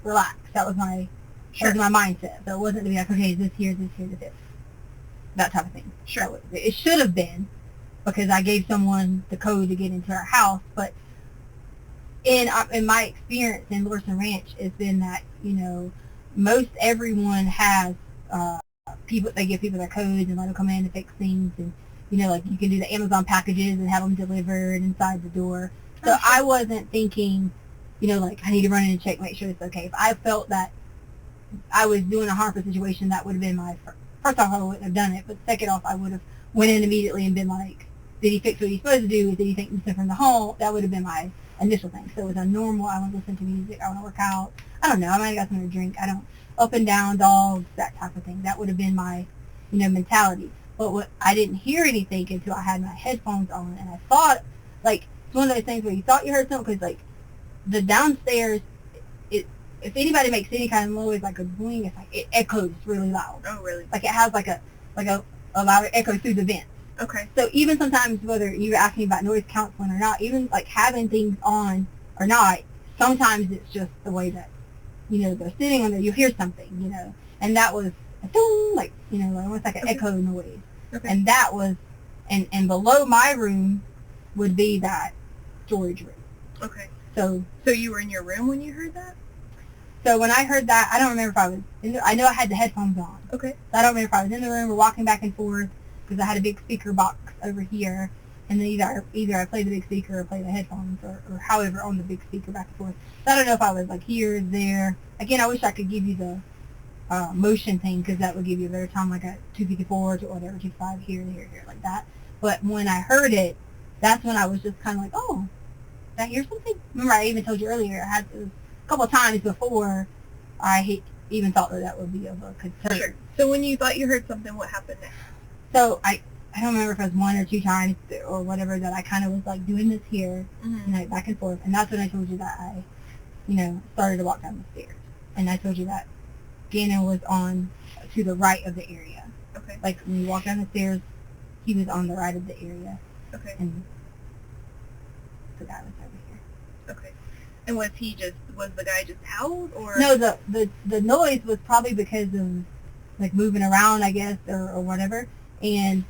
relax. That was my mindset. So it wasn't to be like, okay, this here, this here, this. That type of thing. Sure. It should have been, because I gave someone the code to get into our house. But in my experience in Lorson Ranch, it's been that, most everyone has people. They give people their codes and let them come in and fix things, and you can do the Amazon packages and have them delivered inside the door. So sure. I wasn't thinking, I need to run in and check, make sure it's okay. If I felt that I was doing a harmful situation, that would have been my first off, I wouldn't have done it. But second off, I would have went in immediately and been like, did he fix what he's supposed to do? Did he take something from the home? That would have been my initial thing. So it was a normal, I want to listen to music, I want to work out. I don't know, I might have got something to drink. Up and down, dogs, that type of thing. That would have been my, mentality. But I didn't hear anything until I had my headphones on, and I thought, it's one of those things where you thought you heard something, because, the downstairs, if anybody makes any kind of noise, like a boing, it's it echoes really loud. Oh, really? It has a louder echo through the vents. Okay. So even sometimes, whether you're asking about noise counseling or not, even having things on or not, sometimes it's just the way that, they're sitting on there, you hear something, and that was a ding, almost like an echo noise. Okay. And that was, and below my room would be that storage room. Okay. So you were in your room when you heard that? So when I heard that, I don't remember if I was I know I had the headphones on. Okay. So I don't remember if I was in the room or walking back and forth, because I had a big speaker box over here, and then either I play the big speaker or play the headphones, or however on the big speaker back and forth. So I don't know if I was here, there. Again, I wish I could give you the motion thing, because that would give you a better time, like a 254 to whatever, 25 here, like that. But when I heard it, that's when I was just kind of like, oh, did I hear something? Remember, I even told you earlier, I had a couple of times before I even thought that would be of a concern. Sure. So when you thought you heard something, what happened next? So I don't remember if it was one or two times or whatever that I kind of was doing this here, and back and forth. And that's when I told you that I, started to walk down the stairs. And I told you that Gannon was on to the right of the area. Okay. When you walk down the stairs, he was on the right of the area, Okay. and the guy was over here. Okay. And was the guy just howled, or? No, the noise was probably because of like moving around, I guess, or whatever. And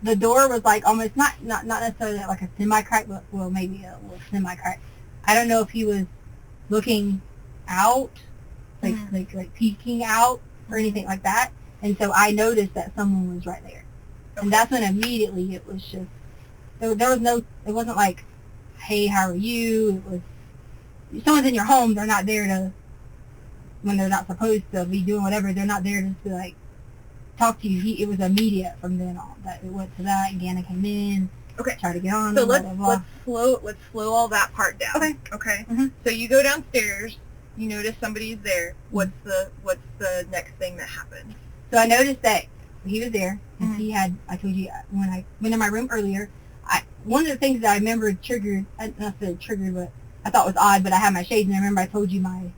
the door was like almost not necessarily like a semi-crack, but well, maybe a little semi-crack. I don't know if he was looking out, like peeking out or anything like that. And so I noticed that someone was right there. Okay. And that's when immediately it was just, there was no, it wasn't like, hey, how are you? It was, if someone's in your home, they're not there to, when they're not supposed to be doing whatever, they're not there to like talk to you. It was immediate from then on. That it went to that, and Gannon came in, Okay. tried to get on. So blah, blah, blah. let's slow all that part down. Okay. Okay. Mhm. So you go downstairs. You notice somebody's there. What's the next thing that happens? So I noticed that he was there, and Mhm. he had, I told you, when I went in my room earlier, one of the things that I remember triggered, not necessarily triggered, but I thought was odd, but I had my shades, and I remember I told you my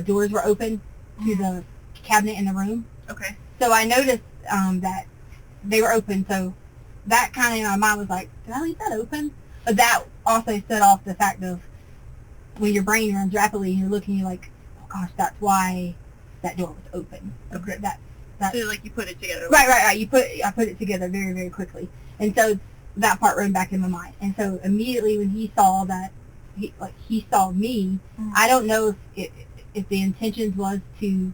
doors were open to the cabinet in the room. Okay. So I noticed that they were open, so that kind of in my mind was like, did I leave that open? But that also set off the fact of when your brain runs rapidly and you're looking, you're like, oh gosh, that's why that door was open. Okay. That So like you put it together. right. I put it together very, very quickly, and so that part ran back in my mind. And so immediately when he saw that, he saw me. Mhm. I don't know if the intentions was to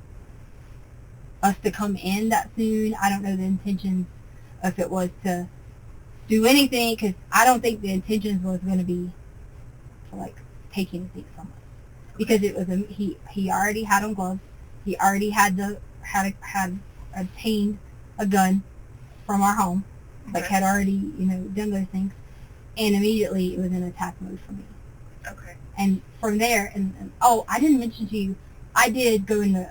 us to come in that soon. I don't know the intentions if it was to do anything, because I don't think the intentions was going to be to like take anything from us, because it was he already had on gloves. He already had obtained a gun from our home, like Okay. had already done those things, and immediately it was in attack mode for me. Okay. And from there, and oh, I didn't mention to you, I did go in the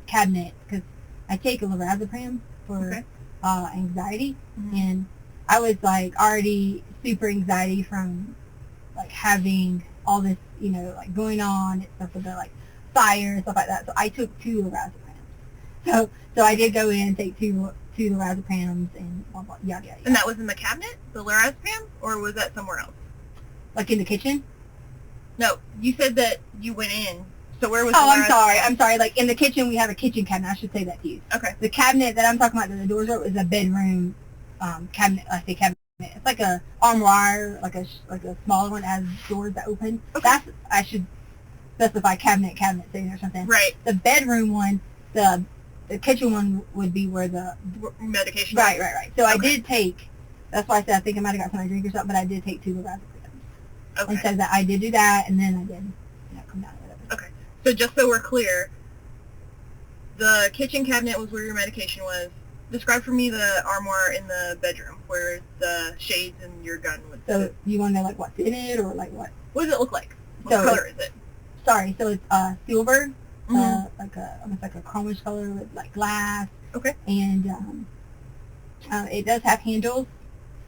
cabinet because I take a lorazepam for Okay. anxiety, Mhm. and I was like already super anxiety from like having all this, like going on and stuff with the like fire and stuff like that. So I took 2 lorazepams. So I did go in and take two lorazepams and blah, blah, yada, yada, yada. And that was in the cabinet, the lorazepam, or was that somewhere else? Like in the kitchen? No, you said that you went in. So where was? Oh, the I'm sorry. Like in the kitchen, we have a kitchen cabinet. I should say that to you. Okay. The cabinet that I'm talking about that the doors are is a bedroom cabinet. I say cabinet. It's like a armoire, like a smaller one that has doors that open. Okay. I should specify cabinet thing or something. Right. The bedroom one, the kitchen one would be where the Medication. right. So I Okay. did take. That's why I said I think I might have got something to drink or something, but I did take 2 lorazepams. Okay. And so that I did do that, and then I did come down or whatever. Okay. So just so we're clear, the kitchen cabinet was where your medication was. Describe for me the armoire in the bedroom where the shades and your gun would So sit. you want to know like what's in it or like what? What does it look like? What So color is it? Sorry, so it's silver, Mhm. like almost like a chromish color with like glass. Okay. And it does have handles,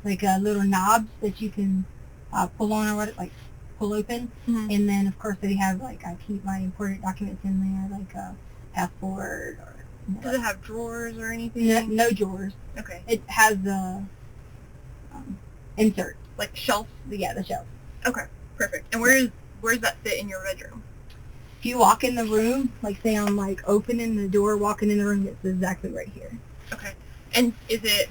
like little knobs that you can pull on or what, like pull open. Mhm. And then of course they have like I keep my important documents in there, like a passport or. Does it have drawers or anything? No drawers. Okay. It has the insert. Like shelf? Yeah, the shelf. Okay. Perfect. And where's that fit in your bedroom? If you walk in the room, like say I'm like opening the door, walking in the room, it's exactly right here. Okay. And does it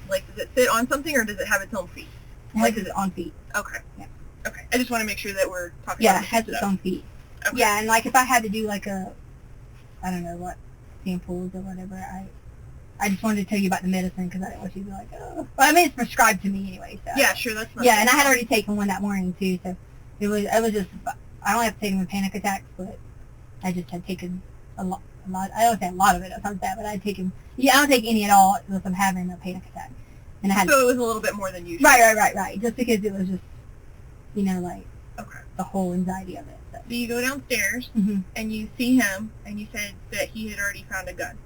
sit on something or does it have its own feet? It Like, has is its it- own feet. Okay. Yeah. Okay. I just want to make sure that we're talking Yeah, about it has the its stuff. own feet. Okay. Yeah, and like if I had to do like I don't know what, samples or whatever, I just wanted to tell you about the medicine because I didn't want you to be like, oh. Well, I mean, it's prescribed to me anyway, so. Yeah, sure, that's not Yeah, and I had already taken one that morning too, so it was just, I don't have to take them with panic attacks, but I just had taken a lot, I don't say a lot of it, that sounds bad, but I'd taken, I don't take any at all unless I'm having a panic attack. And I had, So it was a little bit more than usual. right, just because it was just, like, Okay. the whole anxiety of it. So. So you go downstairs Mm-hmm. and you see him and you said that he had already found a gun.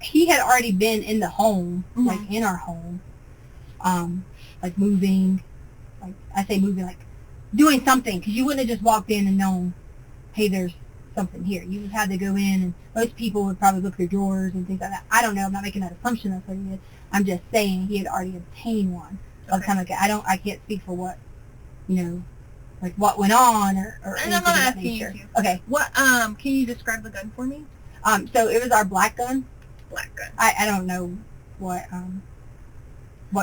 He had already been in the home, Mhm. like in our home, like moving, like I say moving, like doing something, because you wouldn't have just walked in and known, hey, there's something here. You just had to go in, and most people would probably look through drawers and things like that. I don't know. I'm not making that assumption. That's what he did. I'm just saying he had already obtained one. So I was Okay. kind of like, I can't speak for what, like what went on or And anything I'm of not that asking you nature. to. Okay. What, can you describe the gun for me? So it was our black gun. Black gun. I don't know what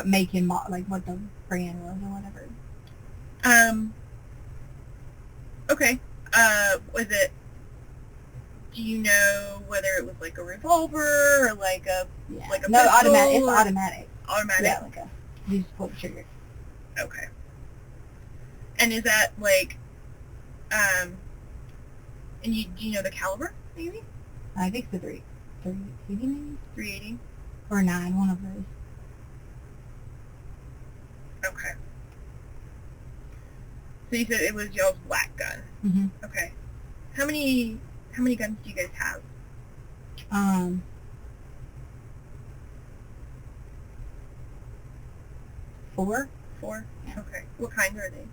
make and like what the brand was or whatever. Okay. Was it, do you know whether it was like a revolver or like a Yeah. like a no, pistol? automatic. It's or automatic. automatic? Yeah, like you just pull the trigger. Okay. And is that like, and do you know the caliber, maybe? I think it's a 380 maybe? 380? Or 9, one of those. Okay. So you said it was y'all's black gun. Mm-hmm. Okay. How many guns do you guys have? 4. 4? Okay. What kind are they?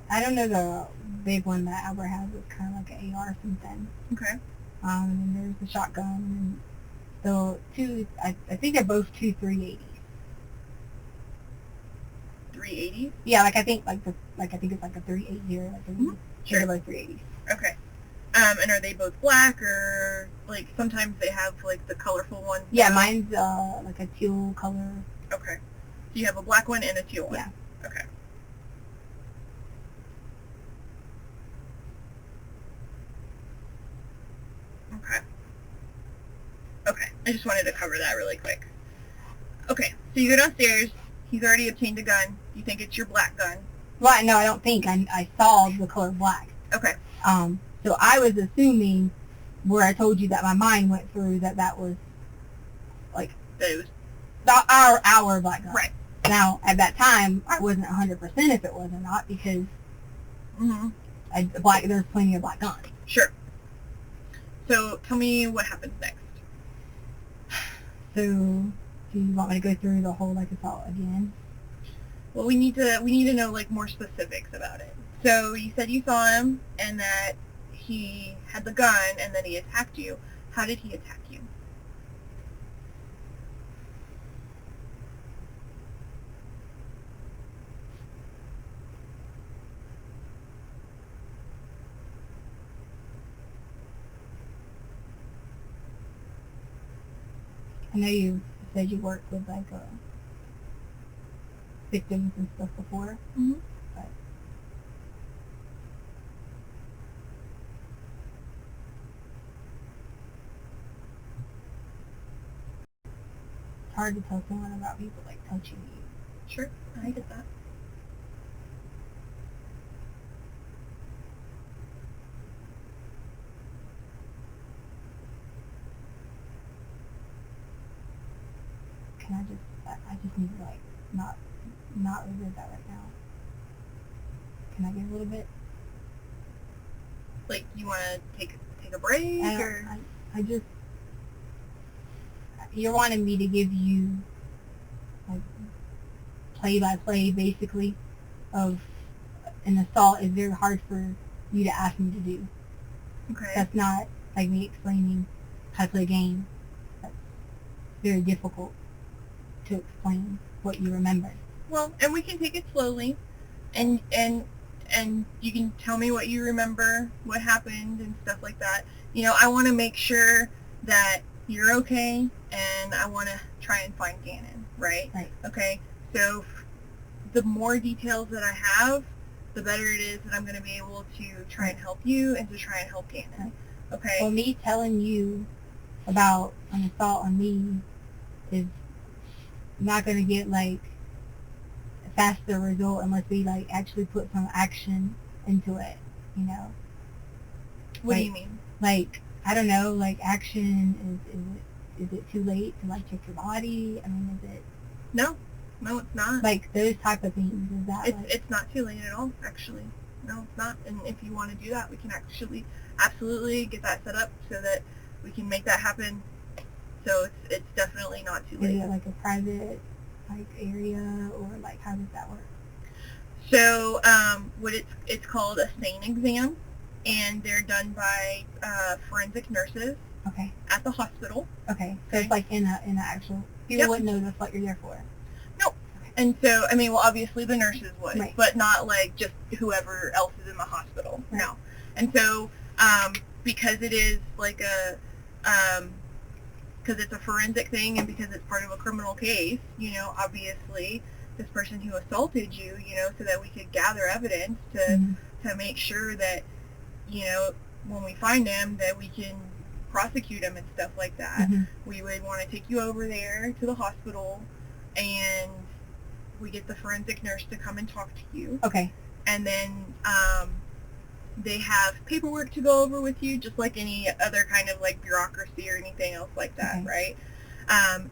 I don't know the big one that Albert has. It's kind of like an AR something. Okay. And then there's the shotgun and the two. I think they're both 2 380s. 380? Yeah, I think I think it's like a 380 or like a Sure. they're both 380s. Okay. And are they both black or like sometimes they have like the colorful one? Yeah, mine's like a teal color. Okay. So you have a black one and a teal one? Yeah. Okay. Okay. Okay. I just wanted to cover that really quick. Okay. So you go downstairs. He's already obtained a gun. You think it's your black gun. Well, no, I don't think. I saw the color black. Okay. So I was assuming where I told you that my mind went through that was like That it was our black gun. right. Now, at that time, I wasn't 100% if it was or not because Mm-hmm. there's plenty of black guns. Sure. So tell me what happens next. So, do you want me to go through the whole like assault again? Well, we need to know like more specifics about it. So you said you saw him and that he had the gun and then he attacked you. How did he attack you? I know you said you worked with like victims and stuff before. Mm-hmm. But it's hard to tell someone about people like touching you. Sure, I get that. Can I just need to like not relive that right now. Can I get a little bit? Like you want to take a break or? I just you're wanting me to give you like play by play basically of an assault is very hard for you to ask me to do. Okay. That's not like me explaining how to play a game. That's very difficult to explain what you remember. Well, and we can take it slowly, and you can tell me what you remember, what happened, and stuff like that. You know, I want to make sure that you're okay, and I want to try and find Gannon, right? Right. Okay, so the more details that I have, the better it is that I'm going to be able to try and help you and to try and help Gannon. Right. Okay? Well, me telling you about an assault on me is not going to get like a faster result unless we like actually put some action into it, you know? What do like, you mean? Like, I don't know, like action, is it too late to like check your body? I mean, is it No, it's not. like those type of things? Is that like, It's not too late at all, actually. No, it's not. And if you want to do that, we can actually absolutely get that set up so that we can make that happen. So it's definitely not too is late. it like a private like area or like how does that work? So what it's called a SANE exam, and they're done by forensic nurses. Okay. at the hospital. Okay. So it's like in a actual, people Yep. wouldn't know that's what you're there for. And so, I mean, well, obviously the nurses would, Right. but not like just whoever else is in the hospital. Right. No. And so, because it is like a, because it's a forensic thing and because it's part of a criminal case, you know, obviously this person who assaulted you, you know, so that we could gather evidence to, Mhm. to make sure that, you know, when we find him, that we can prosecute him and stuff like that. Mhm. We would want to take you over there to the hospital, and we get the forensic nurse to come and talk to you, Okay. and then they have paperwork to go over with you, just like any other kind of like bureaucracy or anything else like that, Okay. right?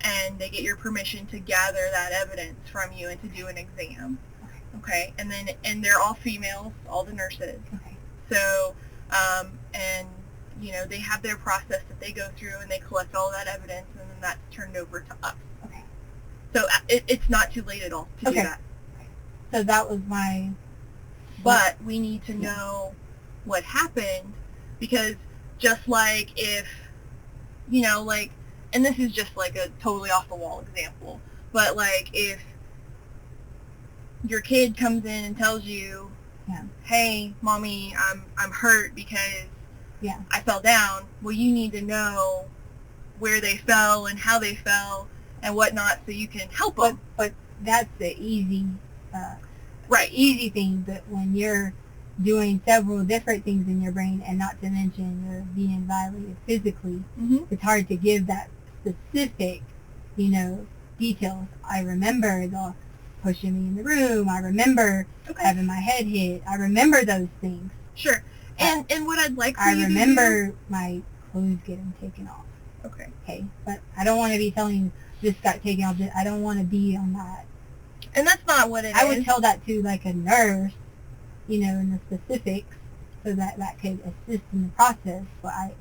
And they get your permission to gather that evidence from you and to do an exam. Okay, and they're all females, all the nurses. Okay. So, and you know, they have their process that they go through, and they collect all that evidence, and then that's turned over to us. Okay. So it's not too late at all to do Okay. that. So that was my. But we need to know what happened, because just like if, you know, like, and this is just like a totally off the wall example, but like if your kid comes in and tells you, Yeah. hey, mommy, I'm hurt because Yeah. I fell down, well, you need to know where they fell and how they fell and whatnot so you can help them. But that's the easy, Right. easy thing. But when you're doing several different things in your brain, and not to mention you're being violated physically, Mm-hmm. it's hard to give that specific, you know, details. I remember the pushing me in the room. I remember Okay. having my head hit. I remember those things. Sure. And what I'd like for I you to remember my clothes getting taken off. do... Okay. Okay, but I don't want to be telling you this got taken off. I don't want to be on that. And that's not what it is. I would tell that to like a nurse, you know, in the specifics, so that that could assist in the process. But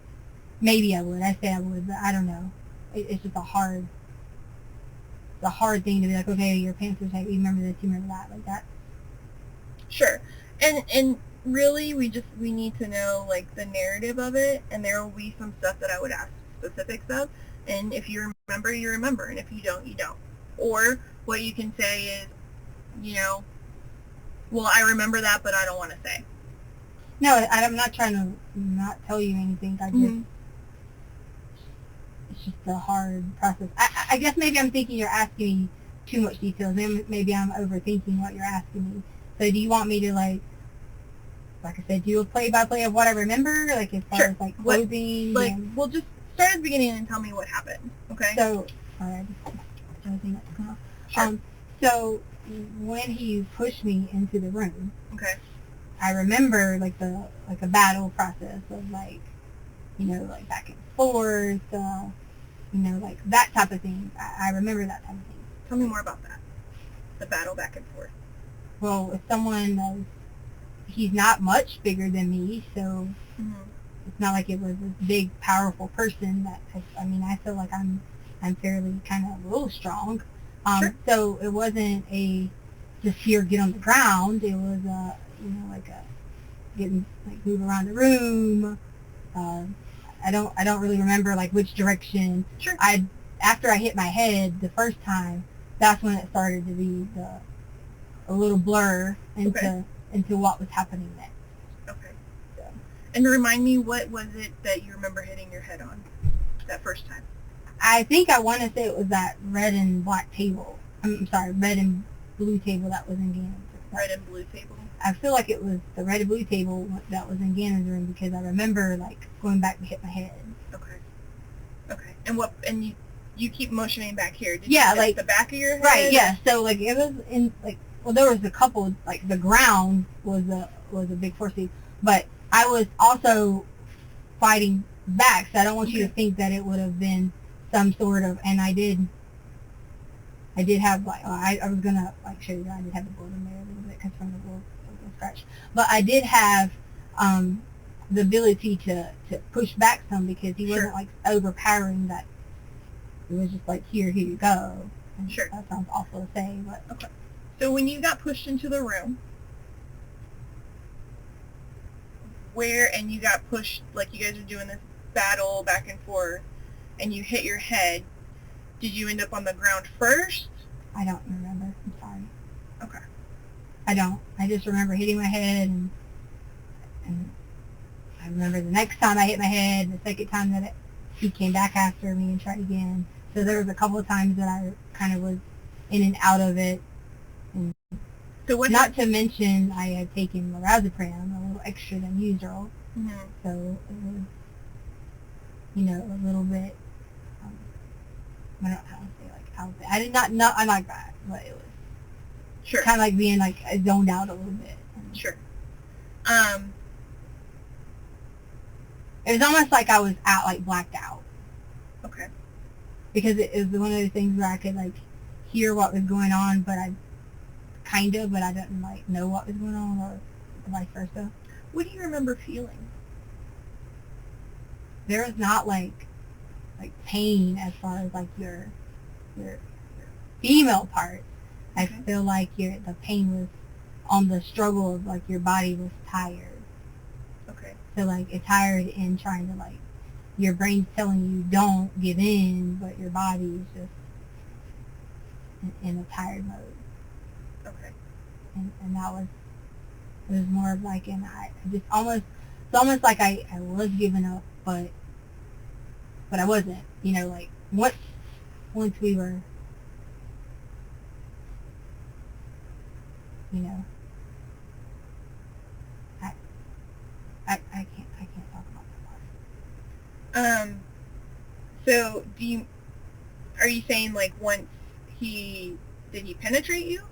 maybe I would. I say I would, but I don't know. It's just a hard thing to be like, okay, your pants are tight. You remember this, you remember that, like that. Sure. And really, we need to know like the narrative of it, and there will be some stuff that I would ask specifics of. And if you remember, you remember, and if you don't, you don't. Or what you can say is, you know, well, I remember that, but I don't want to say. No, I'm not trying to not tell you anything. I just, Mhm. it's just a hard process. I guess maybe I'm thinking you're asking me too much details. Maybe I'm overthinking what you're asking me. So do you want me to like I said, do a play-by-play of what I remember, like as far Sure. as like What- clothing? Like, and, well, just start at the beginning and tell me what happened, okay? so, sorry, I just think that's come off. Sure. So when he pushed me into the room, Okay. I remember like a battle process of like, you know, like back and forth, you know, like that type of thing. I remember that type of thing. Tell me more about that. The battle back and forth. Well, if someone he's not much bigger than me, so Mm-hmm. it's not like it was this big, powerful person that, I mean, I feel like I'm fairly kind of a little strong. Sure. So it wasn't just here, get on the ground. It was, you know, like getting, like, move around the room. I don't really remember, like, which direction. Sure. After I hit my head the first time, that's when it started to be a little blur into what was happening next. Okay. So. And remind me, what was it that you remember hitting your head on that first time? I think I want to say it was that red and black table. I'm sorry, red and blue table that was in Gannon's room. Red and blue table? I feel like it was the red and blue table that was in Gannon's room because I remember like going back to hit my head. Okay. Okay. And you keep motioning back here. Did Yeah, you hit like- the back of your head? Right. Yeah. So like it was in like there was a couple like the ground was a big force, but I was also fighting back. So I don't want you to think that it would have been some sort of, and I did have like I was gonna like show you that I did have the blood in there a little bit because from the little scratch, but I did have the ability to push back some because he wasn't like overpowering that. It was just like here you go. And Sure. That sounds awful to say, but Okay. So when you got pushed into the room, and you got pushed, like you guys are doing this battle back and forth, and you hit your head, did you end up on the ground first? I don't remember. I'm sorry. Okay. I don't. I just remember hitting my head, and I remember the next time I hit my head, the second time that he came back after me and tried again. So there was a couple of times that I kind of was in and out of it. And So what not to mention, I had taken lorazepam, a little extra than usual. Mhm. So it was, you know, a little bit, I don't know how to say, like, out there. I did not know, I'm not bad, but it was Sure. kind of like being, like, zoned out a little bit. And Sure. it was almost like I was out, like, blacked out. Okay. Because it was one of those things where I could, like, hear what was going on, but I didn't, like, know what was going on, or vice versa. What do you remember feeling? There was not, like pain as far as, like, your female part. I Okay. feel like the pain was on the struggle of, like, your body was tired. Okay. So, like, it's tired in trying to, like, your brain's telling you don't give in, but your body is just in a tired mode. Okay. And that was, it was more of like I just almost, it's almost like I was giving up, but I wasn't, you know, like, once we were, you know, I can't talk about that part. So are you saying, like, once did he penetrate you?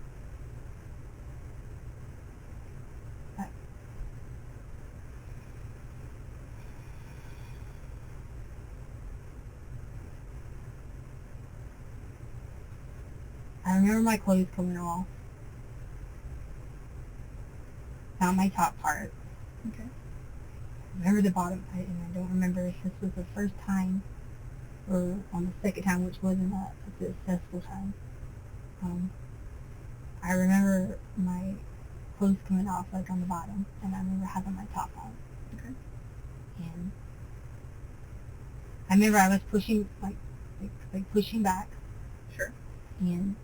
I remember my clothes coming off. Not my top part. Okay. I remember the bottom, and I don't remember if this was the first time or on the second time, which wasn't a successful time. I remember my clothes coming off, like, on the bottom, and I remember having my top on. Okay. And I remember I was pushing, like pushing back, Sure. and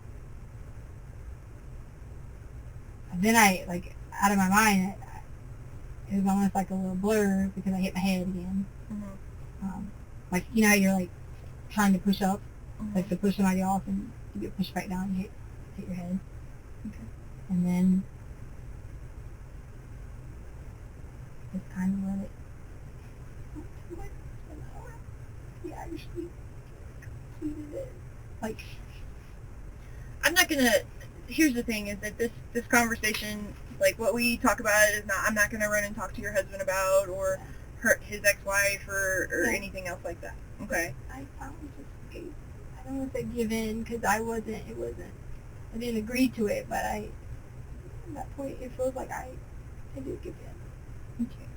then I, like, out of my mind, it was almost like a little blur because I hit my head again. Mm-hmm. Like, you know how you're, like, trying to push up, Mm-hmm. like, to push somebody off, and you get pushed back down and hit your head. Okay. And then just kind of let it. He actually completed it. Like, I'm not gonna. Here's the thing: is that this conversation, like, what we talk about, is not. I'm not gonna run and talk to your husband about, or his ex-wife, or Yeah. anything else like that. Okay. I just gave. I don't want to say give in because I wasn't. It wasn't. I didn't agree to it, but at that point, it feels like I did give in. Okay.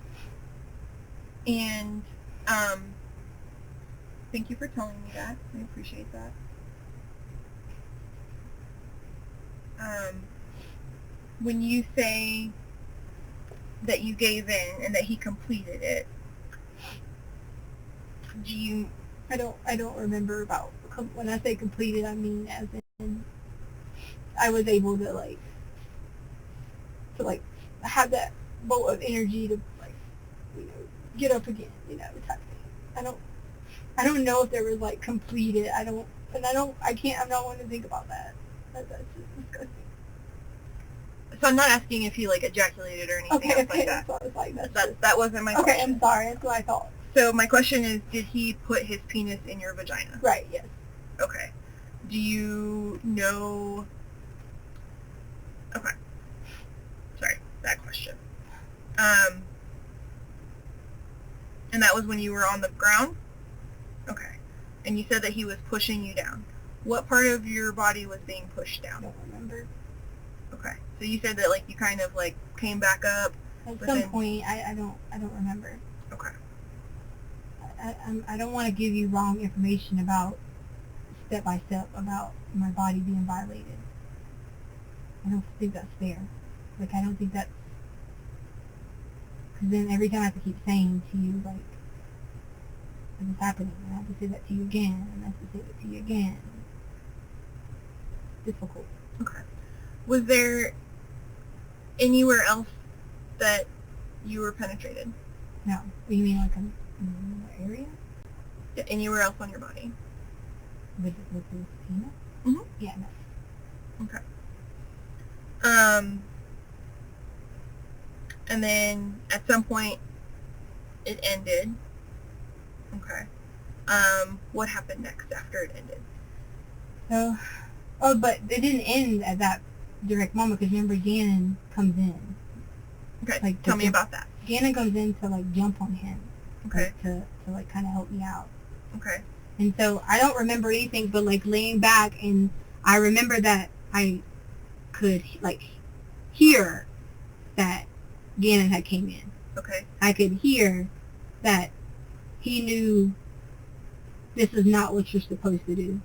And thank you for telling me that. I appreciate that. When you say that you gave in and that he completed it, do you? I don't remember about when I say completed. I mean as in I was able to have that bolt of energy to, like, you know, get up again, you know, type thing. I don't know if there was, like, completed. I'm not wanting to think about that. That's just disgusting. So I'm not asking if he, like, ejaculated or anything else like that. So I was like, That wasn't my question. okay, I'm sorry. That's what I thought. So my question is, did he put his penis in your vagina? Right, yes. Okay. Do you know... Okay. Sorry, that question. And that was when you were on the ground? Okay. And you said that he was pushing you down. What part of your body was being pushed I down? don't remember. Okay. So you said that, like, you kind of, like, came back up. At but some then- point, I don't remember. Okay. I don't want to give you wrong information about step by step about my body being violated. I don't think that's fair. Like, I don't think that's, because then every time I have to keep saying to you, like, this is happening. And I have to say that to you again, and I have to say that to you again. Difficult. Okay. Was there anywhere else that you were penetrated? No. You mean like in the area? Yeah, anywhere else on your body? With the penis? Mhm. Yeah, no. Okay. And then at some point it ended. Okay. What happened next after it ended? So, but it didn't end at that direct moment because remember Gannon comes in. Okay. Like, Tell me about that. Gannon comes in to like jump on him. Okay. Like, to like kind of help me out. Okay. And so I don't remember anything but like laying back, and I remember that I could like hear that Gannon had came in. Okay. I could hear that he knew this is not what you're supposed to do.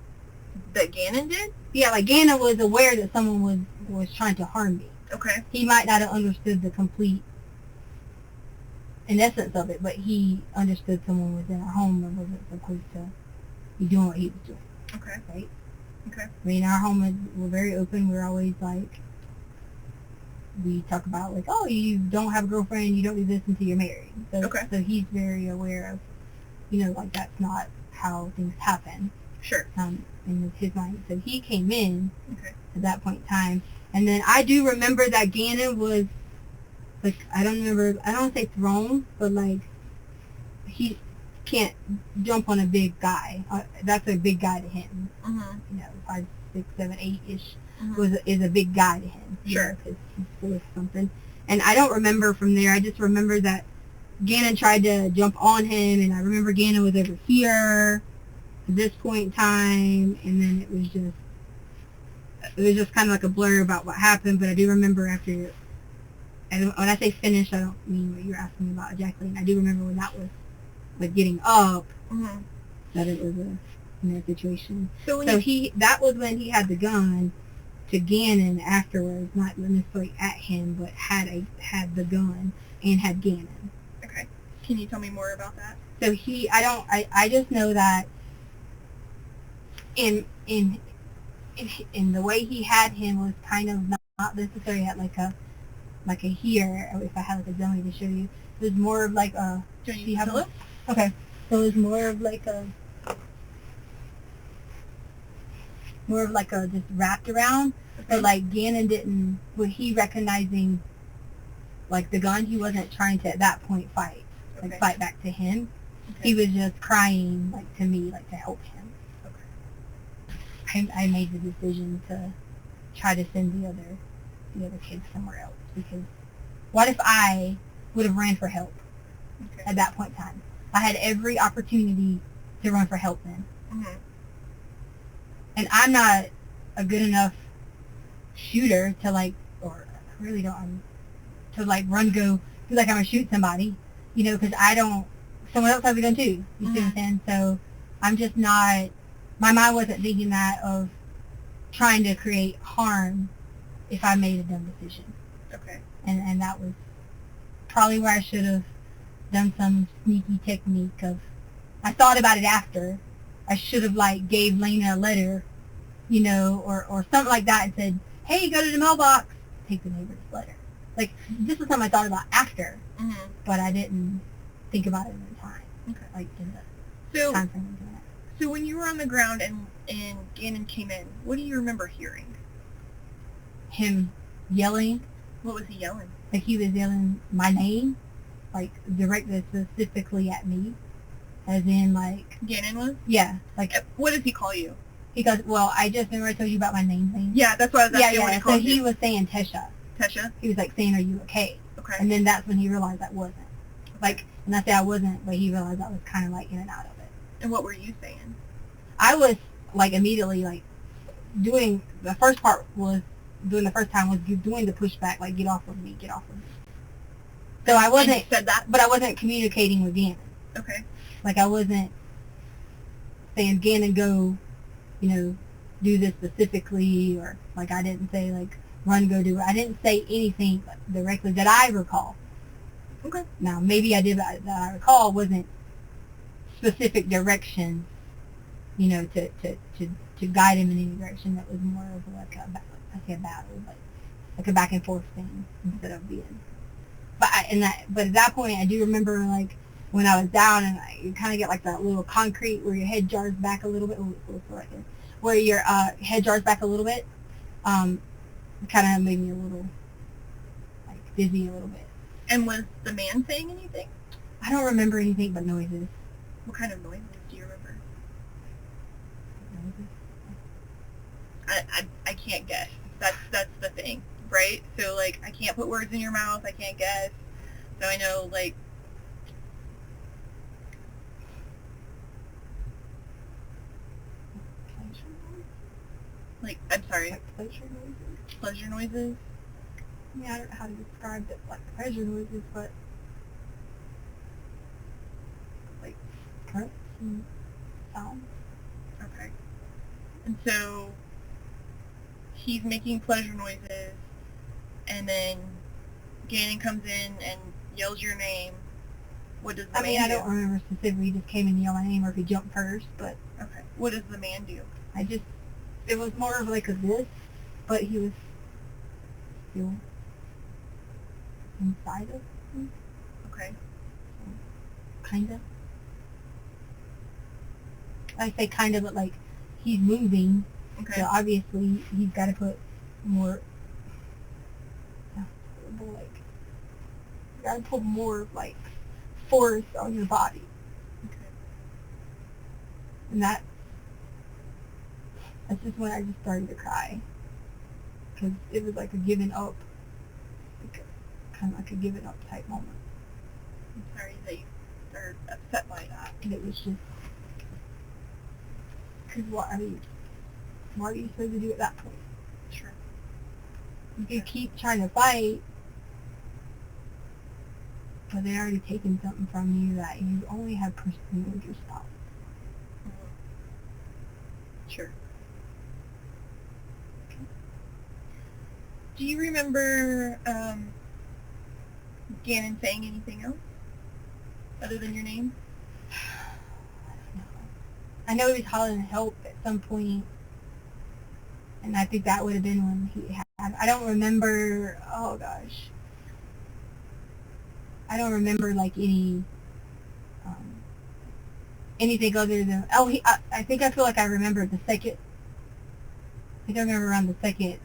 That Gannon did? Yeah, like Gannon was aware that someone was trying to harm me. Okay. He might not have understood the complete in essence of it, but he understood someone was in our home and wasn't supposed to be doing what he was doing. Okay. Right? Okay. I mean, our home we're very open. We're always like, we talk about like, oh, you don't have a girlfriend, you don't do this until you're married. So, Okay. So he's very aware of, like that's not how things happen. Sure. In his mind. So he came in Okay. at that point in time. And then I do remember that Gannon was, like, I don't want to say thrown, but like, he can't jump on a big guy. That's a big guy to him. Mm-hmm. 5, 6, 7, 8-ish Mm-hmm. is a big guy to him. Sure. Because he's full of something. And I don't remember from there. I just remember that Gannon tried to jump on him, and I remember Gannon was over here at this point in time, and then it was just kind of like a blur about what happened, but I do remember after, and when I say finish, I don't mean what you're asking me about ejaculating. I do remember when that was, like, getting up, Mm-hmm. that it was a situation. So when So you, that was when he had the gun to Gannon afterwards, not necessarily at him, but had the gun and had Gannon. okay. Can you tell me more about that? So I just know that in the way he had him was kind of not necessarily at like a here, or if I had like a dummy to show you, it was more of like a, Do do you you have pillow? okay, so it was more of like a just wrapped around, but like Gannon was he recognizing like the gun, he wasn't trying to at that point fight fight back to him. Okay. He was just crying like to me, like to help him. I made the decision to try to send the other kids somewhere else, because what if I would have ran for help Okay. at that point in time? I had every opportunity to run for help then. Mm-hmm. And I'm not a good enough shooter to like, or I really don't, to like run, go, feel like I'm going to shoot somebody, because someone else has a gun too, you see what I'm saying? So I'm just not, my mind wasn't thinking that of trying to create harm if I made a dumb decision. Okay. And that was probably where I should have done some sneaky technique of, I thought about it after, I should have like gave Lena a letter, or something like that and said, hey, go to the mailbox, take the neighbor's letter. Like, this was something I thought about after, Mm-hmm. but I didn't think about it in the time. Okay. Like, in the So, time frame of doing it. so when you were on the ground and Gannon came in, what do you remember hearing? Him yelling, What was he yelling? like he was yelling my name, like directed specifically at me, as in like, Gannon was? yeah, like, What does he call you? he goes, well, I just remember I told you about my name thing. Yeah, that's what I was asking. What he So called he you. was saying Tesha. Tesha? He was like saying, are you okay? Okay. And then that's when he realized I wasn't. Like, and I say I wasn't, but he realized I was kind of like in and out of it. And what were you saying? I was like immediately like doing the first time was doing the pushback, like get off of me. So I And wasn't, you said that? but I wasn't communicating with Gannon. Okay. Like I wasn't saying Gannon go, do this specifically, or like I didn't say like run, go do it. I didn't say anything directly that I recall. Okay. Now maybe I did, but that I recall wasn't specific directions, you know, to guide him in any direction. That was more of like I say a battle, but like a back and forth thing instead of being. But at that point, I do remember like when I was down and you kind of get like that little concrete where your head jars back a little bit. Right there, where your head jars back a little bit. It kind of made me a little like dizzy a little bit. And was the man saying anything? I don't remember anything but noises. What kind of noises do you remember? Noises. I can't guess. That's the thing, right? So like I can't put words in your mouth. I can't guess. So I know like. Like I'm sorry. Like pleasure noises. Pleasure noises. I mean, I don't know how to describe it like pleasure noises, but like currents and sounds. Okay. And so he's making pleasure noises, and then Gannon comes in and yells your name. What does the man do? I don't remember specifically. He just came in and yelled my name, or if he jumped first, but okay. What does the man do? It was more of like a this, but he was still inside of me. Okay. Kind of. I say kind of, but like he's moving. Okay. So obviously he's got to put more. Like, you got to put more like force on your body, Okay. and that's just when I just started to cry, because it was like a giving up, kind of like a giving up type moment. I'm sorry that you are upset by that. And it was just, because what, I mean, what are you supposed to do at that point? Sure. You could keep trying to fight, but they already taken something from you that you only have personally with yourself. Sure. Do you remember Gannon saying anything else other than your name? I know he was hollering help at some point, and I think that would have been when he had. I don't remember. Oh gosh, I don't remember like any anything other than I think I feel like I remember the second. I think I remember around the second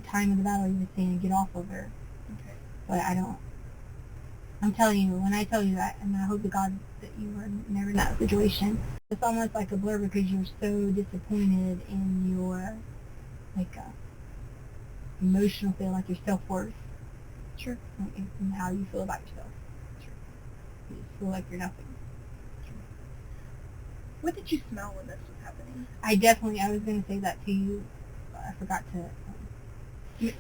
time of the battle he was saying get off of her. Okay. But I don't. I'm telling you, when I tell you that, and I hope to God that you were never in that situation, it's almost like a blur because you're so disappointed in your, like, emotional feel, like your self-worth. Sure. And how you feel about yourself. Sure. You just feel like you're nothing. Sure. What did you smell when this was happening? I was going to say that to you, but I forgot to,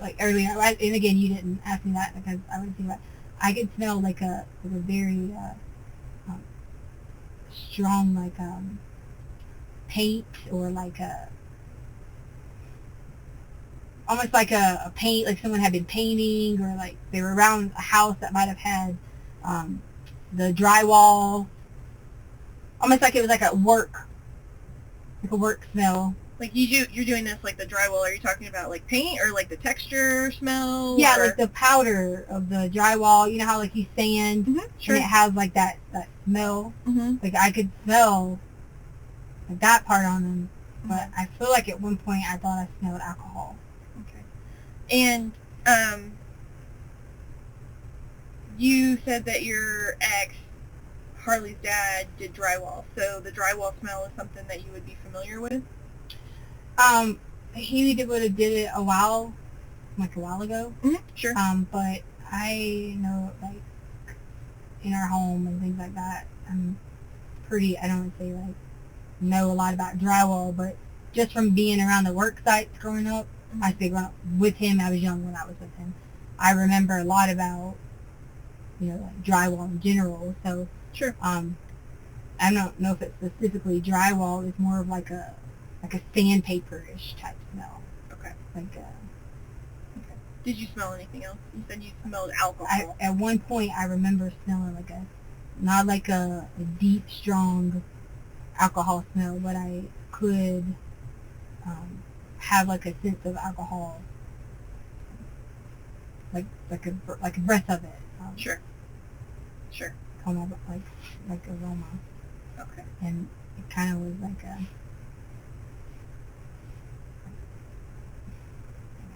like, earlier, and again, you didn't ask me that because I would think about I could smell like a very strong like paint or like almost like a paint, like someone had been painting, or like they were around a house that might have had the drywall, almost like it was like a work smell. Like you're doing this like the drywall. Are you talking about like paint or like the texture smell? Yeah, or? like the powder of the drywall. You know how like you sand, Sure. and it has like that smell. Mm-hmm. Like I could smell like that part on them, but I feel like at one point I thought I smelled alcohol. Okay. And you said that your ex, Harley's dad, did drywall. So the drywall smell is something that you would be familiar with? He would have did it a while ago. Mm-hmm. Sure. But I know, like, in our home and things like that, I'm pretty, I don't want to say, like, know a lot about drywall, but just from being around the work sites growing up, I say growing up with him, I was young when I was with him, I remember a lot about, you know, like, drywall in general, so, sure. I don't know if it's specifically drywall, it's more of like a sandpaper-ish type smell. Okay. Like okay. Did you smell anything else? You said you smelled alcohol. At one point, I remember smelling like a not like a deep, strong alcohol smell, but I could have like a sense of alcohol, like a breath of it. Sure. Come up like aroma, Okay. and it kind of was like a,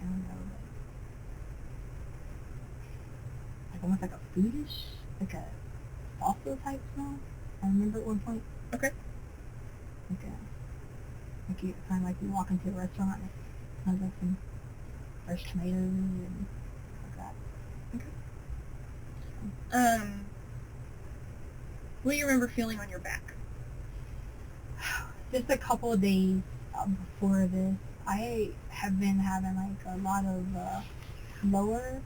I don't know, like almost like a foodish, like a salsa type smell. I remember at one point. Okay. Like you kind of like you walk into a restaurant and it smells like some fresh tomatoes and like that. What do you remember feeling on your back? Just a couple of days before this, I have been having like a lot of lower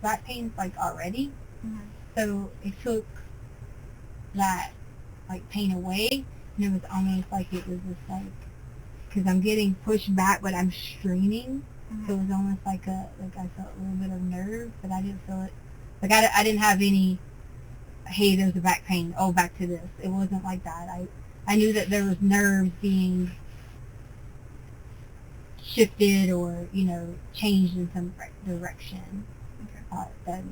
back pains like already. Mm-hmm. So it took that like pain away, and it was almost like it was just like, because I'm getting pushed back, but I'm straining. Mm-hmm. So it was almost like I felt a little bit of nerve, but I didn't feel it. Like I didn't have any, hey, there's a back pain, oh, back to this. It wasn't like that. I knew that there was nerves being shifted or, changed in some direction. Okay. That,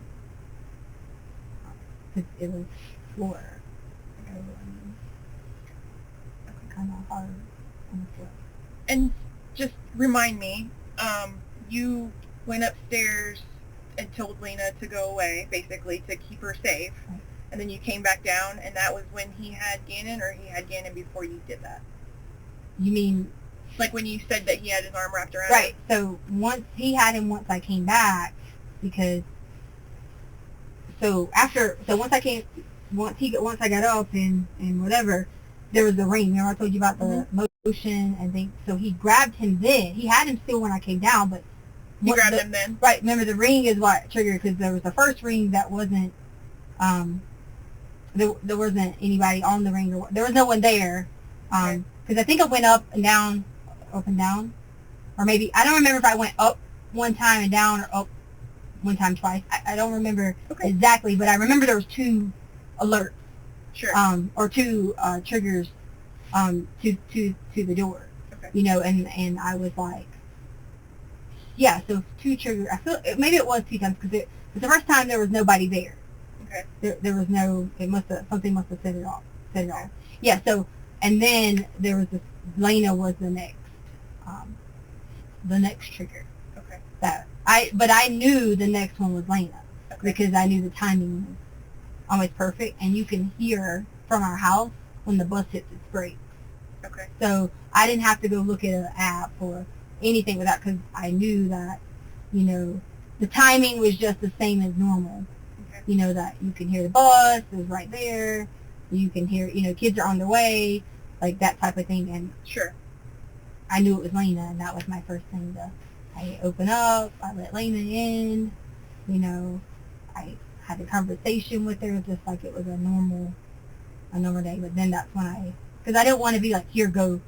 cause it was floor. So, kind of hard on the floor. And just remind me, you went upstairs and told Lena to go away, basically, to keep her safe. Right. And then you came back down, and that was when he had Gannon, or he had Gannon before you did that? You mean? Like when you said that he had his arm wrapped around Right. him? So once he had him, once I came back, because once I got up and whatever, there was the ring. Remember I told you about the motion and things. So he grabbed him then. He had him still when I came down, but He grabbed him then? Right. Remember the ring is what triggered, because there was the first ring that wasn't. There wasn't anybody on the ring, or there was no one there. Because I think I went up and down, or maybe I don't remember if I went up one time and down, or up one time twice. I don't remember exactly, but I remember there was 2 alerts. Sure. Or 2 triggers to the door. Okay. And I was like, yeah, so 2 triggers. I feel maybe it was 2 times, because the first time there was nobody there. Okay. There was no. Something must have set it off. Yeah. So, and then there was this. Lena was the next trigger. Okay. But I knew the next one was Lena, Okay. because I knew the timing was always perfect, and you can hear from our house when the bus hits its brakes. Okay. So I didn't have to go look at an app or anything with that, because I knew that, the timing was just the same as normal. Okay. That you can hear the bus is right there. You can hear, kids are on their way, like that type of thing. And Sure. I knew it was Lena, and that was my first thing I open up, I let Lena in, I had a conversation with her just like it was a normal day. But then that's when because I didn't want to be like, here, go.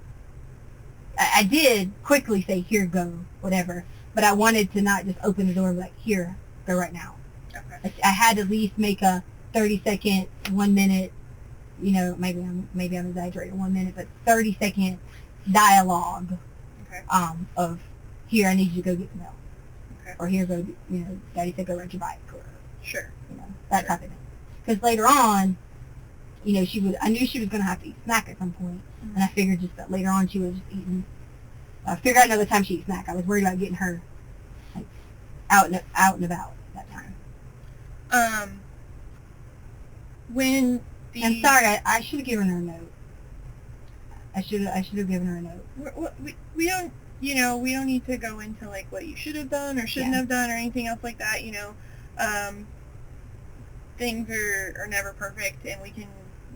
I did quickly say, here, go, whatever. But I wanted to not just open the door and be like, here, go right now. Okay. I had to at least make a 30-second, 1 minute, maybe I'm exaggerating 1 minute, but 30-second dialogue. Okay. Of, here, I need you to go get the milk. Okay. Or here, go, Daddy said go ride your bike, or, Sure. that type of thing. Because later on, I knew she was going to have to eat snack at some point, and I figured just that later on she was just eating. I figured out another time she eat snack. I was worried about getting her like out and about at that time. When the... I'm sorry, I should have given her a note. I should have given her a note. We don't, we don't need to go into like what you should have done or shouldn't have done or anything else like that. Things are never perfect, and we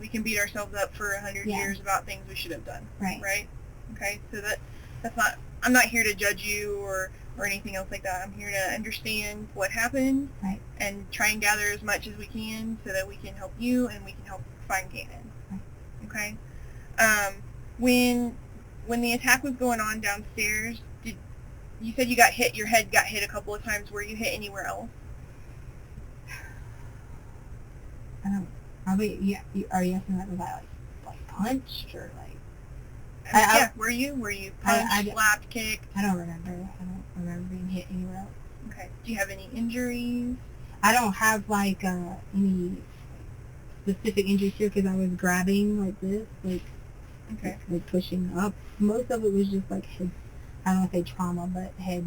can beat ourselves up for 100 years about things we should have done. Right. Right. Okay. So that's not. I'm not here to judge you or anything else like that. I'm here to understand what happened, right, and try and gather as much as we can so that we can help you and we can help find Gannon. Right. Okay. When the attack was going on downstairs, you said you got hit? Your head got hit a couple of times. Were you hit anywhere else? Probably, yeah. Are you asking that was I like punched or like? Yeah. Were you punched, I- slapped, kicked? I don't remember. I don't remember being hit anywhere else. Okay. Do you have any injuries? I don't have like any specific injuries here because I was grabbing like this, Okay. like pushing up. Most of it was just like head. I don't want to say trauma, but head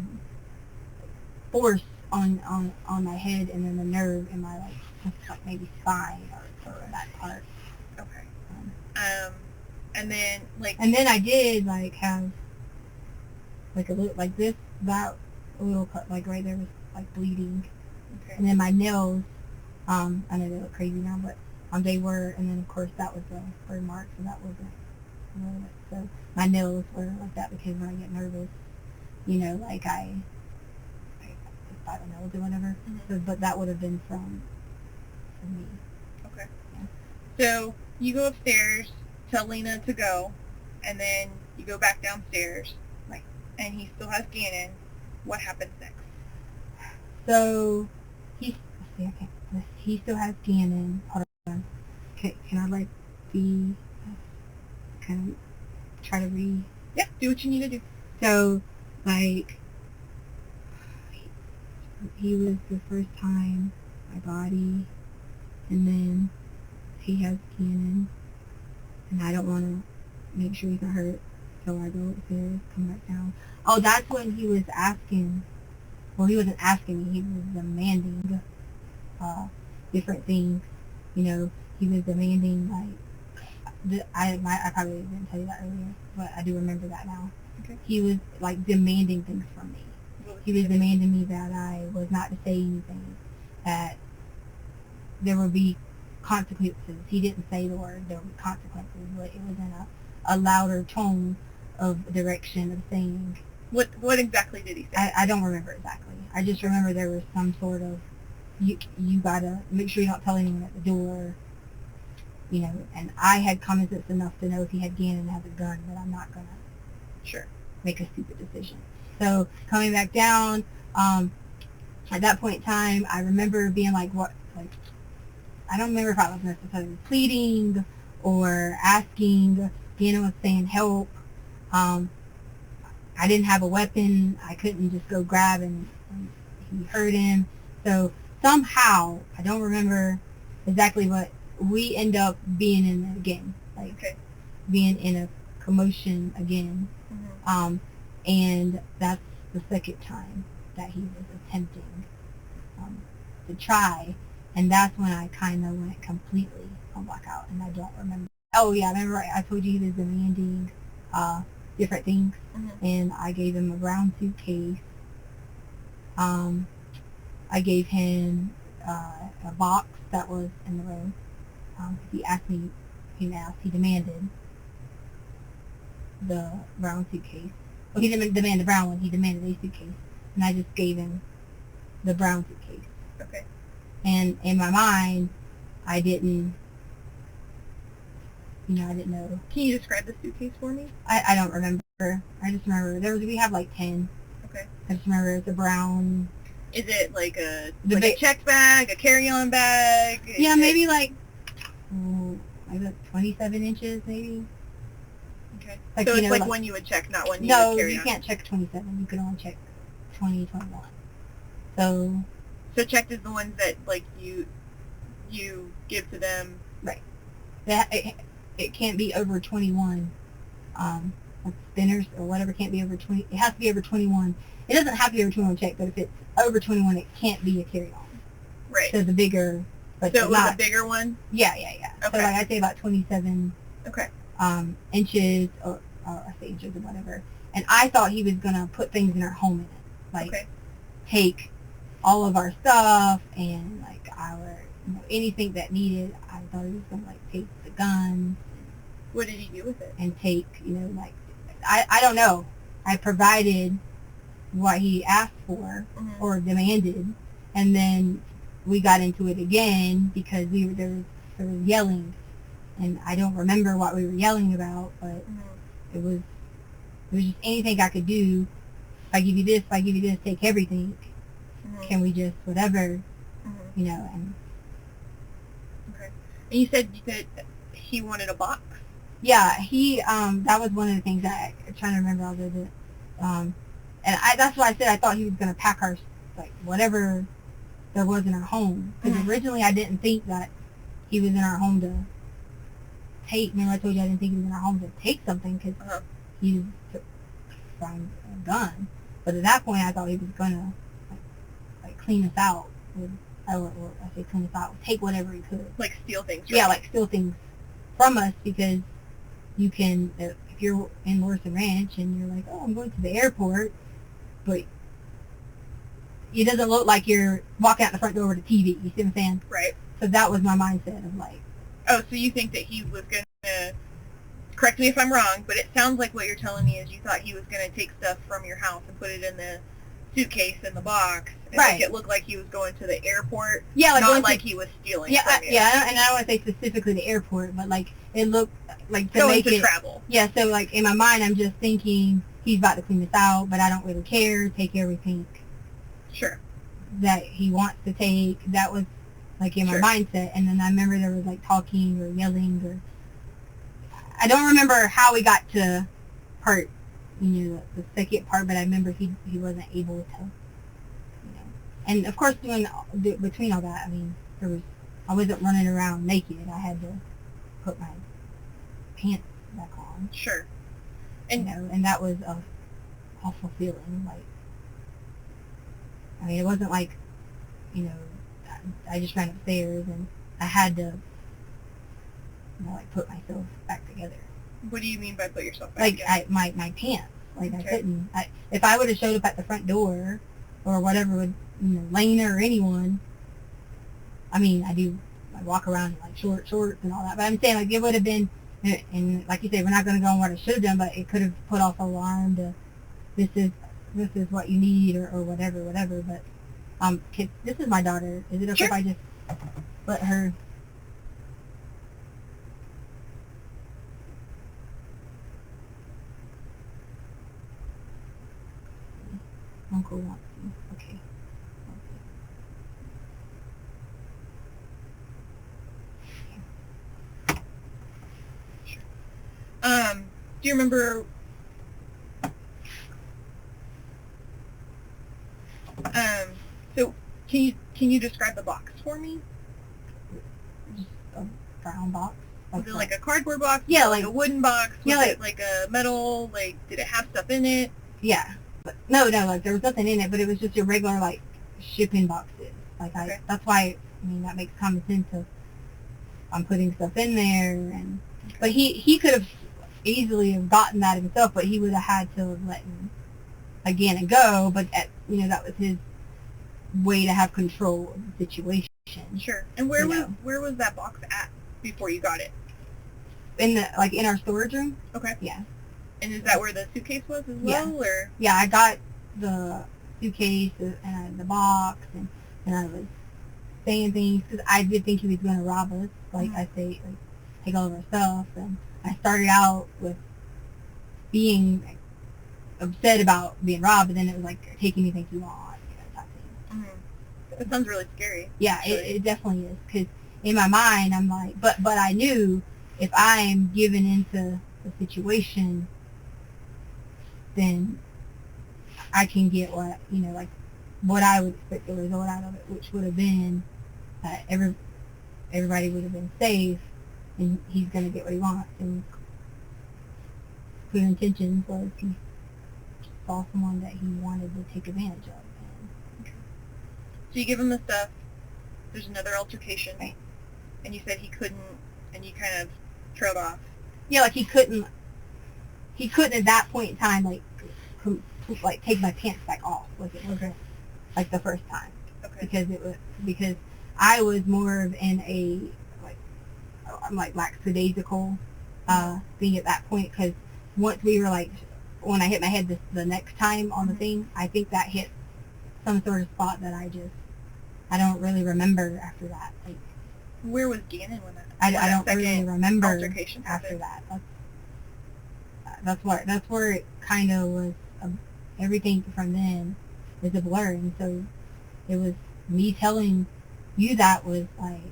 force on my head, and then the nerve in my like maybe spine or that part. Okay. And then like. And then I did like have like a little like this that a little cut like right there was like bleeding, Okay. and then my nails. I know they look crazy now, but they were, and then of course that was the burn mark, so that wasn't. So my nails were like that because when I get nervous, like I bite my nails or whatever. Mm-hmm. So, but that would have been from me. Okay. Yeah. So you go upstairs, tell Lena to go, and then you go back downstairs. Right. And he still has Gannon. What happens next? So he still has Gannon. Hold on. Can I like be kind of try to Yeah, do what you need to do. So like he was the first time my body, and then he has Gannon, and I don't want to make sure he's not hurt, so I go upstairs, come back down. Oh, that's when he was asking. Well, he wasn't asking me. He was demanding different things. He was demanding like I probably didn't tell you that earlier, but I do remember that now. Okay. He was like demanding things from me. He was demanding me that I was not to say anything, that there would be consequences. He didn't say the word there would be consequences, but it was in a louder tone of direction of saying. What exactly did he say? I don't remember exactly. I just remember there was some sort of, you gotta make sure you don't tell anyone at the door, and I had common sense enough to know if he had Gannon and has a gun that I'm not gonna make a stupid decision. So coming back down, at that point in time, I remember being like, I don't remember if I was necessarily pleading or asking. Gannon was saying help. I didn't have a weapon. I couldn't just go grab and he hurt him. So somehow, I don't remember exactly what, we end up being in it again. Being in a commotion again. Mm-hmm. And that's the second time that he was attempting to try. And that's when I kind of went completely on blackout, and I don't remember. Oh yeah, I remember I told you he was demanding different things, Mm-hmm. and I gave him a brown suitcase. I gave him a box that was in the room. He asked me, he demanded the brown suitcase. Well, he didn't demand the brown one, he demanded a suitcase, and I just gave him the brown suitcase. Okay. And in my mind, I didn't know. Can you describe the suitcase for me? I don't remember. I just remember we have like 10. Okay. I just remember it's a brown. Is it like a big check bag, a carry-on bag? Yeah, maybe like 27 inches, maybe. Okay. Like, so it's like one you would check, not one you no, would carry on. you can't check 27. You can only check 20, 21. So checked is the ones that like you give to them. Right. That it can't be over 21. Like spinners or whatever can't be over 20. It has to be over 21. It doesn't have to be over 21 check, but if it's over 21, it can't be a carry-on. Right. So the bigger, but so it was not a bigger one. Yeah. Okay. So like I'd say about 27. Okay. Inches or I say inches or whatever. And I thought he was gonna put things in our home in it, like take all of our stuff and like our anything that needed. I thought he was gonna like take the guns. What did he do with it? And take like I don't know. I provided what he asked for or demanded, and then we got into it again because there was yelling. And I don't remember what we were yelling about, but it was just anything I could do. If I give you this, take everything. Mm-hmm. Can we just whatever, Mm-hmm. and Okay. And you said that he wanted a box. Yeah, he that was one of the things that I'm trying to remember all of it. That's why I said I thought he was gonna pack our like whatever there was in our home. Because originally I didn't think that he was in our home to take. Remember I told you I didn't think he was in our home to take something because he took from a gun. But at that point I thought he was gonna like clean us out. Or I say clean us out, take whatever he could. Like steal things. Right? Yeah, like steal things from us because you can, if you're in Morrison Ranch and you're like, oh, I'm going to the airport, but it doesn't look like you're walking out the front door with a TV. You see what I'm saying? Right. So that was my mindset of like. Oh, so you think that he was going to, correct me if I'm wrong, but it sounds like what you're telling me is you thought he was going to take stuff from your house and put it in the suitcase in the box and make it look like he was going to the airport. Yeah, like not like he was stealing from you. Yeah, and I don't want to say specifically the airport, but like it looked like to going make to it travel. Yeah, so like in my mind, I'm just thinking he's about to clean this out, but I don't really care. Take everything. Sure. That he wants to take. That was like in my mindset, and then I remember there was like talking or yelling, or I don't remember how we got to part. The second part, but I remember he wasn't able to, and of course between all that, I mean, I wasn't running around naked. I had to put my pants back on. Sure. And and that was a awful feeling. Like, I mean, it wasn't like, I just ran upstairs and I had to, like put myself back together. What do you mean by put yourself back like together? my pants. Like I couldn't. If I would have showed up at the front door or whatever with Lena or anyone. I mean, I walk around in like shorts and all that. But I'm saying like it would have been, and like you said, we're not going to go on what I should have done, but it could have put off alarm to this is what you need or whatever. But this is my daughter. Is it okay if I just let her? Uncle wants me. Okay. Sure. Do you remember? So can you describe the box for me? Just a brown box. Was it like a cardboard box? Yeah, like a wooden box? Was yeah, it like a metal? Like, did it have stuff in it? Yeah. But no, like there was nothing in it, but it was just your regular like shipping boxes. Like that's why that makes common sense of I'm putting stuff in there, and but he could have easily have gotten that himself, but he would have had to have let him again and go. But that was his way to have control of the situation. Sure. And where was that box at before you got it? In our storage room. Okay. Yeah. And is that where the suitcase was as well, or? Yeah, I got the suitcase and the box, and I was saying things because I did think he was going to rob us. Like I say, like, take all of our stuff, and I started out with being upset about being robbed, but then it was like, take anything you want, type thing. It sounds really scary. Yeah, it definitely is, because in my mind I'm like, but I knew if I'm given into the situation, then I can get what what I would expect the result out of it, which would have been that everybody would have been safe, and he's going to get what he wants. And clear intentions was he saw someone that he wanted to take advantage of. So you give him the stuff. There's another altercation, right? And you said he couldn't, and you kind of trailed off. Yeah, like he couldn't at that point in time like take my pants back off. Like it wasn't like the first time. Okay. Because I was more of in a I'm like lackadaisical thing at that point, because once we were like, when I hit my head the next time on the thing, I think that hit some sort of spot that I don't really remember after that. Like, where was Gannon when that? I don't really remember altercation after that. That's where it kind of was. Everything from then is a blur, and so it was me telling you that was like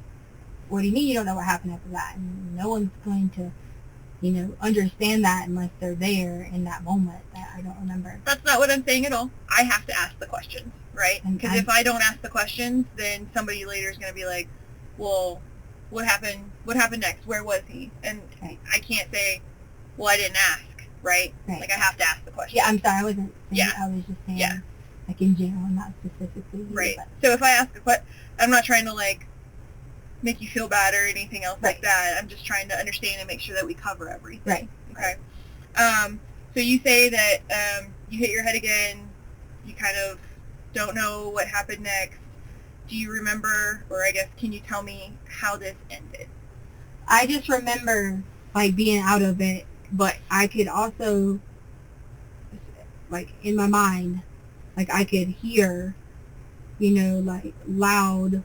what do you mean you don't know what happened after that? And no one's going to, understand that unless they're there in that moment that I don't remember. That's not what I'm saying at all. I have to ask the questions, right? Because if I don't ask the questions, then somebody later is going to be like, well, what happened? What happened next? Where was he? And Right. I can't say, well, I didn't ask, right? Like, I have to ask the question. Yeah, I'm sorry, I wasn't saying, Yeah. I was just saying, Yeah. like in general, not specifically. Right. But, So if I ask a question, I'm not trying to, like, make you feel bad or anything else like Right. that. I'm just trying to understand and make sure that we cover everything. Right. Okay. So you say that you hit your head again. You kind of don't know what happened next. Do you remember, or I guess, can you tell me how this ended? I just remember, like, being out of it, but I could also, like, in my mind, like, I could hear, like, loud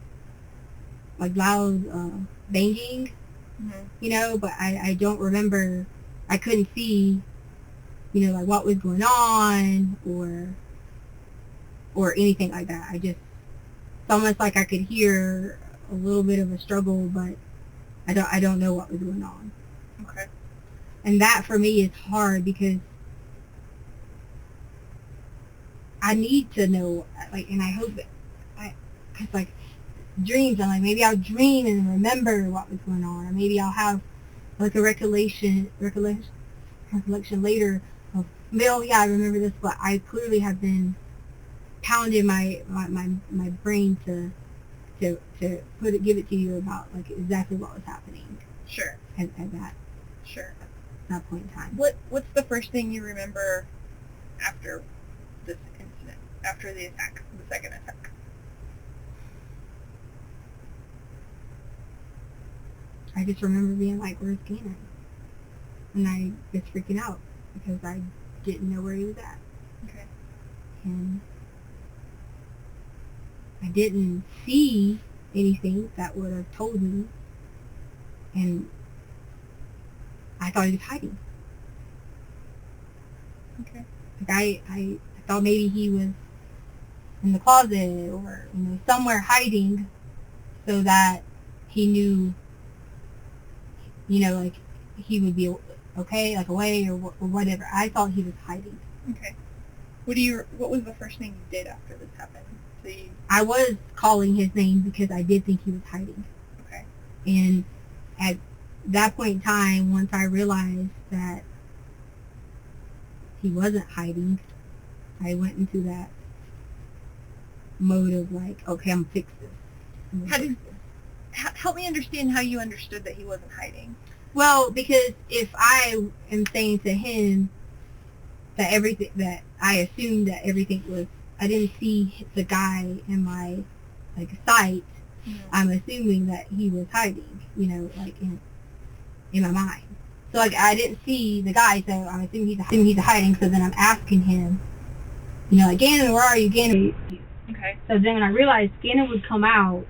banging, Mm-hmm. but I don't remember, I couldn't see, like, what was going on, or anything like that. It's almost like I could hear a little bit of a struggle, but I don't know what was going on. Okay. And that for me is hard because I need to know, like, and I hope that because, like, dreams, I'm like, maybe I'll dream and remember what was going on, or maybe I'll have, like, a recollection later of, well, yeah, I remember this, but I clearly have been pounding my brain to give it to you about, like, exactly what was happening Sure. at that Sure. point in time. What's the first thing you remember after this incident, after the attack, the second attack? I just remember being like, where's Gannon? And I was freaking out because I didn't know where he was at. Okay. And I didn't see anything that would have told me. And I thought he was hiding. Okay. Like I thought maybe he was in the closet or, somewhere hiding so that he knew, like, he would be okay, like, away or whatever. I thought he was hiding. Okay. What was the first thing you did after this happened? So I was calling his name because I did think he was hiding. Okay. And at that point in time, once I realized that he wasn't hiding, I went into that mode of, like, okay, I'm gonna fix this. Help me understand how you understood that he wasn't hiding. Well, because if I am saying to him that I assumed that everything was, I didn't see the guy in my, like, sight, I'm assuming that he was hiding, like, in my mind. So, like, I didn't see the guy, so I'm assuming he's hiding, so then I'm asking him, like, Gannon, where are you, Gannon? Okay. So then when I realized Gannon would come out,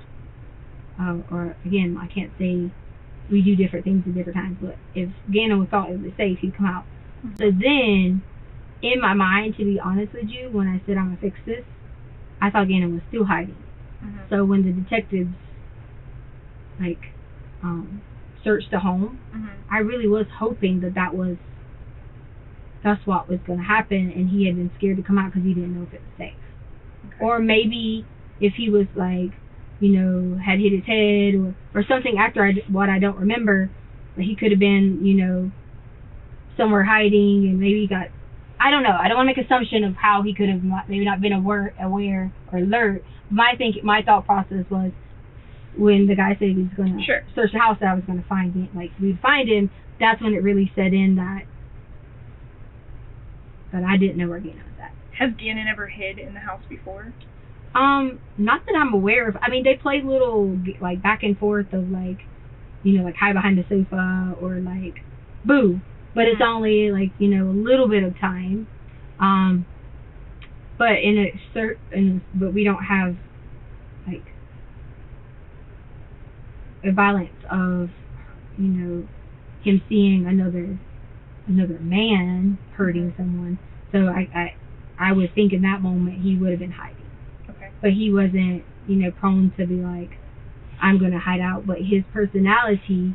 or again, I can't say we do different things at different times, but if Gannon thought it was safe, he'd come out. Mm-hmm. So then, in my mind, to be honest with you, when I said I'm going to fix this, I thought Gannon was still hiding. Mm-hmm. So when the detectives, like, searched the home, I really was hoping that's what was going to happen, and he had been scared to come out because he didn't know if it was safe. Okay. Or maybe if he was, like, had hit his head or something after what I don't remember, but he could have been, somewhere hiding and maybe got, I don't know. I don't want to make assumption of how he could have maybe not been aware or alert. My thought process was when the guy said he was going to search the house that I was going to find him, like, we'd find him, that's when it really set in that I didn't know where Gannon was at. Has Gannon ever hid in the house before? Not that I'm aware of. I mean, they play little, like, back and forth of, like, like, hide behind the sofa or, like, boo. But it's only, like, a little bit of time. But but we don't have, like, a violence of, him seeing another man hurting someone. So I would think in that moment he would have been hiding. Okay. But he wasn't, prone to be like, I'm going to hide out. But his personality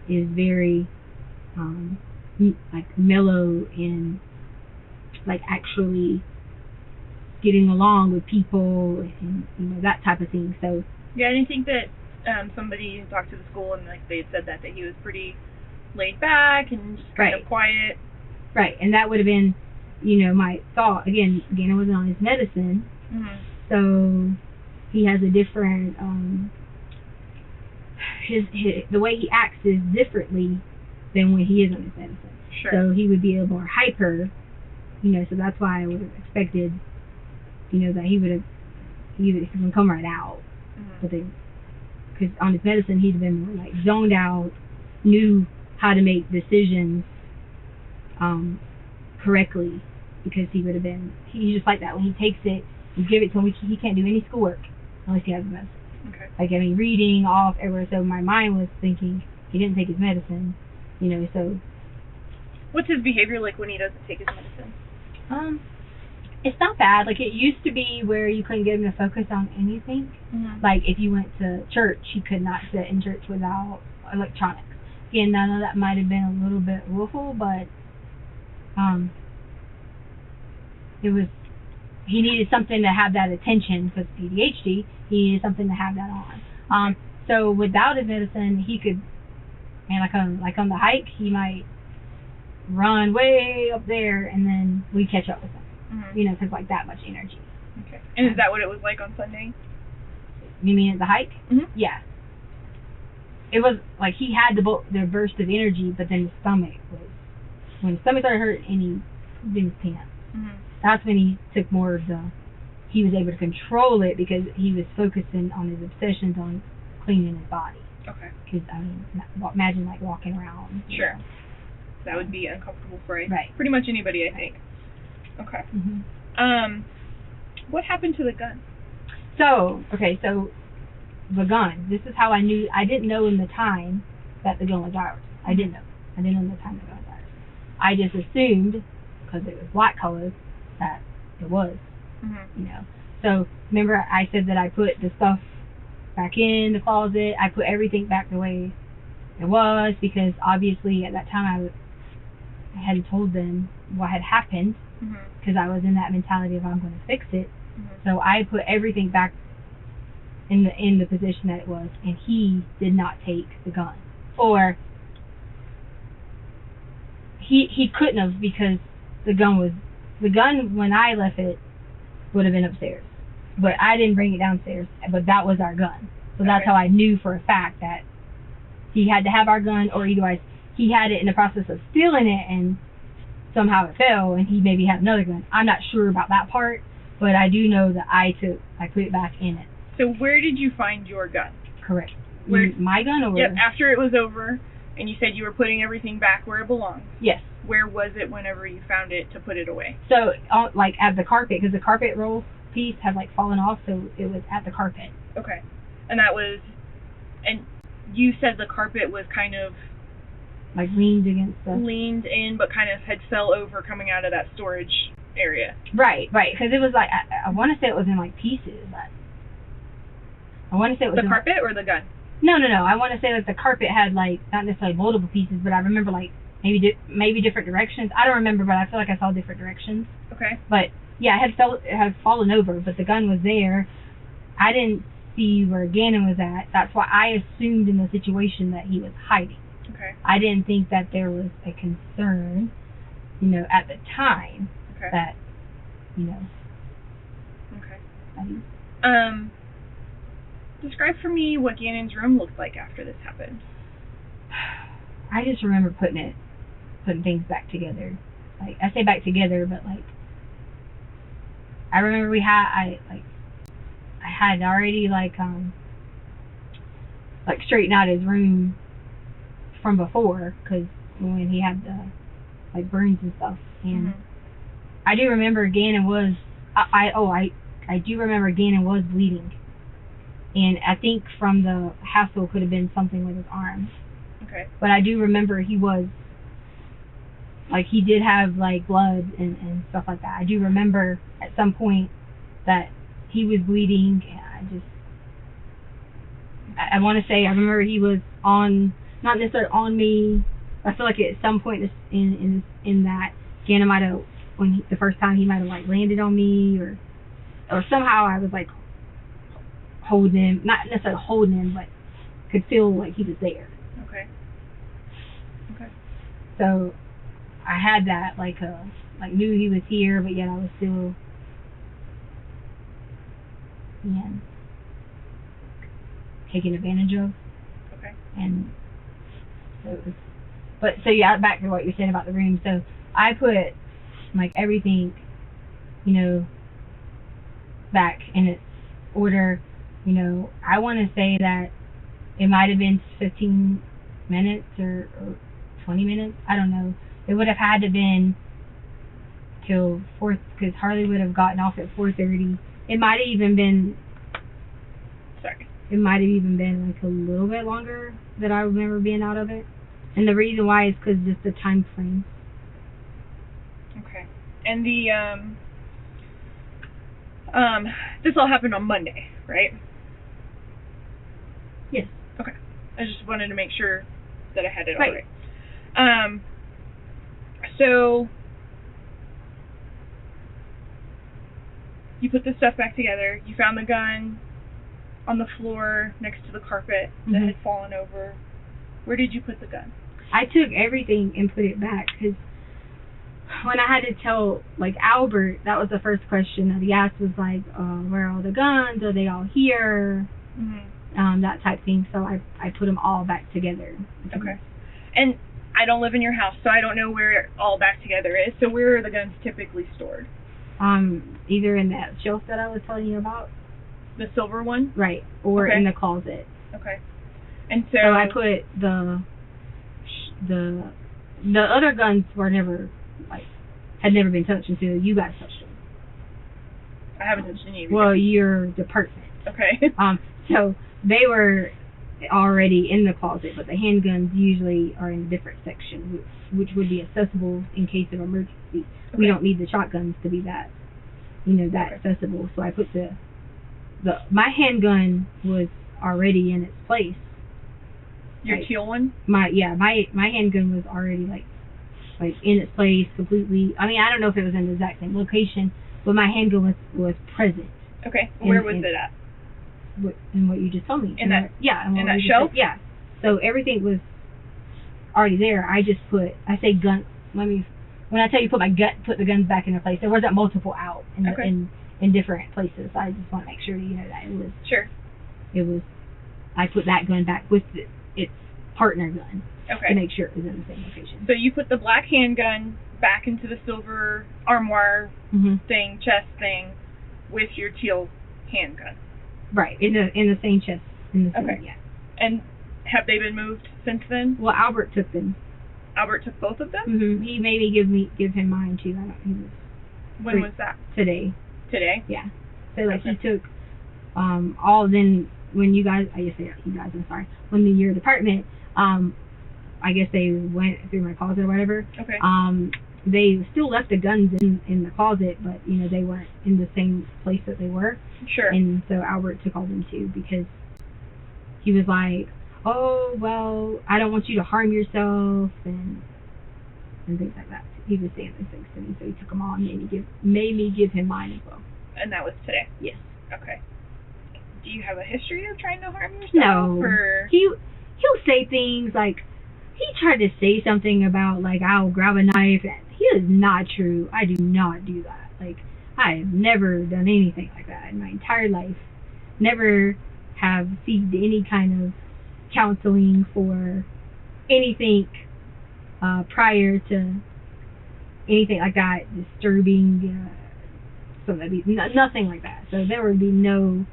is very like mellow and like actually getting along with people and that type of thing. So yeah, I didn't think that somebody talked to the school and like they had said that he was pretty laid back and just kind of quiet. Right, and that would have been, my thought. Again, I wasn't on his medicine, so he has a different, the way he acts is differently than when he is on his medicine. Sure. So he would be a little more hyper, so that's why I would have expected, that he would come right out. But then, because on his medicine, he'd been more like zoned out, knew how to make decisions correctly, because he would have been, he's just like that. When he takes it, you give it to him, he can't do any schoolwork unless he has a medicine. Okay. Like, reading off everywhere, so my mind was thinking he didn't take his medicine, so. What's his behavior like when he doesn't take his medicine? It's not bad. Like, it used to be where you couldn't get him to focus on anything. Like, if you went to church, he could not sit in church without electronics. Again, I know that might have been a little bit willful, but it was, he needed something to have that attention, because ADHD, he needed something to have that on. So without his medicine, he could, and like on the hike, he might run way up there, and then we catch up with him. Because like that much energy. Okay. And is that what it was like on Sunday? You mean at the hike? Yeah. It was like he had the burst of energy, but then his stomach was, when his stomach started hurting and he pooped in his pants. That's when he took more of he was able to control it, because he was focusing on his obsessions on cleaning his body. Okay. Because, imagine like walking around. Sure. That would be uncomfortable for pretty much anybody, I think. Okay. What happened to the gun? So the gun. This is how I knew. I didn't know in the time that the gun was ours. I didn't know. I didn't know in the time the gun was ours. I just assumed, because it was black colors, that it was. So remember I said that I put the stuff back in the closet. I put everything back the way it was, because obviously at that time I hadn't told them what had happened, because I was in that mentality of I'm going to fix it. So I put everything back in the position that it was, and he did not take the gun. Or he couldn't have, because the gun when I left it would have been upstairs. But I didn't bring it downstairs, but that was our gun. So that's how I knew for a fact that he had to have our gun, or either he had it in the process of stealing it and somehow it fell and he maybe had another gun. I'm not sure about that part, but I do know that I put it back in it. So where did you find your gun? Correct. Where, my gun, or? Yep, after it was over and you said you were putting everything back where it belongs. Yes. Where was it whenever you found it to put it away? So, like at the carpet, because the carpet roll piece had like fallen off, so it was at the carpet. Okay. And that was, and you said the carpet was kind of like leaned against leaned in, but kind of had fell over coming out of that storage area. Right, because it was like, I want to say it was in like pieces. I want to say it was the carpet or the gun? No. I want to say that the carpet had like not necessarily multiple pieces, but I remember like maybe different directions. I don't remember, but I feel like I saw different directions. Okay. But yeah, it had fallen over, but the gun was there. I didn't see where Gannon was at. That's why I assumed in the situation that he was hiding. Okay. I didn't think that there was a concern, at the time that, Okay. Describe for me what Gannon's room looked like after this happened. I just remember putting things back together. Like, I say back together, but like, I remember I had already like straightened out his room from before, because when he had the like burns and stuff, and I do remember Gannon was I do remember Gannon was bleeding, and I think from the hassle could have been something with his arm. Okay. But I do remember he was like, he did have like blood and stuff like that. I do remember at some point that he was bleeding, and I want to say, I remember he was on, not necessarily on me. I feel like at some point in that, Gannon might have, the first time he might have like landed on me, or somehow I was like holding him, not necessarily holding him, but could feel like he was there. Okay. So I had that, like knew he was here, but yet I was still, taken advantage of. Okay. And so it was, so yeah, back to what you're saying about the room. So I put like everything, back in its order. I want to say that it might have been 15 minutes or 20 minutes. I don't know. It would have had to been till 4, because Harley would have gotten off at 4:30. It might have even been. Sorry. It might have even been like a little bit longer that I remember being out of it. And the reason why is because just the time frame. Okay. And the this all happened on Monday, right? Yes. Okay. I just wanted to make sure that I had it all Right. right. So you put the stuff back together. You found the gun on the floor next to the carpet that Mhm. had fallen over. Where did you put the gun? I took everything and put it back, because when I had to tell, like, Albert, that was the first question that he asked, was like, where are all the guns? Are they all here? Mm-hmm. That type thing. So I put them all back together. Okay. And I don't live in your house, so I don't know where it all back together is. So where are the guns typically stored? Either in that shelf that I was telling you about. The silver one? Right. Or Okay. in the closet. Okay. And so So I put the other guns were never, like, had never been touched until you guys touched them. I haven't touched any of Well, your department. Okay. So they were already in the closet, but the handguns usually are in a different section, which would be accessible in case of emergency. Okay. We don't need the shotguns to be that, that Okay. accessible. So I put my handgun was already in its place. Your Like, teal one? my handgun was already like in its place completely. I mean, I don't know if it was in the exact same location, but my handgun was present. Okay. And- Where was and- it at? In what you just told me. In that- and what in that we just shelf? said. Yeah. So everything was already there. I say gun. When I tell you put the guns back in their place, there wasn't multiple out Okay. in different places. So I just want to make sure that it was. Sure. It was. I put that gun back with its partner gun to Okay. make sure it was in the same location. So you put the black handgun back into the silver armoire Mm-hmm. thing, chest thing, with your teal handgun. Right, in the same chest. In the same, Okay. Yeah. And have they been moved since then? Well, Albert took them. Albert took both of them? Mm-hmm. He made me give him mine too. I don't. He was When was that? today. Today? Yeah. So like Okay. he took all. Then when you guys, I guess you guys. I'm sorry. When your department, I guess they went through my closet or whatever. Okay. They still left the guns in the closet, but they weren't in the same place that they were. Sure. And so Albert took all them too, because he was like, oh, well, I don't want you to harm yourself and things like that. He was saying those things to me, so he took them all and made me give him mine as well. And that was today? Yes. Okay. Do you have a history of trying to harm yourself? No. Or... He'll say things like, he tried to say something about, like, I'll grab a knife. He is not true. I do not do that. Like, I have never done anything like that in my entire life. Never have received any kind of counseling for anything prior to anything like that, disturbing, nothing like that. So there would be no,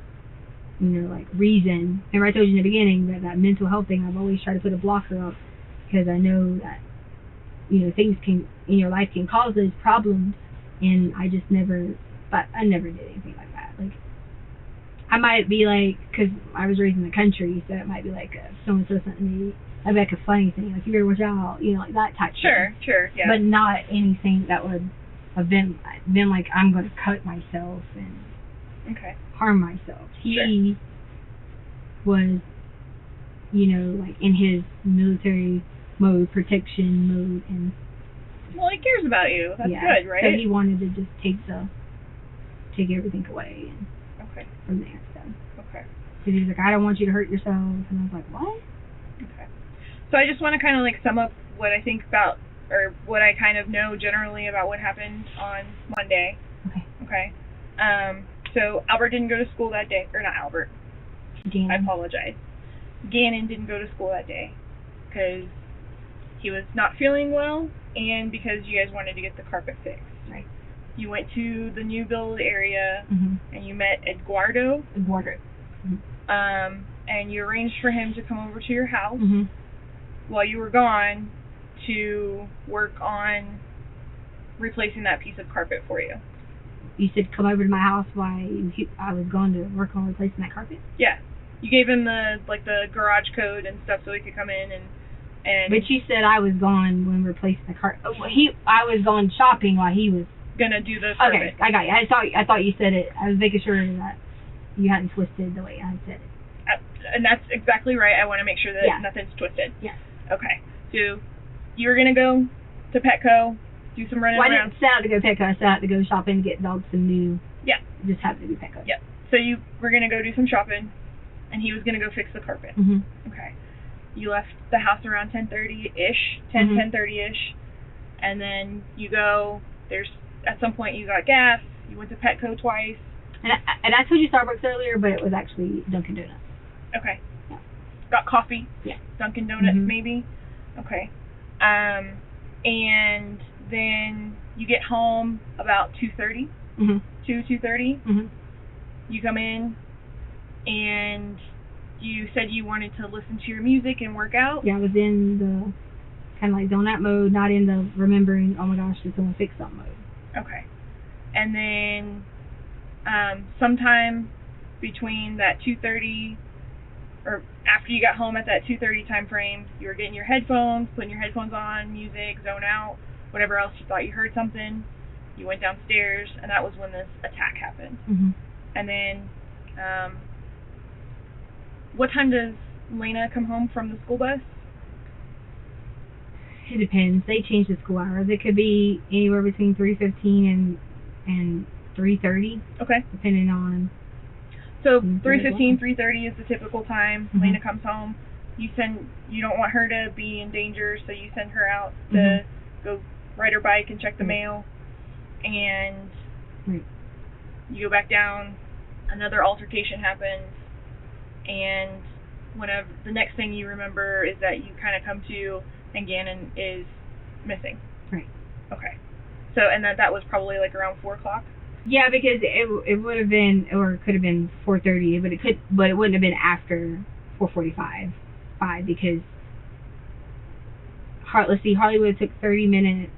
like, reason. Remember I told you in the beginning that mental health thing, I've always tried to put a blocker up, because I know that, things in your life can cause those problems, and I just never did anything like that. Like, I might be like, because I was raised in the country, so it might be like, if someone says something to me, that'd be like a funny thing, like, you better watch out, like that type Sure, thing. sure, yeah. But not anything that would have been like, I'm going to cut myself and Okay. harm myself. Sure. He was you know, like in his military mode, protection mode, and Well, he cares about you. That's yeah. good, right? So he wanted to just take everything away and Okay. from there. So Okay. because he was like, I don't want you to hurt yourself, and I was like, what? Okay. So I just want to kind of like sum up what I think about, or what I kind of know generally about what happened on Monday. Okay. Okay. So Albert didn't go to school that day, or not Albert. Gannon. I apologize. Gannon didn't go to school that day because he was not feeling well, and because you guys wanted to get the carpet fixed. Right. You went to the new build area, Mm-hmm. and you met Eduardo. Eduardo. And you arranged for him to come over to your house Mm-hmm. while you were gone to work on replacing that piece of carpet for you. You said come over to my house while I was going to work on replacing that carpet. Yeah. You gave him the garage code and stuff so he could come in and But you said I was gone when replacing the carpet. I was going shopping while he was. gonna do the carpet. Okay, I got you. I thought you said it. I was making sure that you hadn't twisted the way I said it. And that's exactly right. I want to make sure that Yeah. nothing's twisted. Yeah. Okay. So you were gonna go to Petco, do some running Well, I around. didn't set out to go Petco. I set out to go shopping and get dogs some new. Yeah. Just happened to be Petco. Yeah. So you were gonna go do some shopping, and he was gonna go fix the carpet. Mhm. Okay. You left the house around 10:30-ish, Mhm. 10:30-ish, and then you go. At some point you got gas. You went to Petco twice. And I told you Starbucks earlier, but it was actually Dunkin' Donuts. Okay. Yeah. Got coffee. Yeah. Dunkin' Donuts Mhm. maybe. Okay. And then you get home about 2:30. Mhm. 2:30. Mhm. You come in, and you said you wanted to listen to your music and work out. Yeah, I was in the kind of like donut mode, not in the remembering. Oh my gosh, did someone fix something mode? Okay. And then sometime between that 2:30, or after you got home at that 2:30 time frame, you were getting your headphones, putting your headphones on, music, zone out, whatever else you thought you heard something. You went downstairs, and that was when this attack happened. Mhm. And then, what time does Lena come home from the school bus? It depends. They change the school hours. It could be anywhere between 3:15 and 3:30, Okay. depending on. So Mhm. 3:15, 3:30 is the typical time. Mhm. Lena comes home. You don't want her to be in danger, so you send her out to Mhm. go ride her bike and check the Right. mail. And Right. you go back down. Another altercation happens, and whenever the next thing you remember is that you kind of come to, and Gannon is missing. Right. Okay. So, and that was probably like around 4 o'clock. Yeah, because it would have been, or it could have been 4:30, but it wouldn't have been after 4:45, 5, because Hollywood took 30 minutes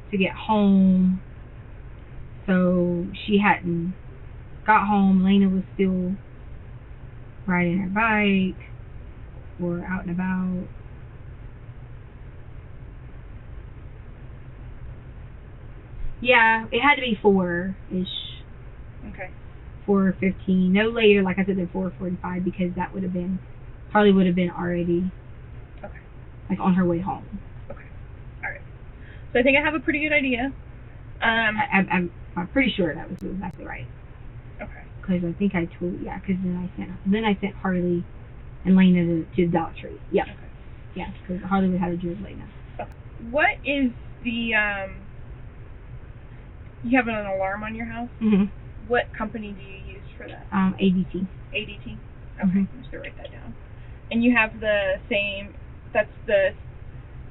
to get home, so she hadn't got home. Lena was still riding her bike or out and about. Yeah, it had to be 4-ish. Okay. 4:15, no later, like I said, than 4:45, because that would have been, Harley would have been already, Okay. like, on her way home. Okay. All right. So I think I have a pretty good idea. I'm pretty sure that was exactly right, Okay. because I think I told, yeah, because then I sent Harley and Lena to the Dollar Tree. Yeah. Okay. Yeah, because Harley would have to drive Lena. What is the you have an alarm on your house? Mm-hmm. What company do you use for that? ADT. ADT? Okay, Mhm. I'm just gonna write that down. And you have the same,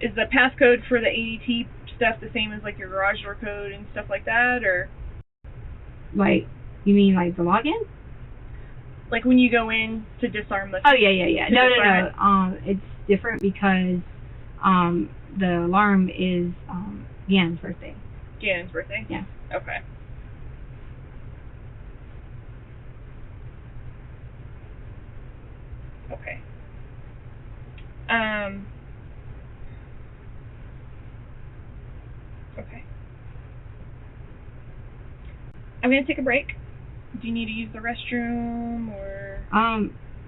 is the passcode for the ADT stuff the same as like your garage door code and stuff like that, or? Like, you mean like the login? Like when you go in to disarm the... Oh, yeah. To disarm it. No. It's different because the alarm is Yann's birthday. Gannon's birthday? Yeah. Okay. Okay. Okay. I'm gonna take a break. Do you need to use the restroom or?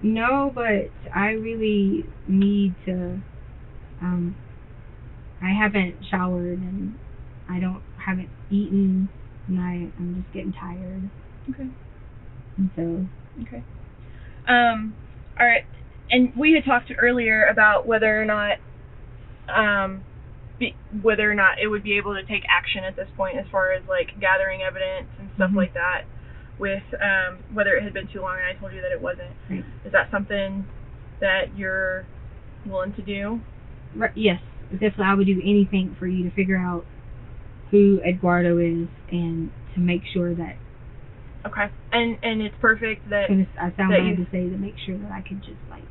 No, but I really need to. I haven't showered and haven't eaten, and I'm just getting tired. Okay. And so. Okay. All right. And we had talked earlier about whether or not it would be able to take action at this point, as far as like gathering evidence and stuff Mhm. like that, with whether it had been too long, and I told you that it wasn't. Right. Is that something that you're willing to do? Right, yes, definitely. I would do anything for you to figure out who Eduardo is and to make sure that. Okay. And it's perfect that. Cause I sound that bad you- to say, to make sure that I could just like.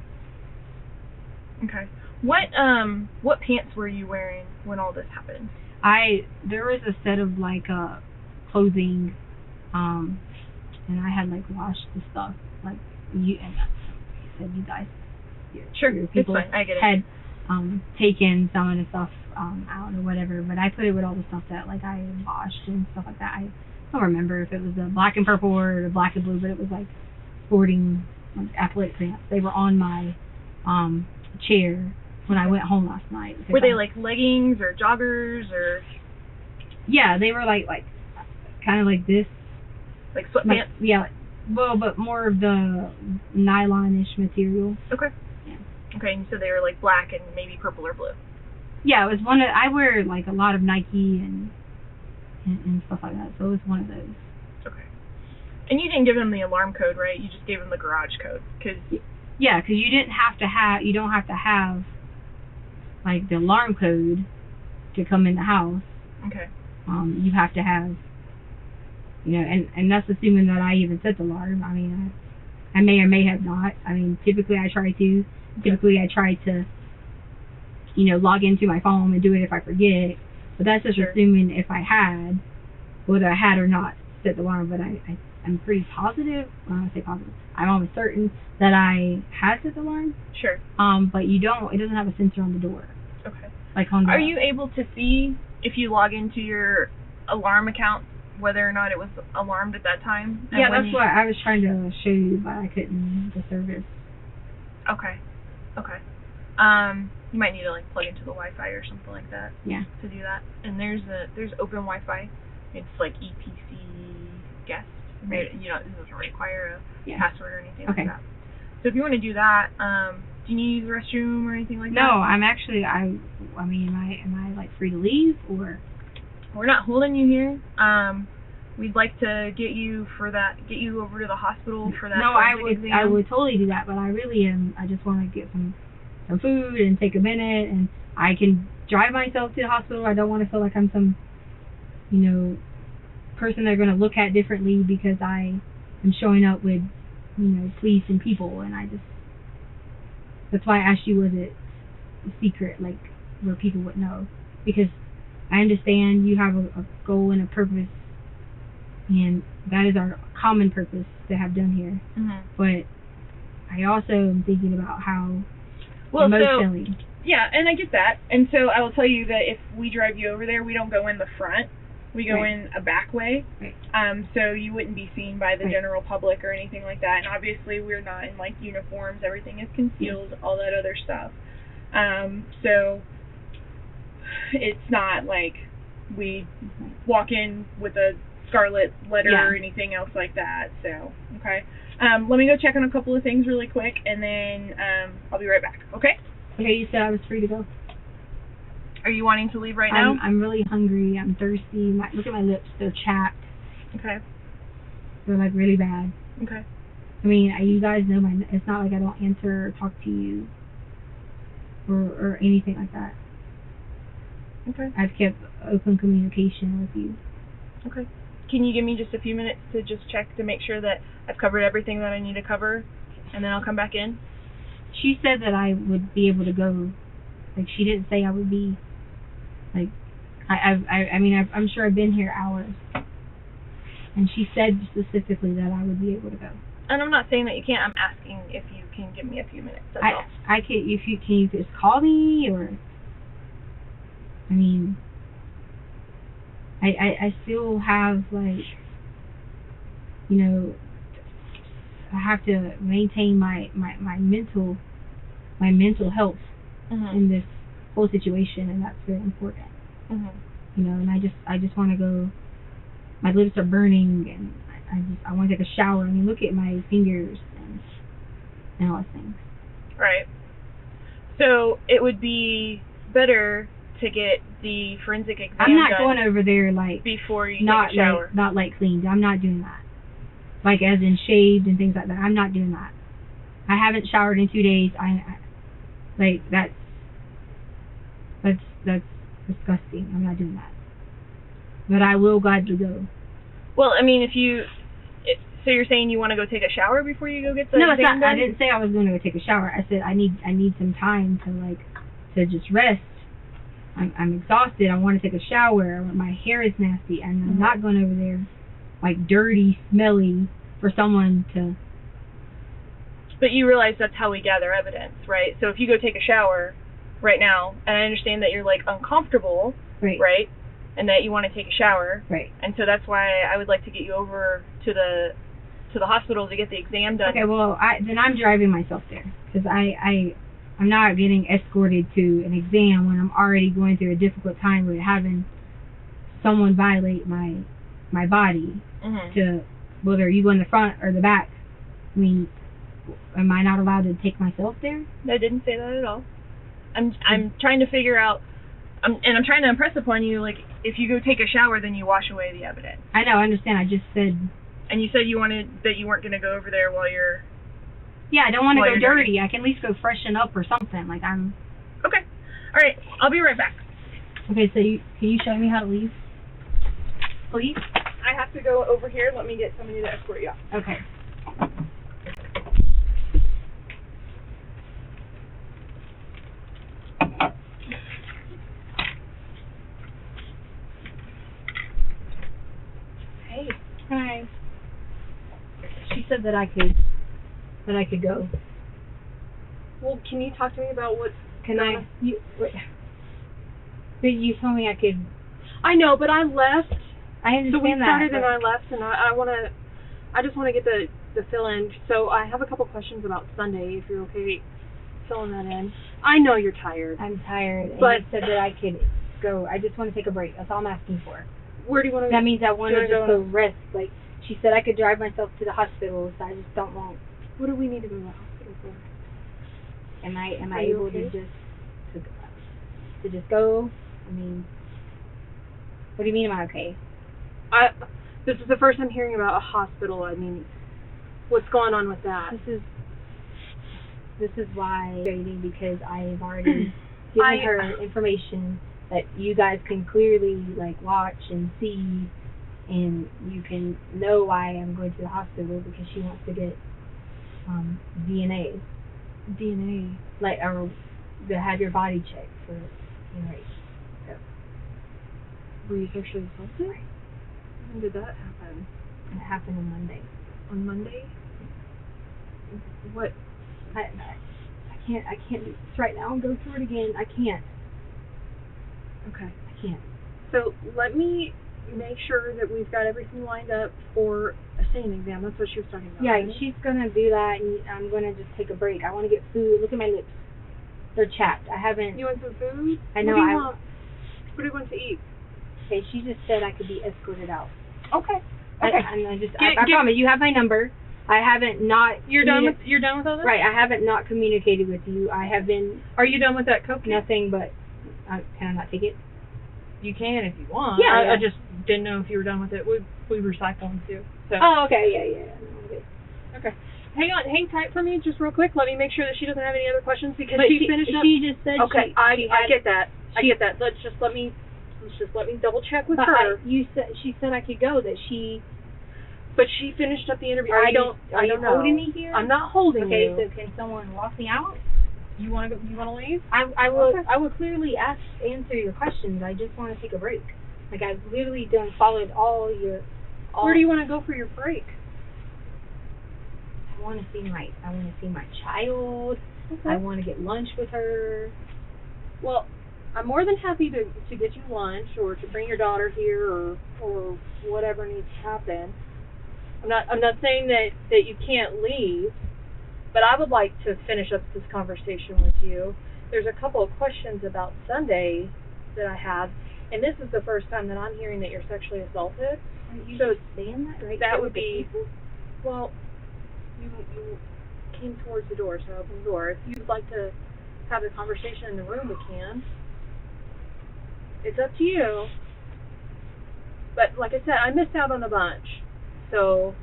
Okay. What pants were you wearing when all this happened? There was a set of like clothing, and I had like washed the stuff like you and I said you guys. Sure, your it's people fine. I get it. had taken some of the stuff out or whatever, but I put it with all the stuff that like I had washed and stuff like that. I don't remember if it was the black and purple or the black and blue, but it was like sporting like athletic pants. They were on my chair when I went home last night. Were they like leggings or joggers or Yeah, they were like kind of like this. like sweatpants? Yeah, well, but more of the nylon-ish material. Okay. Yeah. Okay, and you said they were like black and maybe purple or blue. Yeah, it was one of. I wear like a lot of Nike and stuff like that, so it was one of those. Okay. And you didn't give them the alarm code, right? You just gave them the garage code, because. Yeah, because you don't have to have like the alarm code to come in the house. Okay. You have to have, and that's assuming that I even set the alarm. I mean, I may or may have not. I mean, typically I try to. Typically I try to, log into my phone and do it if I forget. But that's just Sure. assuming if I had, whether I had or not set the alarm. But I'm pretty positive. Well, I say positive. I'm almost certain that I had set the alarm. Sure. But it doesn't have a sensor on the door. Okay. Like on the. Are you able to see, if you log into your alarm account, whether or not it was alarmed at that time? And Yeah, when that's what I was trying to show you, but I couldn't. The service. Okay. Okay. You might need to like plug into the Wi-Fi or something like that. Yeah. To do that. And there's open Wi-Fi. It's like EPC guest. Right. It doesn't require a Yeah. password or anything Okay. like that. So if you want to do that, do you need to use the restroom or anything like that? No, I'm actually. I mean, am I like free to leave or? We're not holding you here. We'd like to get you over to the hospital for that. No, I forensic would. exam. I would totally do that, but I really am. I just want to get some food and take a minute, and I can drive myself to the hospital. I don't want to feel like I'm some, person they're going to look at differently because I am showing up with, police and people, and that's why I asked you, was it a secret, like, where people would know? Because I understand you have a goal and a purpose, and that is our common purpose to have done here. Mhm. But I also am thinking about how Well, emotionally. Yeah, and I get that. And so I will tell you that if we drive you over there, we don't go in the front. We go Right. in a back way. Right. So you wouldn't be seen by the Right. general public or anything like that. And obviously we're not in like uniforms. Everything is concealed, all that other stuff. So it's not like we walk in with a scarlet letter Yeah. or anything else like that. So, okay. Let me go check on a couple of things really quick, and then I'll be right back. Okay? Okay, you said I was free to go. Are you wanting to leave right now? I'm really hungry. I'm thirsty. Look at my lips. They're chapped. Okay. They're like really bad. Okay. I mean, you guys know it's not like I don't answer or talk to you or anything like that. Okay. I've kept open communication with you. Okay. Can you give me just a few minutes to just check to make sure that I've covered everything that I need to cover, and then I'll come back in? She said that I would be able to go. Like, she didn't say I would be. Like, I'm sure I've been here hours. And she said specifically that I would be able to go. And I'm not saying that you can't. I'm asking if you can give me a few minutes. That's all. I can. If you can, you just call me, or. I mean. I still have, like, have to maintain my mental health in this whole situation, and that's very important. You know, and I just want to go. My lips are burning, and I want to take a shower. I mean, look at my fingers and all those things. Right. So it would be better to get the forensic exam I'm not done going over there like before you not take a shower. not like cleaned. I'm not doing that. Like as in shaved and things like that. I'm not doing that. I haven't showered in 2 days. Like that's disgusting. I'm not doing that. But I will gladly go. Well, I mean, so you're saying you want to go take a shower before you go get the No, it's exam not. done? I didn't say I was going to go take a shower. I said I need some time to just rest. I'm exhausted. I want to take a shower. My hair is nasty, and I'm not going over there like dirty, smelly for someone to. But you realize that's how we gather evidence, right? So if you go take a shower right now, and I understand that you're like uncomfortable, right? And that you want to take a shower, right? And so that's why I would like to get you over to the hospital to get the exam done. Okay, well, then I'm driving myself there because I'm not getting escorted to an exam when I'm already going through a difficult time with having someone violate my body. To whether you go in the front or the back. I mean, am I not allowed to take myself there? I didn't say that at all. I'm trying to figure out. I'm trying to impress upon you, like, if you go take a shower, then you wash away the evidence. I know, I understand. I just said. And you said you weren't going to go over there while you're. Yeah, I don't want to go dirty. I can at least go freshen up or something. Like I'm. Okay. All right. I'll be right back. Okay, so can you show me how to leave, please? I have to go over here. Let me get somebody to escort you out. Okay. Hey. Hi. She said that I could go. Well, can you talk to me about what's Can I? But you told me I could. I know, but I left. I understand So we started that. and I left, and I just want to get the fill in. So I have a couple questions about Sunday, if you're okay filling that in. I know you're tired. I'm tired. But you said that I could go. I just want to take a break. That's all I'm asking for. Where do you want to That means I want to go just go rest. Like she said, I could drive myself to the hospital, so I just don't want. What do we need to go to the hospital for? Am I Are you able okay? to just go? I mean, what do you mean? Am I okay? This is the first I'm hearing about a hospital. I mean, what's going on with that? This is why I'm waiting, because I've already given her information that you guys can clearly like watch and see, and you can know why I'm going to the hospital, because she wants to get DNA, like, or to have your body checked for rape. So. Were you sexually assaulted? Right. When did that happen? It happened on Monday. On Monday? What? I can't do this right now and go through it again. I can't. Okay. I can't. So let me make sure that we've got everything lined up for a SANE exam. That's what she was talking about. Yeah, right? she's gonna do that, and I'm gonna just take a break. I want to get food. Look at my lips; they're chapped. I haven't. You want some food? I know. What do you want? What do you want to eat? Okay, she just said I could be escorted out. Okay. Okay. I promise. You have my number. I haven't not. You're done with all this? Right. I haven't not communicated with you. I have been. Are you done with that coke? Nothing but. Can I not take it? You can if you want. Yeah. I just didn't know if you were done with it. We recycle them too. So. Oh, okay. Yeah. Okay. Hang tight for me just real quick. Let me make sure that she doesn't have any other questions, because But she finished up. She just said. Okay. I get that. I get that. Let's just let me double check with her. She said I could go. That she. But she finished up the interview. Are I you don't know. holding me here? I'm not holding you. Okay, so can someone walk me out? You want to go? You want to leave? I will. Okay. I will clearly answer your questions. I just want to take a break. Like, I've literally followed all your. Where do you want to go for your break? I want to see my child. Okay. I want to get lunch with her. Well, I'm more than happy to get you lunch, or to bring your daughter here, or whatever needs to happen. I'm not saying that you can't leave, but I would like to finish up this conversation with you. There's a couple of questions about Sunday that I have, and this is the first time that I'm hearing that you're sexually assaulted. Are you So just saying that right that there would with the be, people? well, you came towards the door, so I opened the door. If you'd like to have the conversation in the room, we can. It's up to you. But like I said, I missed out on a bunch. So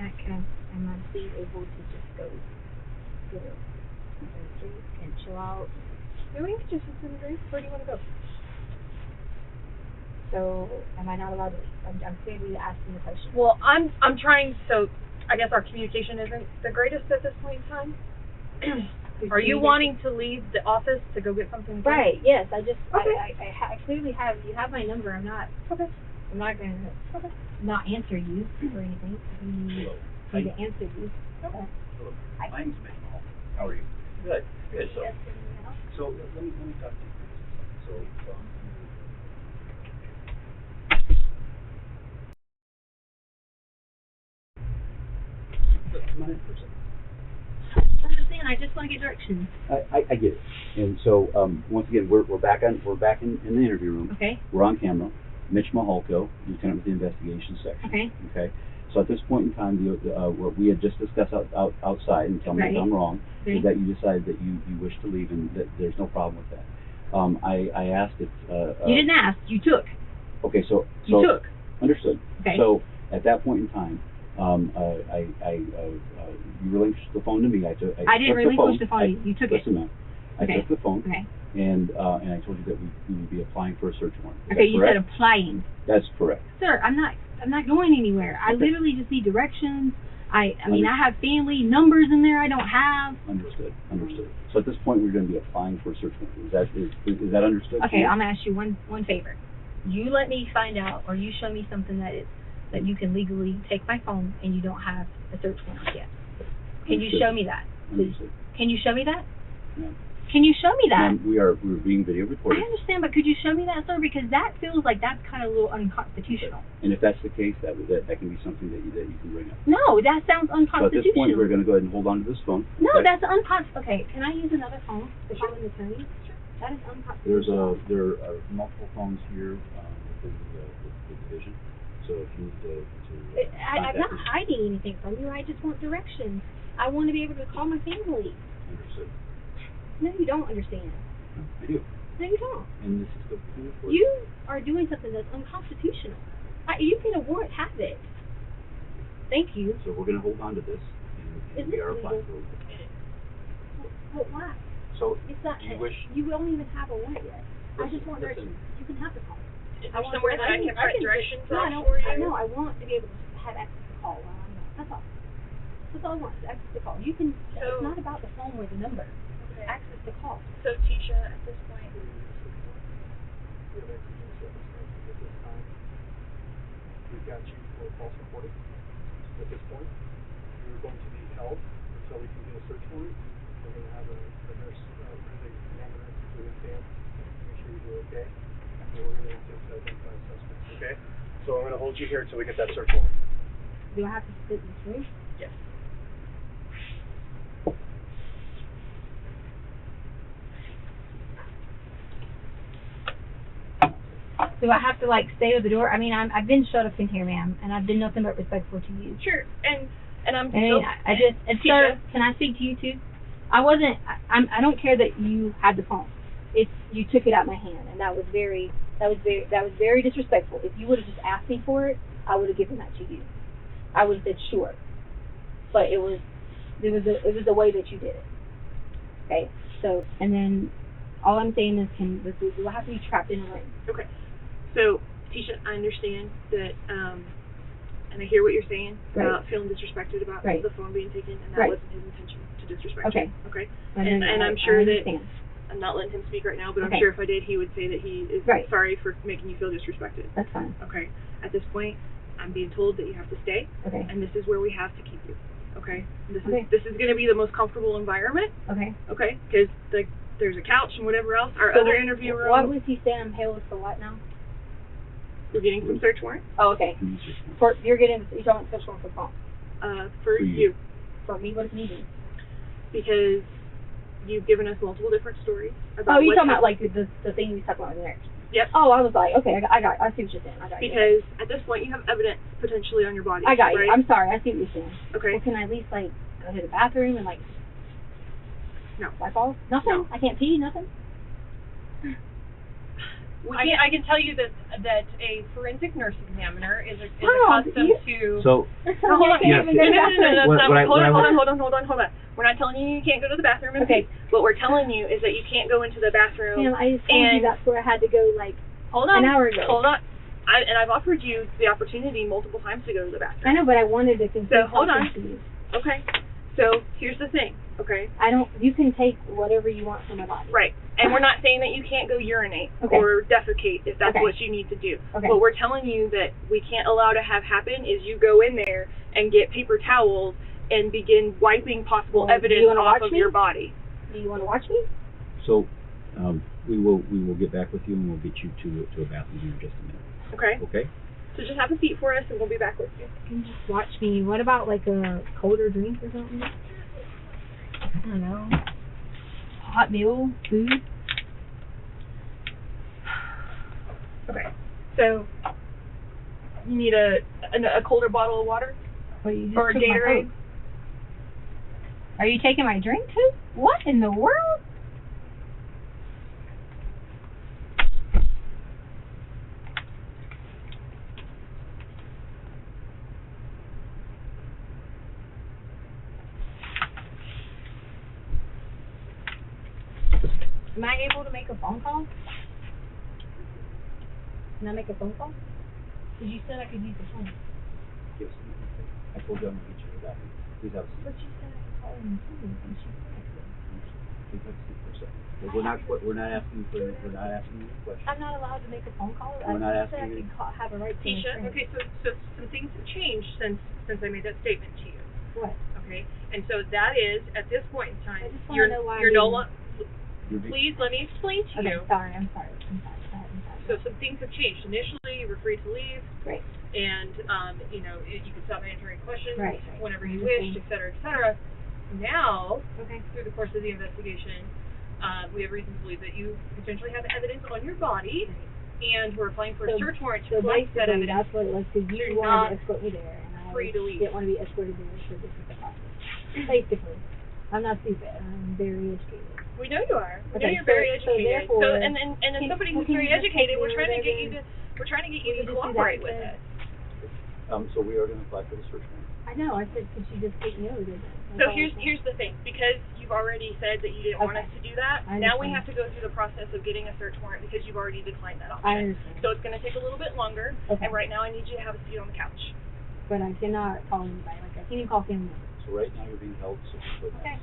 Am I please able to just go get a drink and chill out? maybe we could just sit and drink. Where do you want to go? So am I not allowed to leave? I'm clearly asking the question. Well, I'm trying. So I guess our communication isn't the greatest at this point in time. Are you wanting to leave the office to go get something? to drink? Right. Yes. I just. Okay. I clearly have. You have my number. I'm not. Okay. I'm not gonna not answer you or anything. I need to answer you. Hello. My name's Mitch Mahal. How are you? Good. Good. So let me talk to you. So come on in for a second. I understand. I just want to get directions. I get it. And so once again, we're back in the interview room. Okay. We're on camera. Mitch Mahalko, Lieutenant with the Investigation Section. Okay. Okay. So at this point in time, what we had just discussed outside, and tell me if I'm wrong, is that you decided that you wish to leave and that there's no problem with that. I asked if... you didn't ask. You took. Okay, so... You took. Understood. Okay. So at that point in time, you relinquished the phone to me. I didn't relinquish the phone. You took it. Listen, ma'am. I took the phone. Okay. And I told you that we would be applying for a search warrant. Is Okay, that you correct? said applying. That's correct. Sir, I'm not going anywhere. I literally just need directions. I mean, I have family numbers in there I don't have. Understood. So at this point, we're going to be applying for a search warrant. Is that understood? Okay, I'm gonna ask you one favor. You let me find out, or you show me something that you can legally take my phone, and you don't have a search warrant yet. Can you show me that? Understood. Can you show me that? No. Can you show me that? Ma'am, we're being video I recorded. understand, but could you show me that, sir? Because that feels like that's kind of a little unconstitutional. And if that's the case, that can be something that you can bring up. No, that sounds So at this unconstitutional. point, we're going to go ahead and hold on to this phone. No, Okay? that's unconstitutional. Okay, can I use another phone to call an attorney? That is unconstitutional. There are multiple phones here within the division. So if you need to I'm not contact us. hiding anything from you. I just want directions. I want to be able to call my family. Understood. No, you don't understand. I do. No, you don't. And this is the phone for You are doing something that's unconstitutional. You get a warrant, have it. Thank you. So we're going to hold on to this, and we are applying for it. But why? So It's not. do you wish... You don't even have a warrant yet. I just want Listen. directions. You can have the phone. Is there somewhere that I can write directions No, I on don't. for you? I know. I want to be able to have access to call while I'm not. That's all. That's all I want. Is access to call. You can. So- it's not about the phone or the number. Okay. Access to call. So Tisha, at this point, We've got you for false reporting. At this point, you're going to be held until we can get a search warrant. We're going to have a nurse really examine it to exam, make sure you do okay. And we're going to attempt to identify a suspect. Okay? So I'm going to hold you here until we get that search warrant. Do I have to sit in this room? yes. Do I have to stay with the door? I mean, I've been shut up in here, ma'am, and I've been nothing but respectful to you. Sure, and I'm I mean, and sir, can I speak to you too? I don't care that you had the phone. You took it out of my hand, and that was very disrespectful. If you would have just asked me for it, I would have given that to you. I would have said sure, but it was the way that you did it. Okay, so and then all I'm saying is, do I have to be trapped in a room? Okay. So, Tisha, I understand that, and I hear what you're saying about feeling disrespected about the phone being taken, and that wasn't his intention to disrespect you. Okay. And I'm sure that, I'm not letting him speak right now, but I'm sure if I did, he would say that he is sorry for making you feel disrespected. That's fine. Okay. At this point, I'm being told that you have to stay, and this is where we have to keep you. Okay. This is going to be the most comfortable environment. Okay. Okay. Because there's a couch and whatever else. Our other interview room. Why was he saying I'm held for what now? We're getting some search warrants. Oh, okay. You're talking about search warrant for phone. For you. For me, what does me do? Because you've given us multiple different stories about. Oh, you're what talking about happened. like the thing we talked about in there. Yep. Oh, I was like, okay, I see what you're saying. I got you. Because at this point you have evidence potentially on your body. I got you. right? I'm sorry. I see what you're saying. Okay. Well, can I at least like go to the bathroom and like No. wipe off? Nothing. No. I can't pee. Nothing. I can tell you that a forensic nurse examiner is accustomed to. So, No, hold on. Yes. Hold on. We're not telling you can't go to the bathroom and Okay. pee. What we're telling you is that you can't go into the bathroom. Damn, I just told you and that's where I had to go like hold on, an hour ago. Hold on. I've offered you the opportunity multiple times to go to the bathroom. I know, but I wanted to continue. So hold on. talking to you. Okay. So here's the thing. Okay. You can take whatever you want from my body. Right. And we're not saying that you can't go urinate Okay. or defecate if that's Okay. what you need to do. Okay. What we're telling you that we can't allow to have happen is you go in there and get paper towels and begin wiping possible Well, do evidence you wanna off watch of me? your body. Do you want to watch me? so, we will get back with you and we'll get you to a bathroom here in just a minute. Okay? Okay? So just have a seat for us and we'll be back with you. You can just watch me. What about like a colder drink or something? I don't know. Hot meal, food. Okay. So you need a colder bottle of water What, you just or a took my Gatorade? Coke. Are you taking my drink too? What in the world? Am I able to make a phone call? Can I make a phone call? Because you said I could use the phone. Give us a minute. I told you I'm going to get you to the bathroom. Please have a seat. But you said I could call in the phone, and she said I could. Please have a seat for a second. We're not asking you a question. I'm not allowed to make a phone call. We're not I said I asking you could call, have a right to an Tisha, attorney. okay, so some things have changed since I made that statement to you. What? Okay, and so that is at this point in time, I just wanna you're know why you're I no didn't- longer. Please let me explain to Okay, you. sorry. I'm sorry. Go ahead, I'm sorry. So some things have changed. Initially, you were free to leave, Great. and you could stop answering questions Right. whenever you Understand. wished, et cetera, et cetera. Now, Okay. through the course of the investigation, we have reason to believe that you potentially have evidence on your body, and we're applying for a So- search warrant So to collect that basically, evidence. that's what it was, because you You're wanted not to escort me there, and I free to leave. didn't want to be escorted there, so this is the process. Basically. I'm not stupid. I'm very educated. We know you are. We know Okay, you're very so educated. therefore, and then can- somebody well, who's can very you just educated, take we're me trying to over get there you to then? we're trying to get Will you you to just do cooperate that with then? us. So we are going to apply for the search warrant. I know. I said, could you just take me over there then? That's So all I'm saying. here's the thing, because you've already said that you didn't want Okay. us to do that. I Now we understand. have to go through the process of getting a search warrant because you've already declined that option. I understand. So it's going to take a little bit longer. Okay. And right now I need you to have a seat on the couch. But I cannot call anybody. Like, I can't even call family members. So right now you're being held 6 foot. Okay.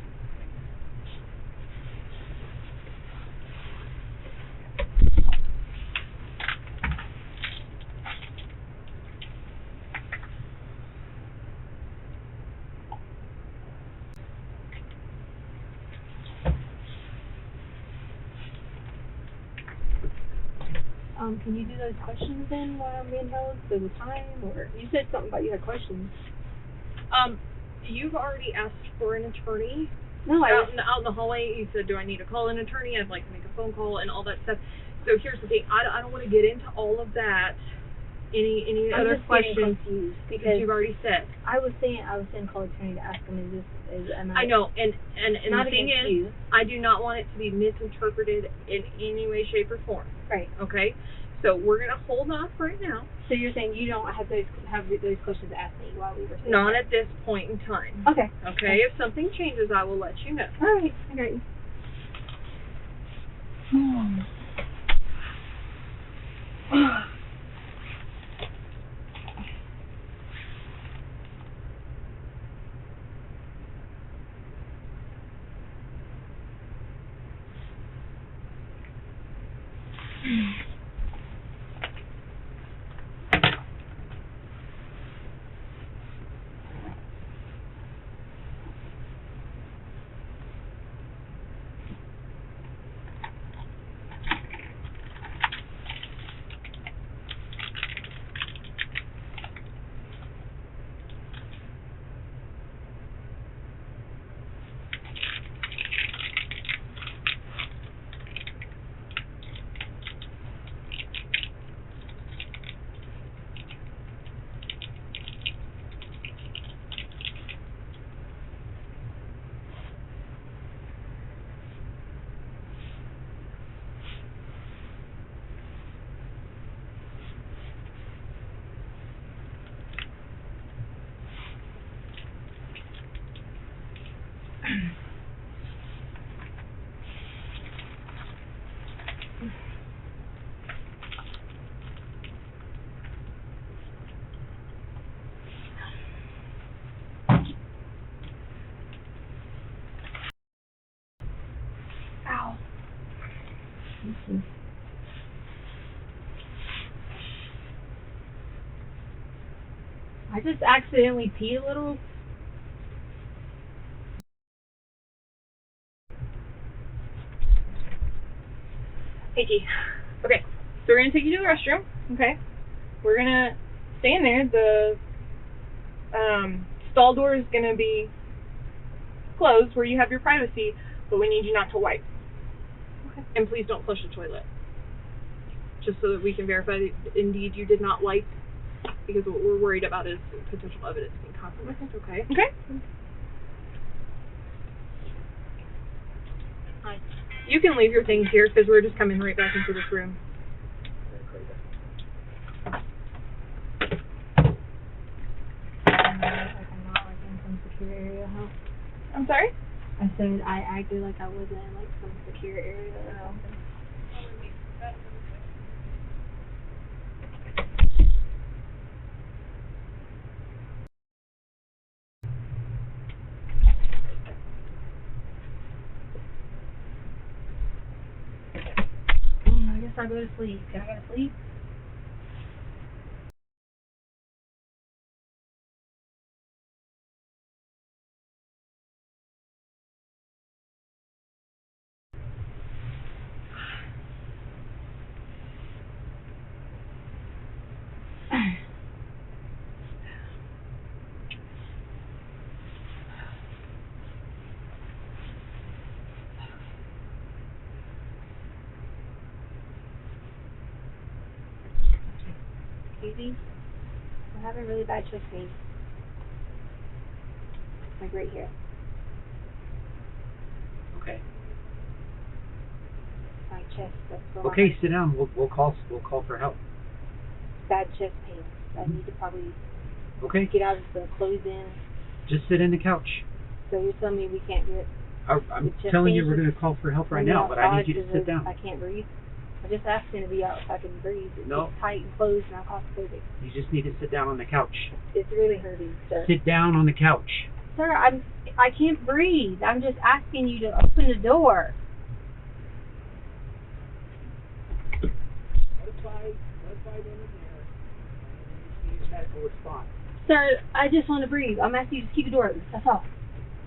Can you do those questions then while I'm being held? So the time, or you said something about you had questions. You've already asked for an attorney. No, I out in the hallway, you said, do I need to call an attorney? I'd like to make a phone call and all that stuff. So here's the thing. I don't want to get into all of that. Any I'm other just questions? getting confused Because because you've already said. I was saying call attorney to ask him am I know, and not the thing against is, you. I do not want it to be misinterpreted in any way, shape, or form. Right. Okay? So we're gonna hold off right now. So you're saying you don't have those questions asked me while we were sitting Not there? at this point in time. Okay. Okay? If something changes, I will let you know. All right. I got you. I just accidentally peed a little. Hey, T. Okay, so we're gonna take you to the restroom. Okay, we're gonna stay in there. The stall door is gonna be closed where you have your privacy, but we need you not to wipe. Okay. And please don't flush the toilet. Just so that we can verify that indeed you did not wipe, because what we're worried about is potential evidence being compromised. Okay. Okay. Hi. You can leave your things here because we're just coming right back into this room. I'm sorry? I said I acted like I wasn't in like some secure area or something. I guess I'll go to sleep. Can I go to sleep? Easy. I'm having really bad chest pain. Like right here. Okay. My chest. That's going Okay, sit down. We'll call for help. Bad chest pain. I need to probably Okay. get out of the clothes in. Just sit in the couch. So you're telling me we can't get. I'm telling you we're going to call for help right now, but I need you to sit down. I can't breathe. I'm just asking to be out if I can breathe. It's No. tight and closed and I'm claustrophobic. You just need to sit down on the couch. It's really hurting, sir. Sit down on the couch. Sir, I can't breathe. I'm just asking you to open the door. Notify them in there. And you need medical response. Sir, I just want to breathe. I'm asking you to keep the door open. That's all.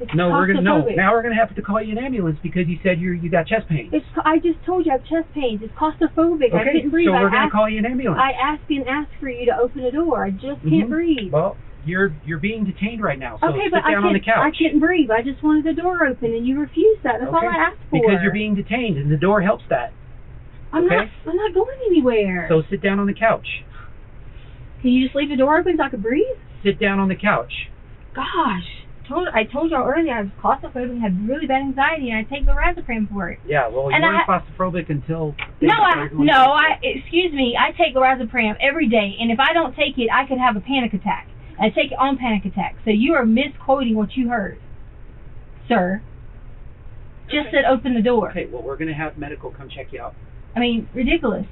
It's No, claustrophobic. now we're gonna have to call you an ambulance because you said you got chest pain. I just told you I have chest pains. It's claustrophobic. I Okay, couldn't breathe. so we're gonna call you an ambulance. I asked for you to open the door. I just can't breathe. Well, you're being detained right now, so Okay, sit but down on the couch. I couldn't breathe. I just wanted the door open, and you refused that. That's all I asked for. Because you're being detained, and the door helps that. I'm not going anywhere. So sit down on the couch. Can you just leave the door open so I can breathe? Sit down on the couch. Gosh. I told y'all earlier I was claustrophobic and had really bad anxiety, and I take lorazepam for it. Yeah, well, you weren't claustrophobic until... Excuse me, I take lorazepam every day, and if I don't take it, I could have a panic attack. I take it on panic attack. So you are misquoting what you heard, sir. Just said open the door. Okay, well, we're going to have medical come check you out. I mean, ridiculous.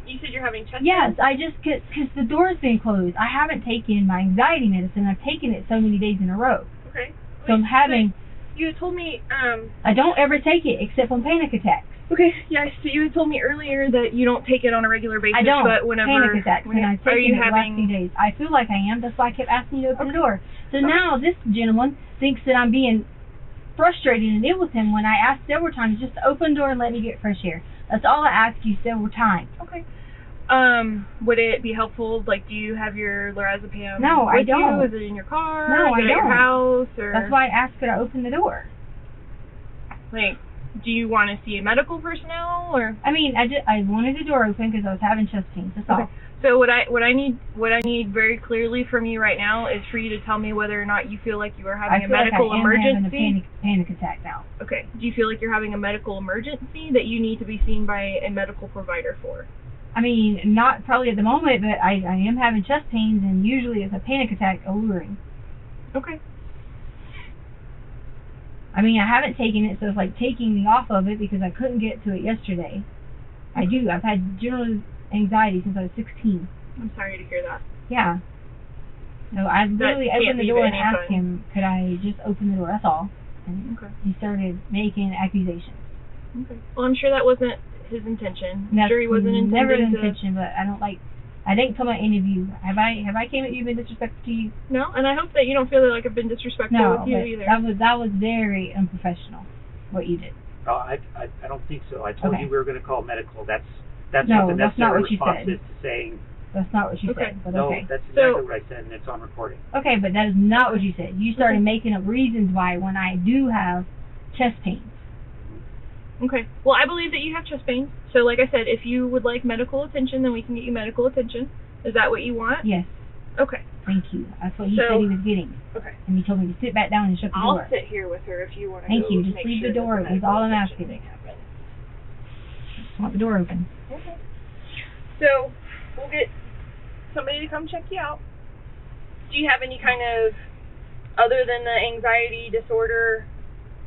You said you're having chest pain? Yes, I just, because the door's been closed. I haven't taken my anxiety medicine. I've taken it so many days in a row. Okay. So I'm having... You had told me, I don't ever take it except on panic attacks. Okay, yeah, so you had told me earlier that you don't take it on a regular basis, I don't. but whenever... Panic attacks, and I've taken it the last few days. I feel like I am. That's why I kept asking you to open the door. So now this gentleman thinks that I'm being frustrated and ill with him when I asked several times just to open the door and let me get fresh air. That's all I asked you several times. Okay. Would it be helpful, like, do you have your lorazepam No, I with don't. you? Is it in your car? No, I Is it don't. at your house? Or... That's why I asked her to open the door. Like, do you want to see a medical personnel, or? I mean, I wanted the door open because I was having chest pains. That's all. Okay. So what I need very clearly from you right now is for you to tell me whether or not you feel like you are having a medical emergency. I feel like I am having a panic attack now. Okay. Do you feel like you're having a medical emergency that you need to be seen by a medical provider for? I mean, not probably at the moment, but I am having chest pains, and usually it's a panic attack alluring. Okay. I mean, I haven't taken it, so it's like taking me off of it because I couldn't get to it yesterday. I've had general anxiety since I was 16. I'm sorry to hear that. Yeah. So I literally opened the door and asked him, could I just open the door? That's all. And he started making accusations. Okay. Well, I'm sure that wasn't his intention. I'm That's sure he wasn't intending never the to. intention, but I didn't tell my interview. Have I came at you been disrespectful to you? No, and I hope that you don't feel like I've been disrespectful No, with you but either. that was very unprofessional, what you did. Oh, I don't think so. I told Okay. you we were going to call medical. That's No, what the that's not necessary what you response said. is to saying, That's not what you Okay. said, but no, okay. that's So- exactly what I said, and it's on recording. Okay, but that is not what you said. You started making up reasons why when I do have chest pains. Okay. Well, I believe that you have chest pains. So, like I said, if you would like medical attention, then we can get you medical attention. Is that what you want? Yes, Okay. thank you. That's what he So- said he was getting. Okay. And he told me to sit back down and shut the I'll door. sit here with her if you want to. Thank go you. Just make leave sure the door. that That's all I'm medical asking. attention happens. Just want the door open. Okay. So, we'll get somebody to come check you out. Do you have any kind of, other than the anxiety disorder,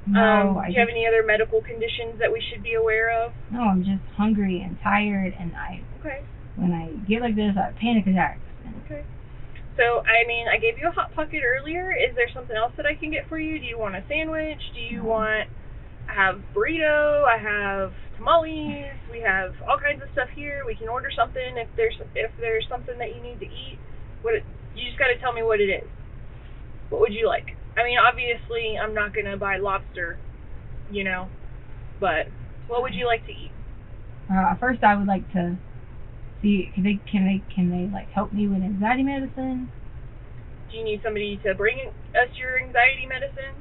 No, do you have any other medical conditions that we should be aware of? No, I'm just hungry and tired, and Okay. when I get like this, I have panic attacks. Okay. So, I mean, I gave you a Hot Pocket earlier. Is there something else that I can get for you? Do you want a sandwich? Do you want, I have burrito, I have tamales, we have all kinds of stuff here. We can order something if there's something that you need to eat. You just got to tell me what it is. What would you like? I mean, obviously, I'm not going to buy lobster, but what would you like to eat? First, I would like to see can they like help me with anxiety medicine? Do you need somebody to bring us your anxiety medicine?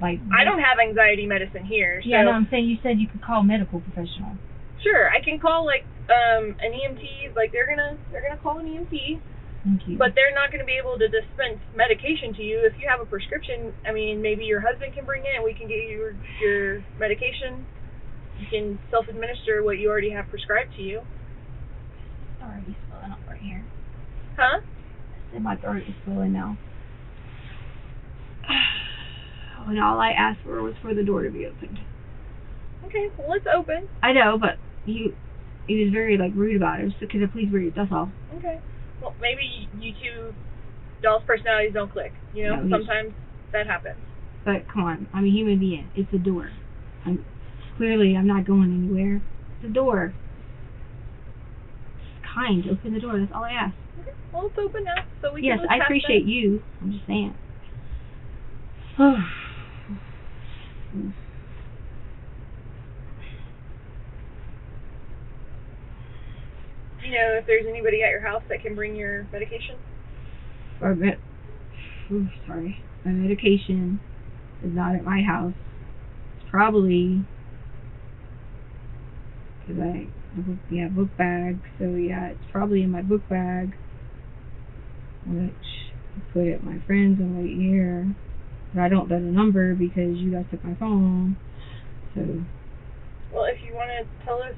Like I don't have anxiety medicine here. So Yeah, no, I'm saying you said you could call a medical professional. Sure, I can call an EMT. Like they're gonna call an EMT. Thank you. But they're not going to be able to dispense medication to you. If you have a prescription, I mean, maybe your husband can bring it and we can get you your medication. You can self-administer what you already have prescribed to you. It's already swelling up right here. Huh? I said my throat is swelling now. And all I asked for was for the door to be opened. Okay, well, it's open. I know, but he was very rude about it. Just could have please read. That's all. Okay. Well, maybe you two y'all's personalities don't click. No, sometimes that happens. But come on, I'm a human being. It's a door. Clearly I'm not going anywhere. It's a door. Just kind. Open the door. That's all I ask. Okay. Well, it's open now, so we Yes, can. I appreciate you. I'm just saying. Do you know if there's anybody at your house that can bring your medication? Sorry. My medication is not at my house. It's probably because I have book bag. So yeah, it's probably in my book bag, which I put at my friend's and right here. But I don't know the number because you guys took my phone. So. Well, if you want to tell us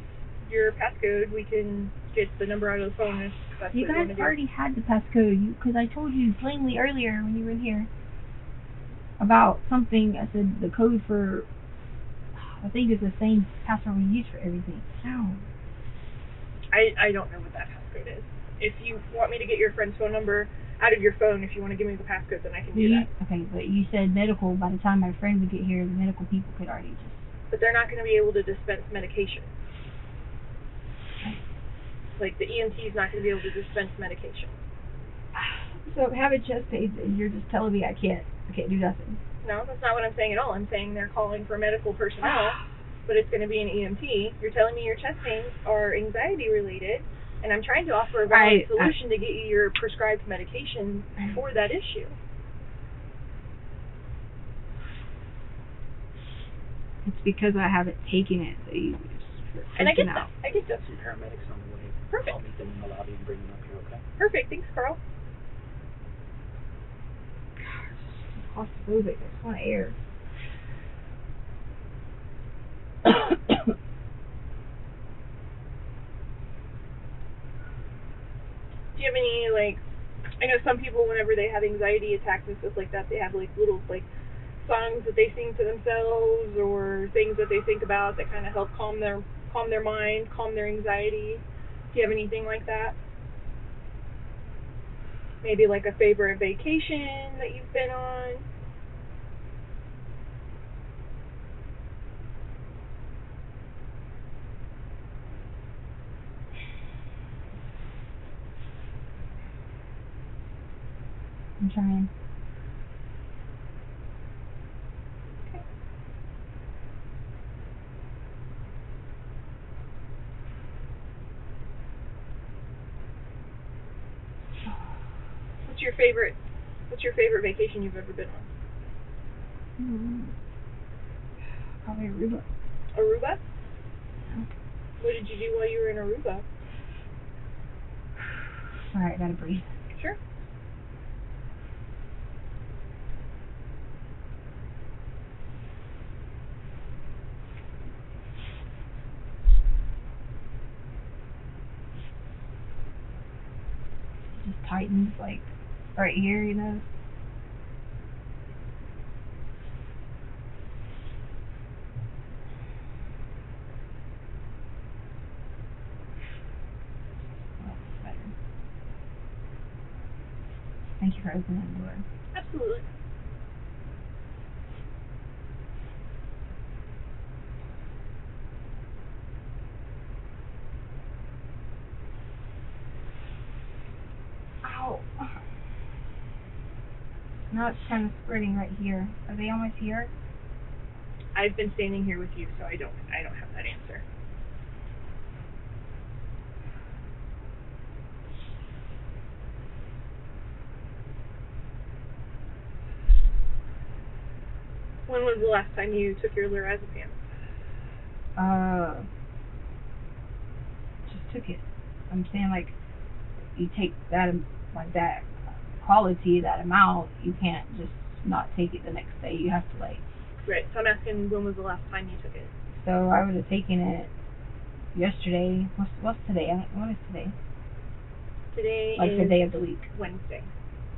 your passcode, we can get the number out of the phone if that's You what you want guys to do. already had the passcode, because I told you plainly earlier when you were in here about something. I said the code for, I think it's the same password we use for everything. No. I don't know what that passcode is. If you want me to get your friend's phone number out of your phone, if you want to give me the passcode, then I can do that. Okay, but you said medical. By the time my friend would get here, the medical people could already just. But they're not going to be able to dispense medication. Like the EMT is not going to be able to dispense medication. So having chest pains, and you're just telling me I can't do nothing. No, that's not what I'm saying at all. I'm saying they're calling for medical personnel, but it's going to be an EMT. You're telling me your chest pains are anxiety related, and I'm trying to offer a valid solution to get you your prescribed medication for that issue. It's because I haven't taken it. So you And I get that. I get that. Some paramedics on the way. Perfect. I'll meet them in the lobby and bring them up here, okay? Perfect. Thanks, Carl. Claustrophobic. I just want air. Do you have any, I know some people, whenever they have anxiety attacks and stuff like that, they have, little, songs that they sing to themselves or things that they think about that kind of help calm their mind, calm their anxiety. Do you have anything like that? Maybe, a favorite vacation that you've been on? I'm trying. What's your favorite vacation you've ever been on? Probably Aruba. Aruba? Yeah. What did you do while you were in Aruba? Alright, gotta breathe. Sure. It just tightens, like, right here, you know? Thank you for opening the door. Absolutely. Ow. Now it's kind of spreading right here. Are they almost here? I've been standing here with you, so I don't have that answer. When was the last time you took your lorazepam? Just took it. I'm saying, like, you take that, like, that quality, that amount, you can't just not take it the next day. You have to, like... Right, so I'm asking when was the last time you took it? So I would have taken it yesterday. What's today? What is today? Today like is the day of the week. Wednesday.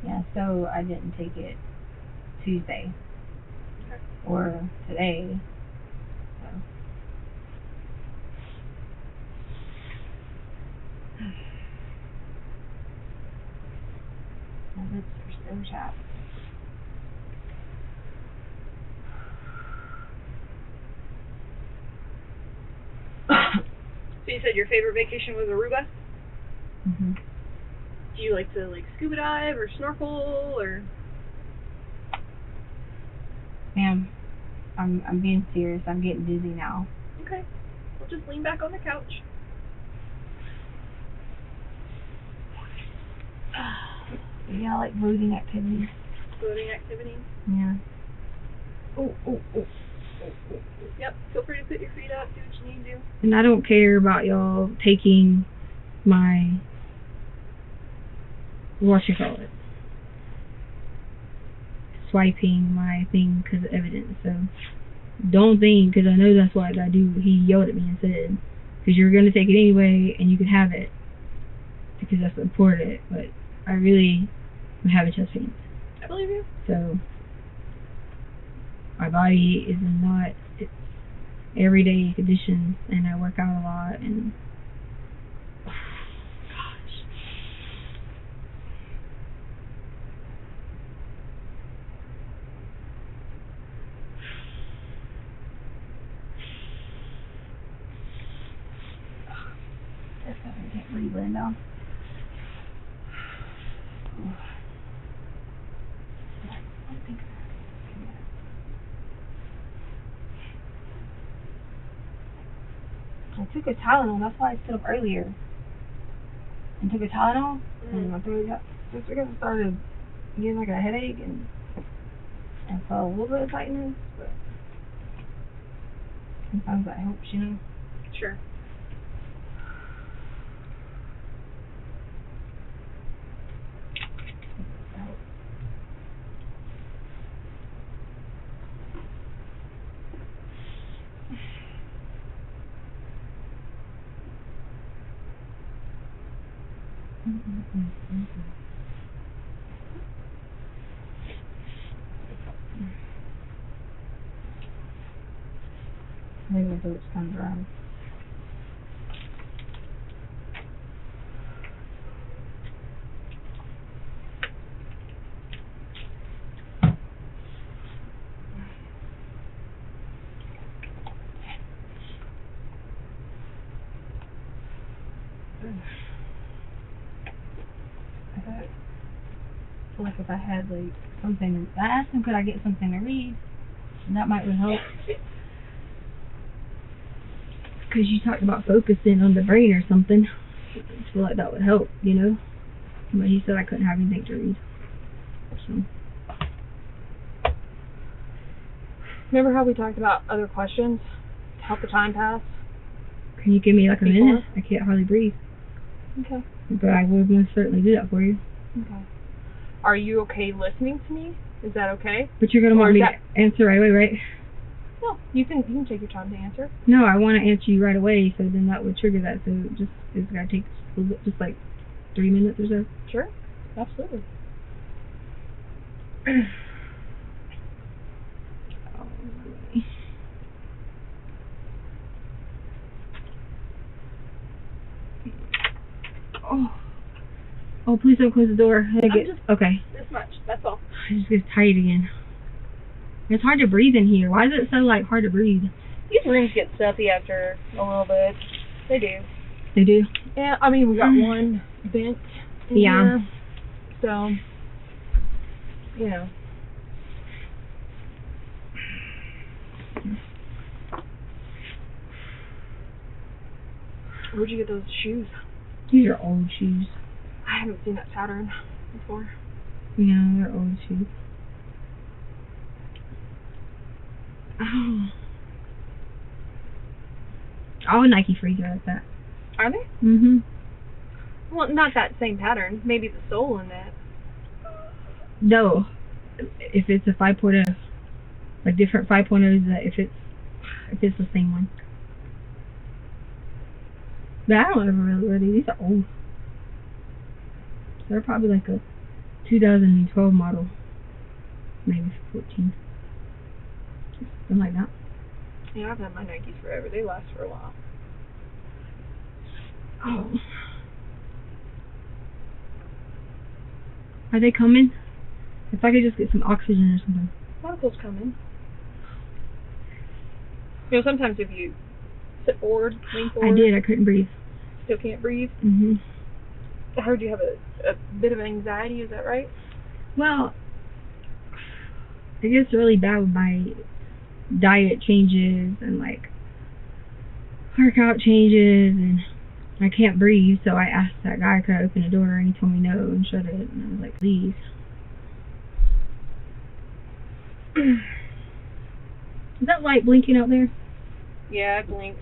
Yeah, so I didn't take it Tuesday. Okay. Or today. So. My lips are so chapped. So you said your favorite vacation was Aruba? Mhm. Do you like to scuba dive or snorkel or? Ma'am, I'm being serious. I'm getting dizzy now. Okay. Well, just lean back on the couch. Yeah, I like floating activities. Floating activities? Yeah. Oh. Yep, feel free to put your feet up, do what you need to do. And I don't care about y'all taking my, swiping my thing because of evidence. So don't think, because I know that's what I do. He yelled at me and said, because you're going to take it anyway and you can have it because that's important. But I really am having chest pains. I believe you. So my body is not, it's everyday conditions, and I work out a lot, and I can't breathe laying down. I took a Tylenol, that's why I stood up earlier. And took a Tylenol, and my throat got, just because I started getting like a headache and felt a little bit of tightness, but sometimes that helps, you know? Sure. Maybe my throat's kind of dry. feel like if I had like something, I asked him could I get something to read, and that might would help. Because you talked about focusing on the brain or something. I feel like that would help, you know. But he said I couldn't have anything to read. So. Remember how we talked about other questions to help the time pass? Can you give me like a Before? minute? I can't hardly breathe. Okay. But I would most certainly do that for you. Okay. Are you okay listening to me? Is that okay? But you're gonna Or want me is to answer right away, right? No, you can take your time to answer. No, I want to answer you right away, so then that would trigger that. So it's gotta take a little bit, just like 3 minutes or so. Sure. Absolutely. Oh, please don't close the door. Okay. This much. That's all. I just get tight again. It's hard to breathe in here. Why is it so like hard to breathe? These rooms get stuffy after a little bit. They do. They do? Yeah, I mean, we got one vent in here. So, you know. Where'd you get those shoes? These are old shoes. I haven't seen that pattern before. Yeah, they're old shoes. All Nike Frees are like that. Are they? Mm-hmm. Well, not that same pattern. Maybe the sole in that. No. If it's a 5.0. Like different 5.0s, if it's the same one. But I don't ever really wear these. These are old. So they're probably like a 2012 model. Maybe 14. Something like that. Yeah, I've had my Nikes forever. They last for a while. Oh. Are they coming? If I could just get some oxygen or something. Medical's coming. You know, sometimes if you sit forward, lean forward. I did. I couldn't breathe. Still can't breathe. Mhm. I heard you have a bit of anxiety. Is that right? Well, it gets really bad with my diet changes and like workout changes, and I can't breathe. So I asked that guy could I open the door, and he told me no and shut it. And I was like, please. Is that light blinking out there? Yeah, it blinks.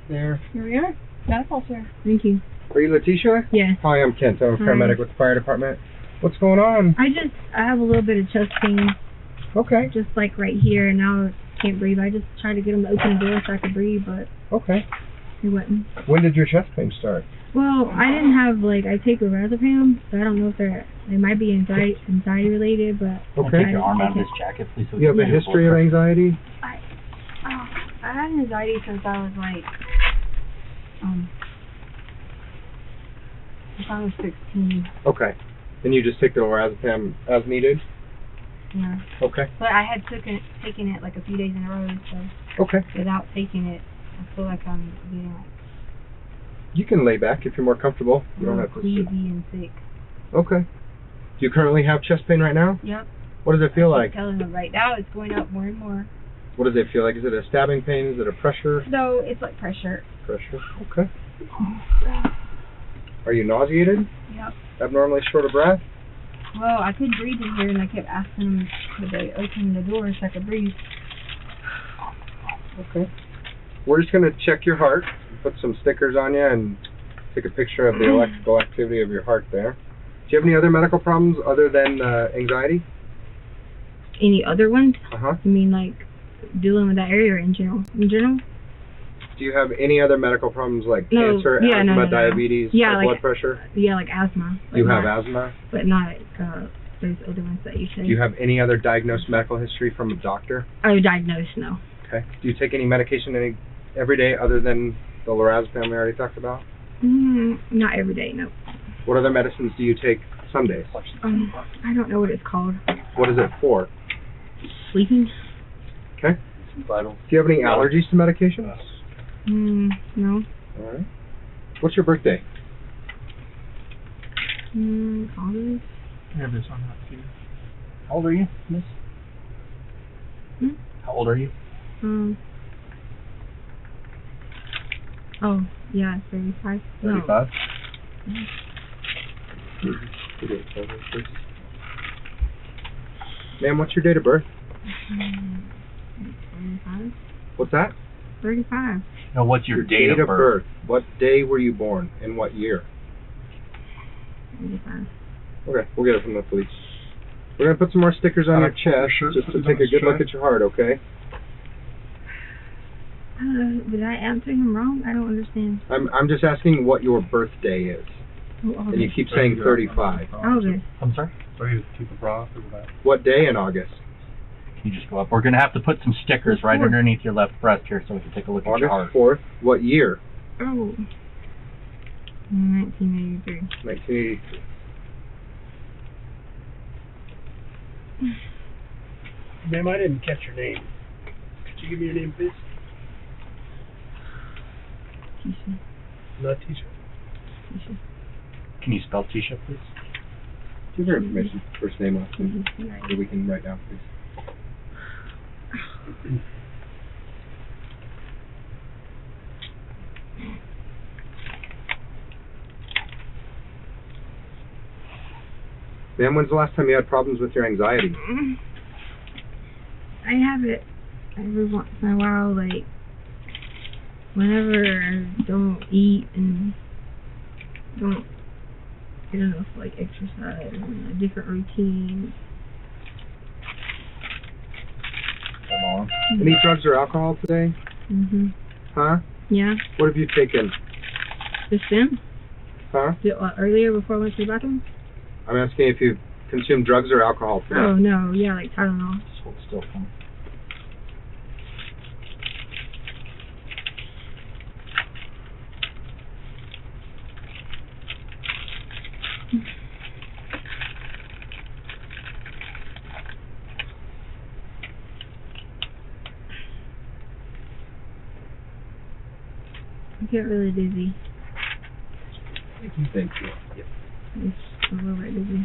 There. Here we are. Medical, sir. Thank you. Are you Letecia? Yes. Hi, I'm Kent. I'm a Hi. paramedic with the fire department. What's going on? I have a little bit of chest pain. Okay. Just like right here, and now I can't breathe. I just tried to get him to open the door so I could breathe, but Okay. he wouldn't. When did your chest pain start? Well, I didn't have, like, I take lorazepam, so I don't know if they might be anxiety related, but... Okay. Take your arm out of this jacket, please. So You have a history of anxiety? I had anxiety since I was, like, since I was 16. Okay. And you just take the lorazepam as needed? Yeah. Okay. But I had taken it, like, a few days in a row, so... Okay. Without taking it, I feel like I'm getting, like... You can lay back if you're more comfortable. You don't have to queasy sit. and sick. Okay. Do you currently have chest pain right now? Yep. What does it feel like? I'm telling them right now, it's going up more and more. What does it feel like? Is it a stabbing pain? Is it a pressure? No, it's like pressure. Pressure. Okay. Are you nauseated? Yep. Abnormally short of breath? Well, I couldn't breathe in here, and I kept asking them could they open the door so I could breathe. Okay. We're just going to check your heart, put some stickers on you, and take a picture of the electrical activity of your heart there. Do you have any other medical problems other than anxiety? Any other ones? Uh-huh. You mean like dealing with that area or in general? In general? Do you have any other medical problems like No, cancer, yeah, asthma, no. diabetes, Yeah, high like- blood pressure? Yeah, like asthma. but You have not- asthma? But not those other ones that you said. Do you have any other diagnosed medical history from a doctor? Oh, diagnosed, no. Okay. Do you take any medication every day other than the lorazepam we already talked about? Not every day, no. What other medicines do you take some days? I don't know what it's called. What is it for? Sleeping? Okay. Do you have any allergies to medications? No. All right. What's your birthday? College. I have this on hot too. How old are you, miss? How old are you? Oh, yeah, 35. 35? Ma'am, what's your date of birth? 35. What's that? 35. No, what's your date of birth? What day were you born? In what year? 35. Okay, we'll get it from the police. We're gonna put some more stickers on your chest just to take a good look at your heart, okay? Did I answer him wrong? I don't understand. I'm just asking what your birthday is. Oh, August. And you keep saying 35. August. I'm sorry? Sorry to keep it broad or that. What day in August? Can you just go up? We're going to have to put some stickers right underneath your left breast here so we can take a look at your heart. August 4th. What year? Oh. 1983. 1983. Ma'am, I didn't catch your name. Could you give me your name, please? Tisha. Letecia. Tisha. Can you spell Tisha, please? Give your information, first name, last name, so we can write down, please. Ma'am, when's the last time you had problems with your anxiety? I have it every once in a while, like whenever I don't eat and don't get enough like exercise and a different routine. Any drugs or alcohol today? Huh? Yeah. What have you taken? Just then? Huh? Earlier before I went to the bathroom? I'm asking if you've consumed drugs or alcohol today. Oh no, yeah, like Tylenol. Just hold still for me. I get really dizzy. Thank you. Yep. It's a little bit dizzy.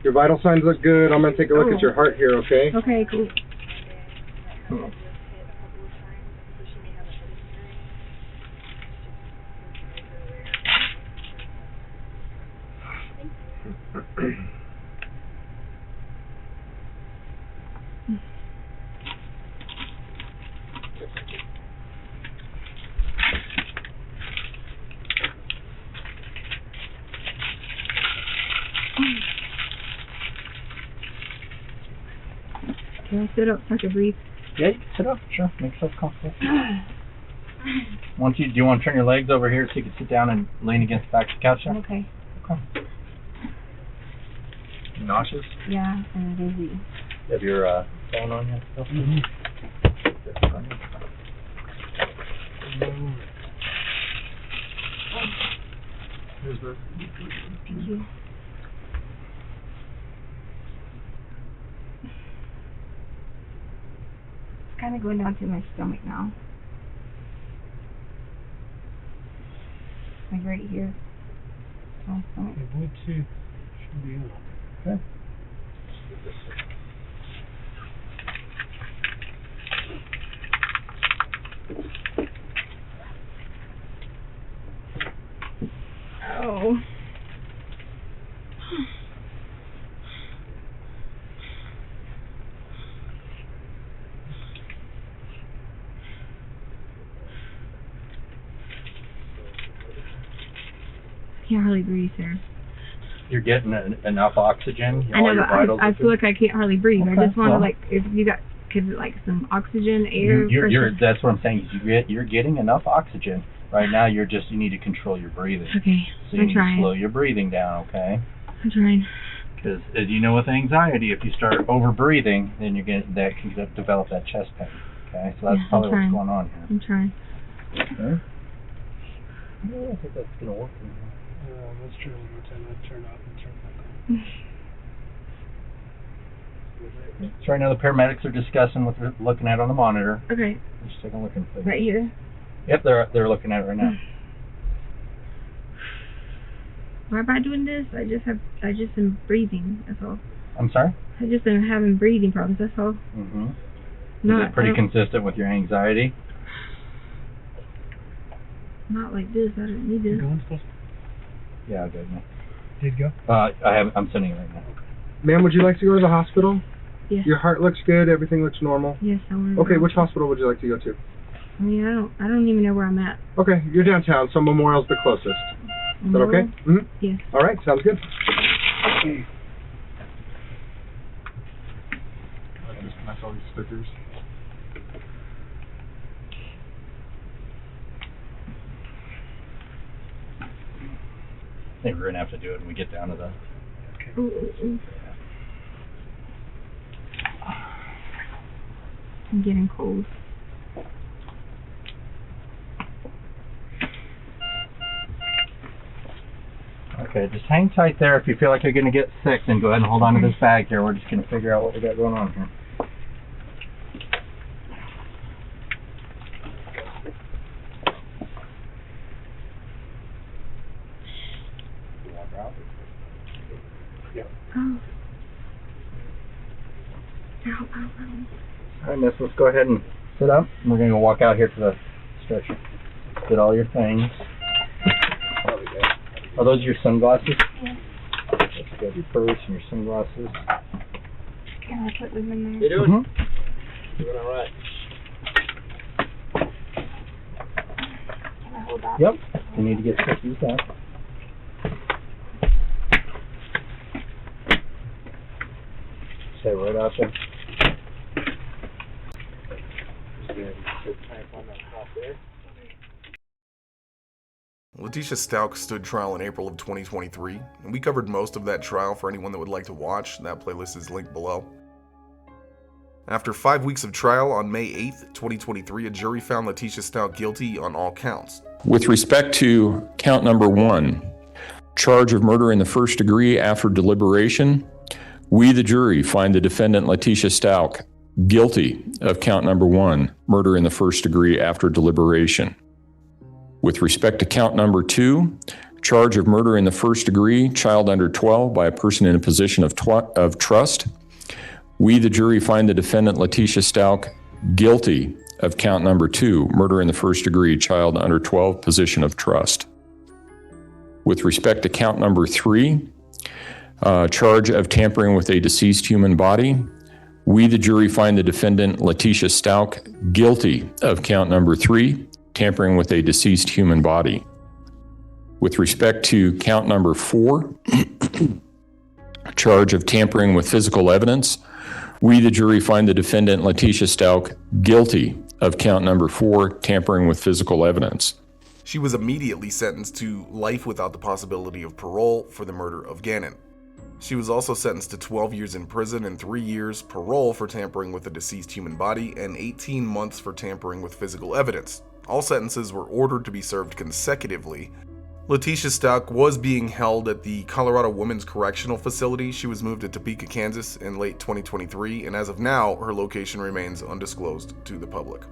Your vital signs look good. I'm going to take a look at your heart here, okay? Okay, cool. Can I sit up so I can breathe? Yeah, you can sit up. Sure. Make yourself comfortable. Do you want to turn your legs over here so you can sit down and lean against the back of the couch there? Okay. Okay. You nauseous? Yeah, and dizzy. You have your phone on you? Here's the. Thank you. It's kind of going down to my stomach now. Like right here. My stomach. The Bluetooth should be on. Okay. Oh. I can't hardly breathe, sir. You're getting enough oxygen? I know, but I feel like I can't hardly breathe. Okay, I just want to, well. like, if you got, like some oxygen, air. That's what I'm saying. You're getting enough oxygen. Right now, you need to control your breathing. Okay, So you I'm need trying. to slow your breathing down, okay? I'm trying. Because as you know, with anxiety, if you start over breathing, then that can develop that chest pain. Okay, so that's Yeah, probably I'm trying. what's going on here. I'm trying. Okay. Yeah, I think that's gonna work. Let's try one more time. I'll turn off and turn back on. So right now the paramedics are discussing what they're looking at on the monitor. Okay. Just take a look and see. Right here. Yep, they're looking at it right now. Why by doing this? I just am breathing. That's all. I'm sorry? I just been having breathing problems. That's all. Mm-hmm. Is Not it pretty consistent with your anxiety? Not like this. I don't need this. Yeah, good. Did go? I'm sending it right now. Ma'am, would you like to go to the hospital? Yes. Your heart looks good. Everything looks normal. Yes, I want to. Okay, which hospital would you like to go to? I mean, I don't even know where I'm at. Okay, you're downtown, so Memorial's the closest. Is that okay? Mm-hmm. Yes. All right, sounds good. That's all these stickers. I think we're going to have to do it when we get down to the... I'm getting cold. Okay, just hang tight there. If you feel like you're going to get sick, then go ahead and hold on to this bag here. We're just going to figure out what we got going on here. Oh. Ow, ow, ow. All right, miss, let's go ahead and sit up. We're going to walk out here to the stretcher. Get all your things. Are those your sunglasses? Yeah. Let's get your purse and your sunglasses. Can I put them in there? You doing? Mm-hmm. Doing all right. Can I hold that? Yep. If you need to get sick, use that. Stay right out there. Letecia Stauch stood trial in April of 2023, and we covered most of that trial for anyone that would like to watch. That playlist is linked below. After 5 weeks of trial, on May 8th, 2023, a jury found Letecia Stauch guilty on all counts. With respect to count number 1, charge of murder in the first degree after deliberation, we, the jury, find the defendant Letecia Stauch guilty of count number 1, murder in the first degree after deliberation. With respect to count number 2, charge of murder in the first degree, child under 12 by a person in a position of trust, we, the jury, find the defendant Letecia Stauch guilty of count number 2, murder in the first degree, child under 12, position of trust. With respect to count number 3, charge of tampering with a deceased human body, we, the jury, find the defendant Letecia Stauch guilty of count number 3, tampering with a deceased human body. With respect to count number 4, charge of tampering with physical evidence, we, the jury, find the defendant Letecia Stauch guilty of count number 4, tampering with physical evidence. She was immediately sentenced to life without the possibility of parole for the murder of Gannon. She was also sentenced to 12 years in prison and 3 years parole for tampering with a deceased human body and 18 months for tampering with physical evidence. All sentences were ordered to be served consecutively. Letecia Stauch was being held at the Colorado Women's Correctional Facility. She was moved to Topeka, Kansas in late 2023, and as of now, her location remains undisclosed to the public.